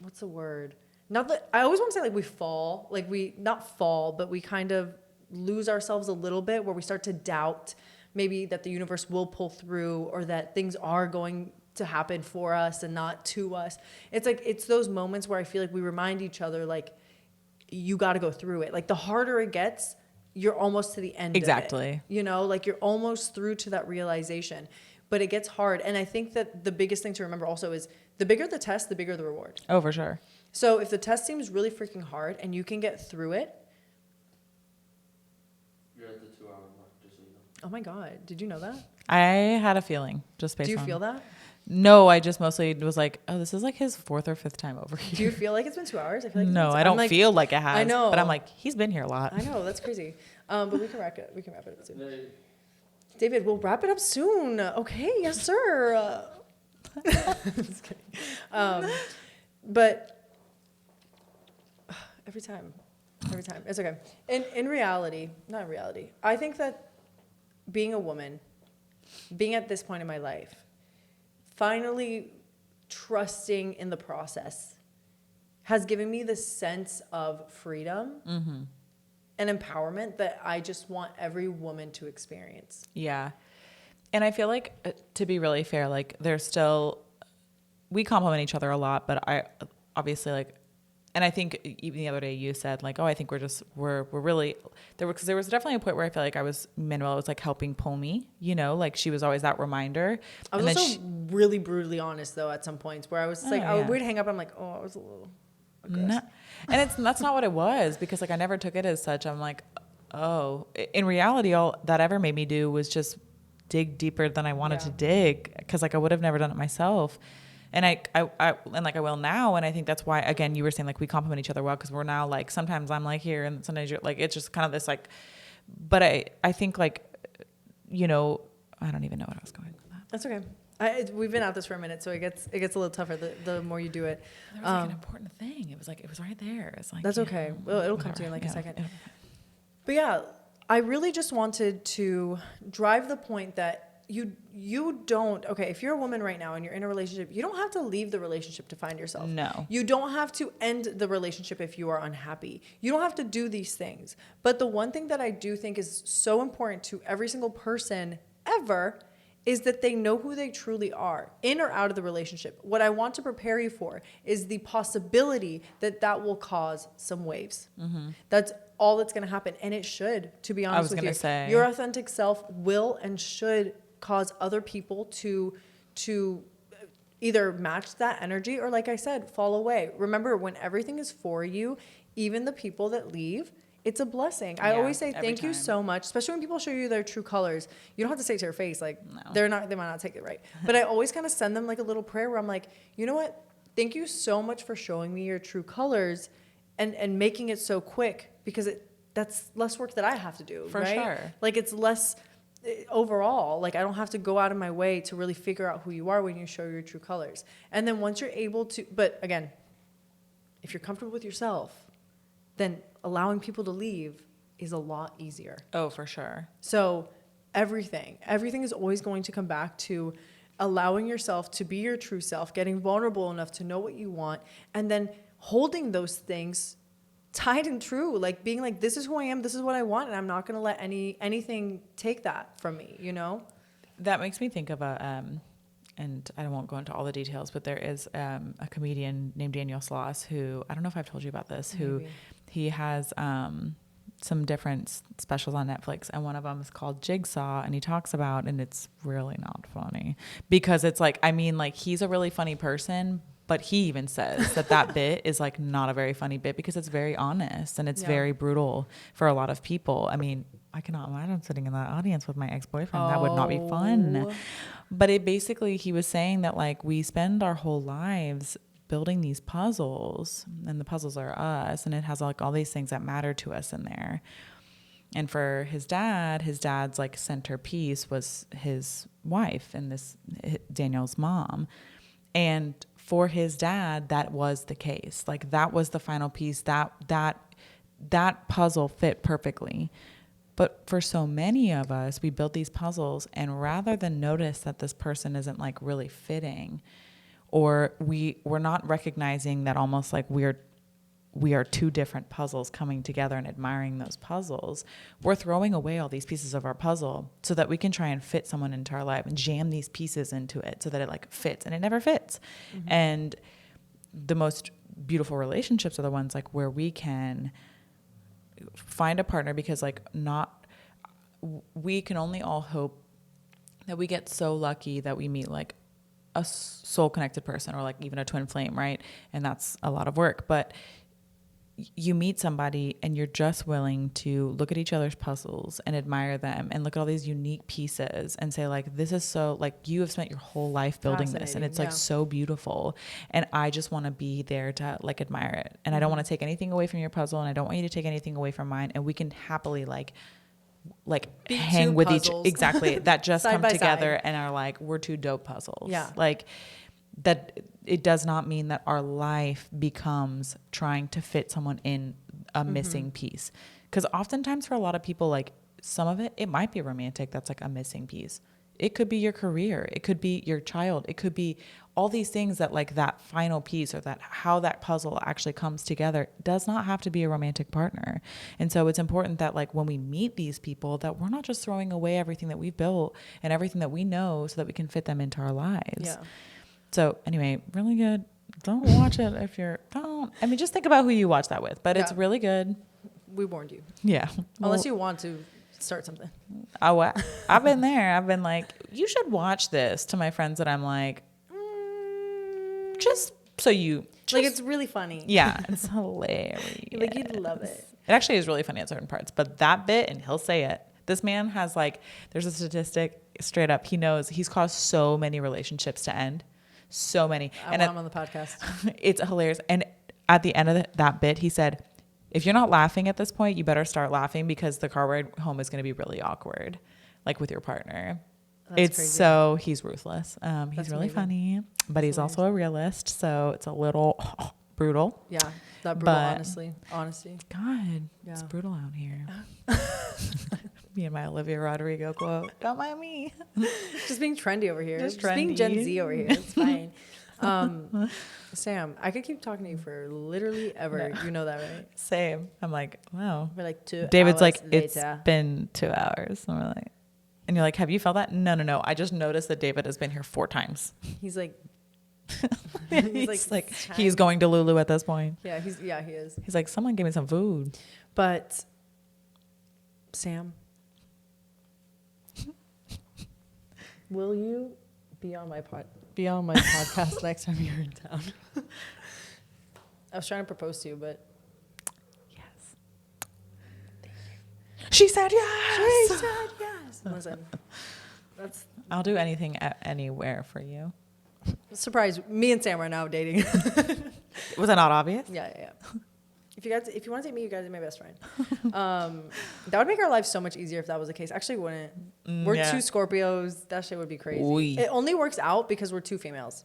what's the word? Not that I always want to say like we fall, like we not fall, but we kind of lose ourselves a little bit, where we start to doubt maybe that the universe will pull through, or that things are going to happen for us and not to us. It's like, it's those moments where I feel like we remind each other, like, you got to go through it. Like, the harder it gets, you're almost to the end exactly. of it. Like, you're almost through to that realization, but it gets hard. And I think that the biggest thing to remember also is, the bigger the test, the bigger the reward. Oh, for sure. So if the test seems really freaking hard and you can get through it. You're at the 2-hour mark, just so you know. Oh my God. Did you know that? I had a feeling just based on. Do you feel that? No, I just mostly was like, oh, this is like his 4th or 5th time over here. Do you feel like it's been 2 hours? I feel like it's No, been I don't feel like it has. I know. But I'm like, he's been here a lot. I know. That's crazy. But we can wrap it. We can wrap it up soon. They- David, we'll wrap it up soon. Okay. Yes, sir. Just kidding. But every time, it's okay. In reality, not in reality, I think that being a woman, being at this point in my life, finally trusting in the process has given me this sense of freedom and empowerment that I just want every woman to experience. Yeah. And I feel like, to be really fair, like there's still, we compliment each other a lot, but I obviously like, and I think even the other day you said like, oh, I think we're really, because there was definitely a point where I feel like Manuela was like helping pull me, you know, like she was always that reminder. I was also really brutally honest though at some points where I was like, yeah. we'd hang up, I'm like, oh, I was a little aggressive. No, and that's not what it was, because like I never took it as such. I'm like, oh, in reality, all that ever made me do was just dig deeper than I wanted to dig, because like I would have never done it myself. And I like I will now, and I think that's why, again, you were saying like we compliment each other well, because we're now like sometimes I'm like here and sometimes you're like, it's just kind of this like, but I think like, you know, I don't even know what I was going with that. That's okay. We've been at this for a minute, so it gets a little tougher the more you do it. There was like an important thing. It was right there. It's like, That's okay. Well, it'll come to you in like a second. But yeah, I really just wanted to drive the point that you don't, okay, if you're a woman right now and you're in a relationship, you don't have to leave the relationship to find yourself. No. You don't have to end the relationship if you are unhappy. You don't have to do these things. But the one thing that I do think is so important to every single person ever is that they know who they truly are, in or out of the relationship. What I want to prepare you for is the possibility that will cause some waves. That's all that's going to happen. And it should, to be honest with you. I was going to say. Your authentic self will and should cause other people to either match that energy or, like I said, fall away. Remember, when everything is for you, even the people that leave, it's a blessing. I always say thank you so much, especially when people show you their true colors. You don't have to say it to their face, like they might not take it right. But I always kind of send them like a little prayer where I'm like, you know what? Thank you so much for showing me your true colors and making it so quick, because that's less work that I have to do. For sure. Like it's less overall, like I don't have to go out of my way to really figure out who you are when you show your true colors. And then once you're able to, but again, if you're comfortable with yourself, then allowing people to leave is a lot easier. Oh, for sure. So everything is always going to come back to allowing yourself to be your true self, getting vulnerable enough to know what you want, and then holding those things tight and true, like being like, this is who I am, this is what I want, and I'm not going to let anything take that from me, you know? That makes me think of and I won't go into all the details, but there is a comedian named Daniel Sloss who, I don't know if I've told you about this, who he has some different specials on Netflix, and one of them is called Jigsaw, and he talks about, and it's really not funny, because it's like, I mean, like he's a really funny person, but he even says that bit is like not a very funny bit, because it's very honest and it's very brutal for a lot of people. I mean, I cannot imagine sitting in that audience with my ex-boyfriend. That would not be fun. But it basically, he was saying that like we spend our whole lives building these puzzles, and the puzzles are us, and it has like all these things that matter to us in there. And for his dad's like centerpiece was his wife and this Daniel's mom. And for his dad, that was the case. Like that was the final piece. That puzzle fit perfectly. But for so many of us, we build these puzzles, and rather than notice that this person isn't like really fitting, or we're not recognizing that almost like we are two different puzzles coming together and admiring those puzzles, we're throwing away all these pieces of our puzzle so that we can try and fit someone into our life and jam these pieces into it so that it like fits, and it never fits. And the most beautiful relationships are the ones like where we can find a partner, because like we can only all hope that we get so lucky that we meet like a soul connected person or like even a twin flame, right? And that's a lot of work. But you meet somebody and you're just willing to look at each other's puzzles and admire them and look at all these unique pieces and say like, this is so like you have spent your whole life building this and it's like so beautiful. And I just want to be there to like admire it. And I don't want to take anything away from your puzzle and I don't want you to take anything away from mine. And we can happily like hang with puzzles. Exactly. That just come together and are like, we're two dope puzzles. Yeah. Like that it does not mean that our life becomes trying to fit someone in a missing piece. Because oftentimes for a lot of people, like some of it might be romantic. That's like a missing piece. It could be your career. It could be your child. It could be all these things that like that final piece or that how that puzzle actually comes together does not have to be a romantic partner. And so it's important that like when we meet these people that we're not just throwing away everything that we've built and everything that we know so that we can fit them into our lives. Yeah. So anyway, really good. Don't watch it if you're, I mean, just think about who you watch that with, but it's really good. We warned you. Yeah. Unless you want to start something. I've been there. I've been like, you should watch this to my friends that I'm like, just so you. Like, it's really funny. Yeah. It's hilarious. Like, you'd love it. It actually is really funny at certain parts, but that bit, and he'll say it. This man has like, there's a statistic straight up. He knows he's caused so many relationships to end. So many. I want him on the podcast. It's hilarious. And at the end of that bit, he said, if you're not laughing at this point, you better start laughing because the car ride home is going to be really awkward, like with your partner. That's crazy. So he's ruthless. He's really funny, but he's also a realist. So it's a little brutal. Yeah. That brutal, honesty. God, it's brutal out here. Me and my Olivia Rodrigo quote. Don't mind me. Just being trendy over here. Just being Gen Z over here. It's fine. Sam, I could keep talking to you for literally ever. No. You know that, right? Same. I'm like, wow. We're like 2 David's hours like, later. it's been 2 hours. And we're like, and you're like, have you felt that? No. I just noticed that David has been here 4 times. He's like, he's going to DELULU at this point. Yeah, he is. He's like, someone give me some food. But Sam, will you be on my podcast next time you're in town? I was trying to propose to you, but yes. She said yes. She said yes. Listen, I'll do anything anywhere for you. Surprise! Me and Sam are now dating. Was that not obvious? Yeah. If you want to take me, you guys are my best friend. That would make our lives so much easier if that was the case. Actually, it wouldn't. We're 2 Scorpios. That shit would be crazy. Oy. It only works out because we're 2 females.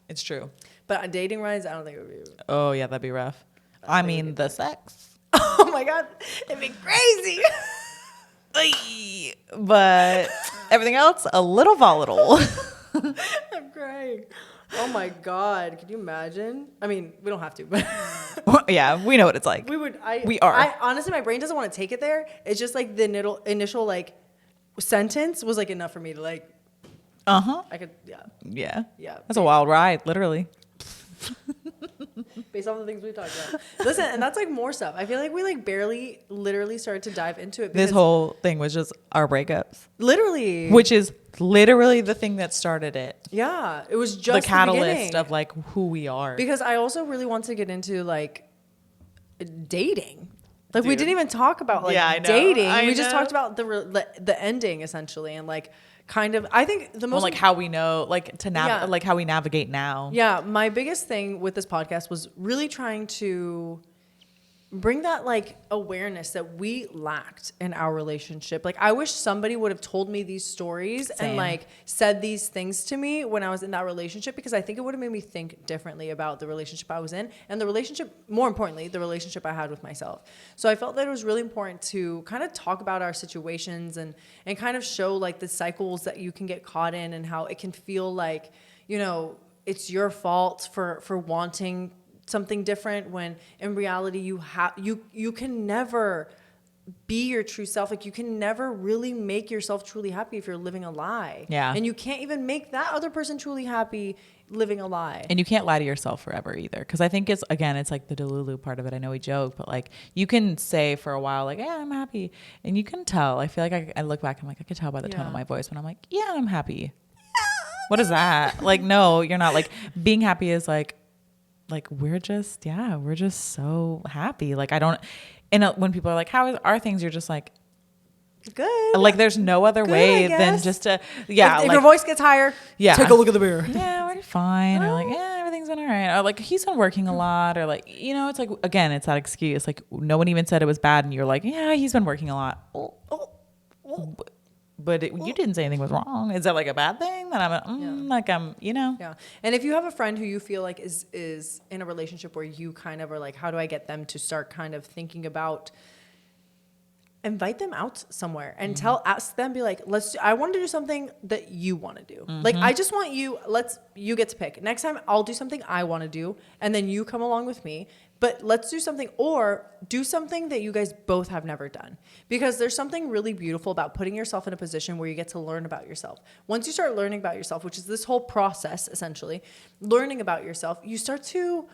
It's true. But on dating wise, I don't think it would be. Oh yeah, that'd be rough. I mean, the sex. Oh my god, it'd be crazy. But everything else a little volatile. I'm crying. Oh my god, could you imagine? I mean, we don't have to, but yeah, we know what it's like. We are. I honestly, my brain doesn't want to take it there. It's just like the initial like sentence was like enough for me to like. I could. Yeah. That's a wild ride, literally. Based off the things we talked about. Listen, and that's like more stuff. I feel like we like barely literally started to dive into it. This whole thing was just our breakups. Literally. Which is literally the thing that started it. Yeah. It was just the catalyst of like who we are. Because I also really want to get into like dating. Like we didn't even talk about like dating. We just talked about the ending essentially and like kind of, I think the most like how we know, like to like how we navigate now. Yeah, my biggest thing with this podcast was really trying to bring that like awareness that we lacked in our relationship. Like I wish somebody would have told me these stories and like said these things to me when I was in that relationship, because I think it would have made me think differently about the relationship I was in and the relationship, more importantly, the relationship I had with myself. So I felt that it was really important to kind of talk about our situations and kind of show like the cycles that you can get caught in and how it can feel like, you know, it's your fault for wanting something different when in reality you can never be your true self. Like you can never really make yourself truly happy if you're living a lie. Yeah. And you can't even make that other person truly happy living a lie. And you can't lie to yourself forever either. Because I think it's like the DELULU part of it. I know we joke, but like you can say for a while, like, yeah, I'm happy. And you can tell. I feel like I look back, I'm like, I could tell by the tone of my voice when I'm like, yeah, I'm happy. What is that? Like, no, you're not. Like, being happy is like we're just so happy. Like, I don't, and when people are like, how are things? You're just like, good. like, there's no other Good, way I than guess. just to, yeah. If like, your voice gets higher, yeah. take a look at the mirror. Yeah, we're fine. Or like, yeah, everything's been all right. Or like, he's been working a lot. Or like, you know, it's like, again, it's that excuse. Like, no one even said it was bad. And you're like, yeah, he's been working a lot. But you didn't say anything was wrong. Is that like a bad thing? That I'm, you know? Yeah. And if you have a friend who you feel like is in a relationship where you kind of are like, how do I get them to start kind of thinking about, invite them out somewhere and ask them, be like, I want to do something that you want to do. Like, I just want you get to pick. Next time I'll do something I want to do and then you come along with me, but let's do something, or do something that you guys both have never done. Because there's something really beautiful about putting yourself in a position where you get to learn about yourself. Once you start learning about yourself, which is this whole process, essentially, learning about yourself, you start to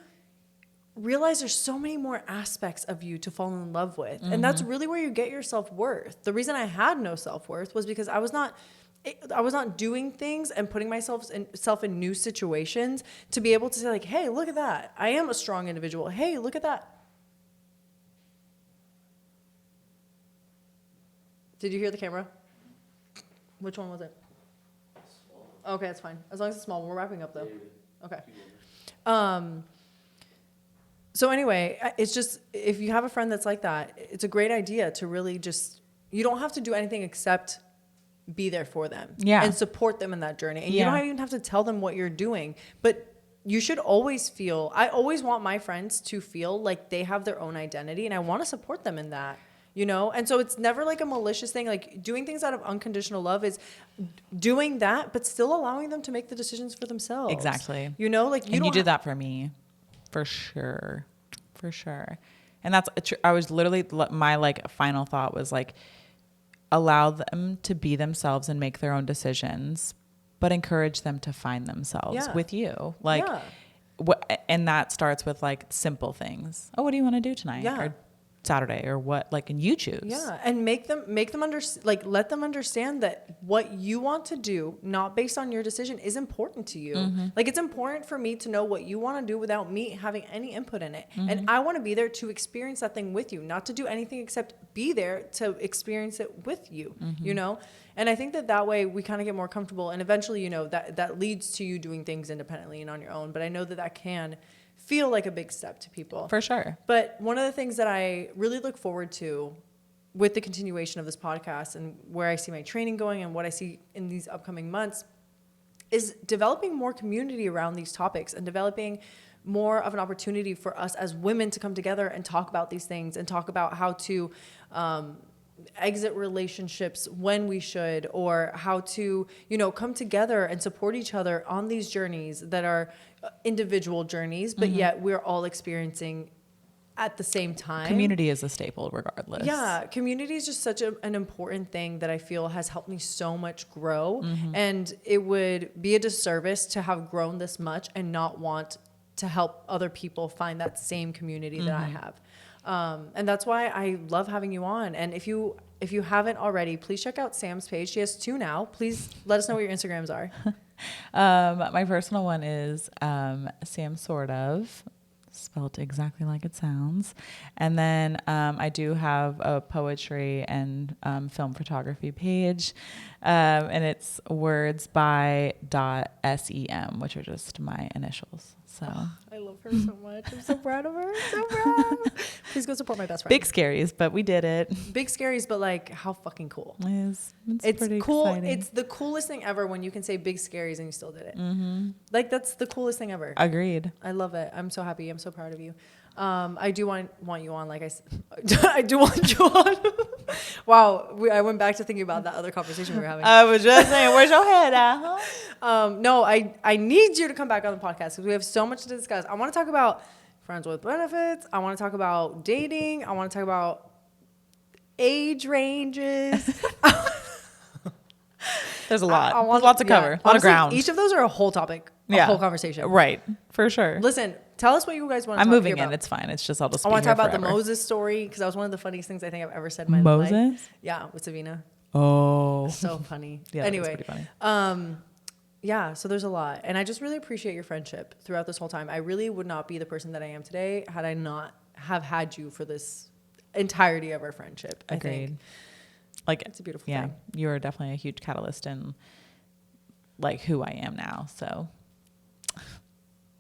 realize there's so many more aspects of you to fall in love with. And that's really where you get your self-worth. The reason I had no self-worth was because I was not doing things and putting myself in new situations to be able to say like, hey, look at that. I am a strong individual. Hey, look at that. Did you hear the camera? Which one was it? Okay, that's fine. As long as it's small. We're wrapping up though. Okay. So anyway, it's just, if you have a friend that's like that, it's a great idea to really just, you don't have to do anything except be there for them and support them in that journey. And you don't even have to tell them what you're doing, but you should always feel, I always want my friends to feel like they have their own identity, and I want to support them in that, you know? And so it's never like a malicious thing. Like, doing things out of unconditional love is doing that, but still allowing them to make the decisions for themselves. Exactly. You know, like you did that for me. For sure. And that's, I was literally, my like final thought was like, allow them to be themselves and make their own decisions, but encourage them to find themselves with you. Like, and that starts with like simple things. Oh, what do you want to do tonight? Yeah. Or Saturday, or what, like, and you choose. Yeah. And make them let them understand that what you want to do, not based on your decision, is important to you. Like, it's important for me to know what you want to do without me having any input in it. And I want to be there to experience that thing with you, not to do anything except be there to experience it with you, you know? And I think that way we kind of get more comfortable, and eventually, you know, that leads to you doing things independently and on your own. But I know that can feel like a big step to people. For sure. But one of the things that I really look forward to with the continuation of this podcast, and where I see my training going and what I see in these upcoming months, is developing more community around these topics, and developing more of an opportunity for us as women to come together and talk about these things, and talk about how to exit relationships when we should, or how to, you know, come together and support each other on these journeys that are individual journeys, but yet we're all experiencing at the same time. Community is a staple regardless. Yeah, community is just such an important thing that I feel has helped me so much grow, and it would be a disservice to have grown this much and not want to help other people find that same community that I have. And that's why I love having you on. And if you haven't already, please check out Sam's page. She has 2 now. Please let us know what your Instagrams are. My personal one is Sam Sort Of, spelled exactly like it sounds. And then I do have a poetry and film photography page, and it's wordsby.sem, which are just my initials. So I love her so much. I'm so proud of her. So proud. Please go support my best friend. Big scaries, but we did it. Big scaries, but like, how fucking cool. It's pretty cool. exciting. It's the coolest thing ever when you can say big scaries and you still did it. Like, that's the coolest thing ever. Agreed. I love it. I'm so happy. I'm so proud of you. I do want you on, like I said. I do want you on. Wow. I went back to thinking about that other conversation we were having. I was just saying, where's your head at, huh? No, I need you to come back on the podcast because we have so much to discuss. I want to talk about friends with benefits. I want to talk about dating. I want to talk about age ranges. There's a lot. There's lots to cover. A lot of ground. Each of those are a whole topic, a whole conversation. Right. For sure. Listen, tell us what you guys want to I'm talk moving about. in. It's fine. It's just I'll just I want to talk about forever. the Moses story because that was one of the funniest things I think I've ever said in my life. Moses? Yeah, with Savina. Oh. So funny. Yeah, anyway, that was pretty funny. yeah, so there's a lot. And I just really appreciate your friendship throughout this whole time. I really would not be the person that I am today had I not have had you for this entirety of our friendship. I Agreed. think. Like, It's a beautiful yeah, thing. you're definitely a huge catalyst in like who I am now. So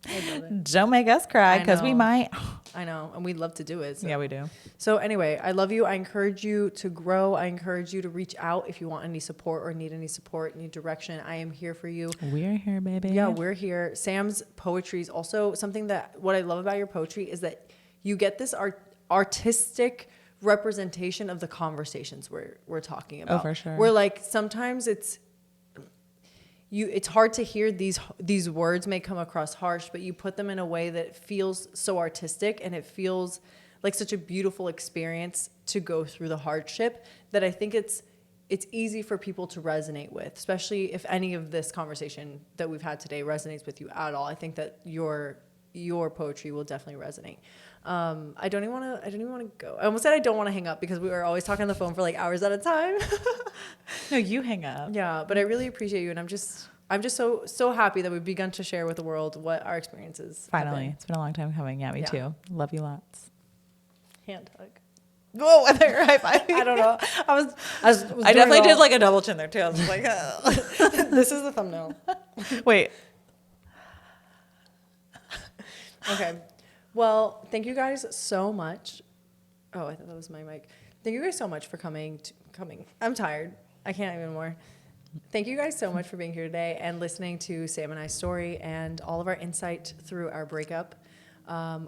I love it. don't make us cry I because we know. might. I know, and we'd love to do it. So. Yeah, we do. So anyway, I love you. I encourage you to grow. I encourage you to reach out if you want any support or need any support, need direction. I am here for you. We're here, baby. Yeah, we're here. Sam's poetry is also something that what I love about your poetry is that you get this artistic representation of the conversations we're talking about. Oh, for sure. Where like sometimes it's hard to hear these words may come across harsh, but you put them in a way that feels so artistic and it feels like such a beautiful experience to go through the hardship that I think it's easy for people to resonate with, especially if any of this conversation that we've had today resonates with you at all. I think that your poetry will definitely resonate. I don't even want to go. I almost said I don't want to hang up because we were always talking on the phone for like hours at a time. No, you hang up. Yeah, but I really appreciate you, and I'm just so happy that we've begun to share with the world what our experiences. Finally, it's been a long time coming. Yeah, me too. Love you lots. Hand hug. Whoa, high five. I don't know. I definitely did like a double chin there too. I was like, This is the thumbnail. wait. Okay. Well, thank you guys so much. Oh, I thought that was my mic. Thank you guys so much for coming. I'm tired. I can't even more. Thank you guys so much for being here today and listening to Sam and I's story and all of our insight through our breakup.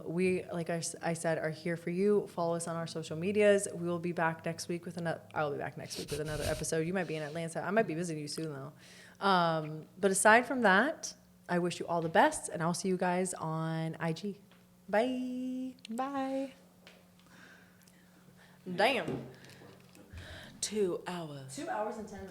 We, like I said, are here for you. Follow us on our social medias. We will be back next week with another. I will be back next week with another episode. You might be in Atlanta. I might be visiting you soon though. But aside from that, I wish you all the best, and I'll see you guys on IG. Bye. Bye. Damn. 2 hours. 2 hours and 10 minutes.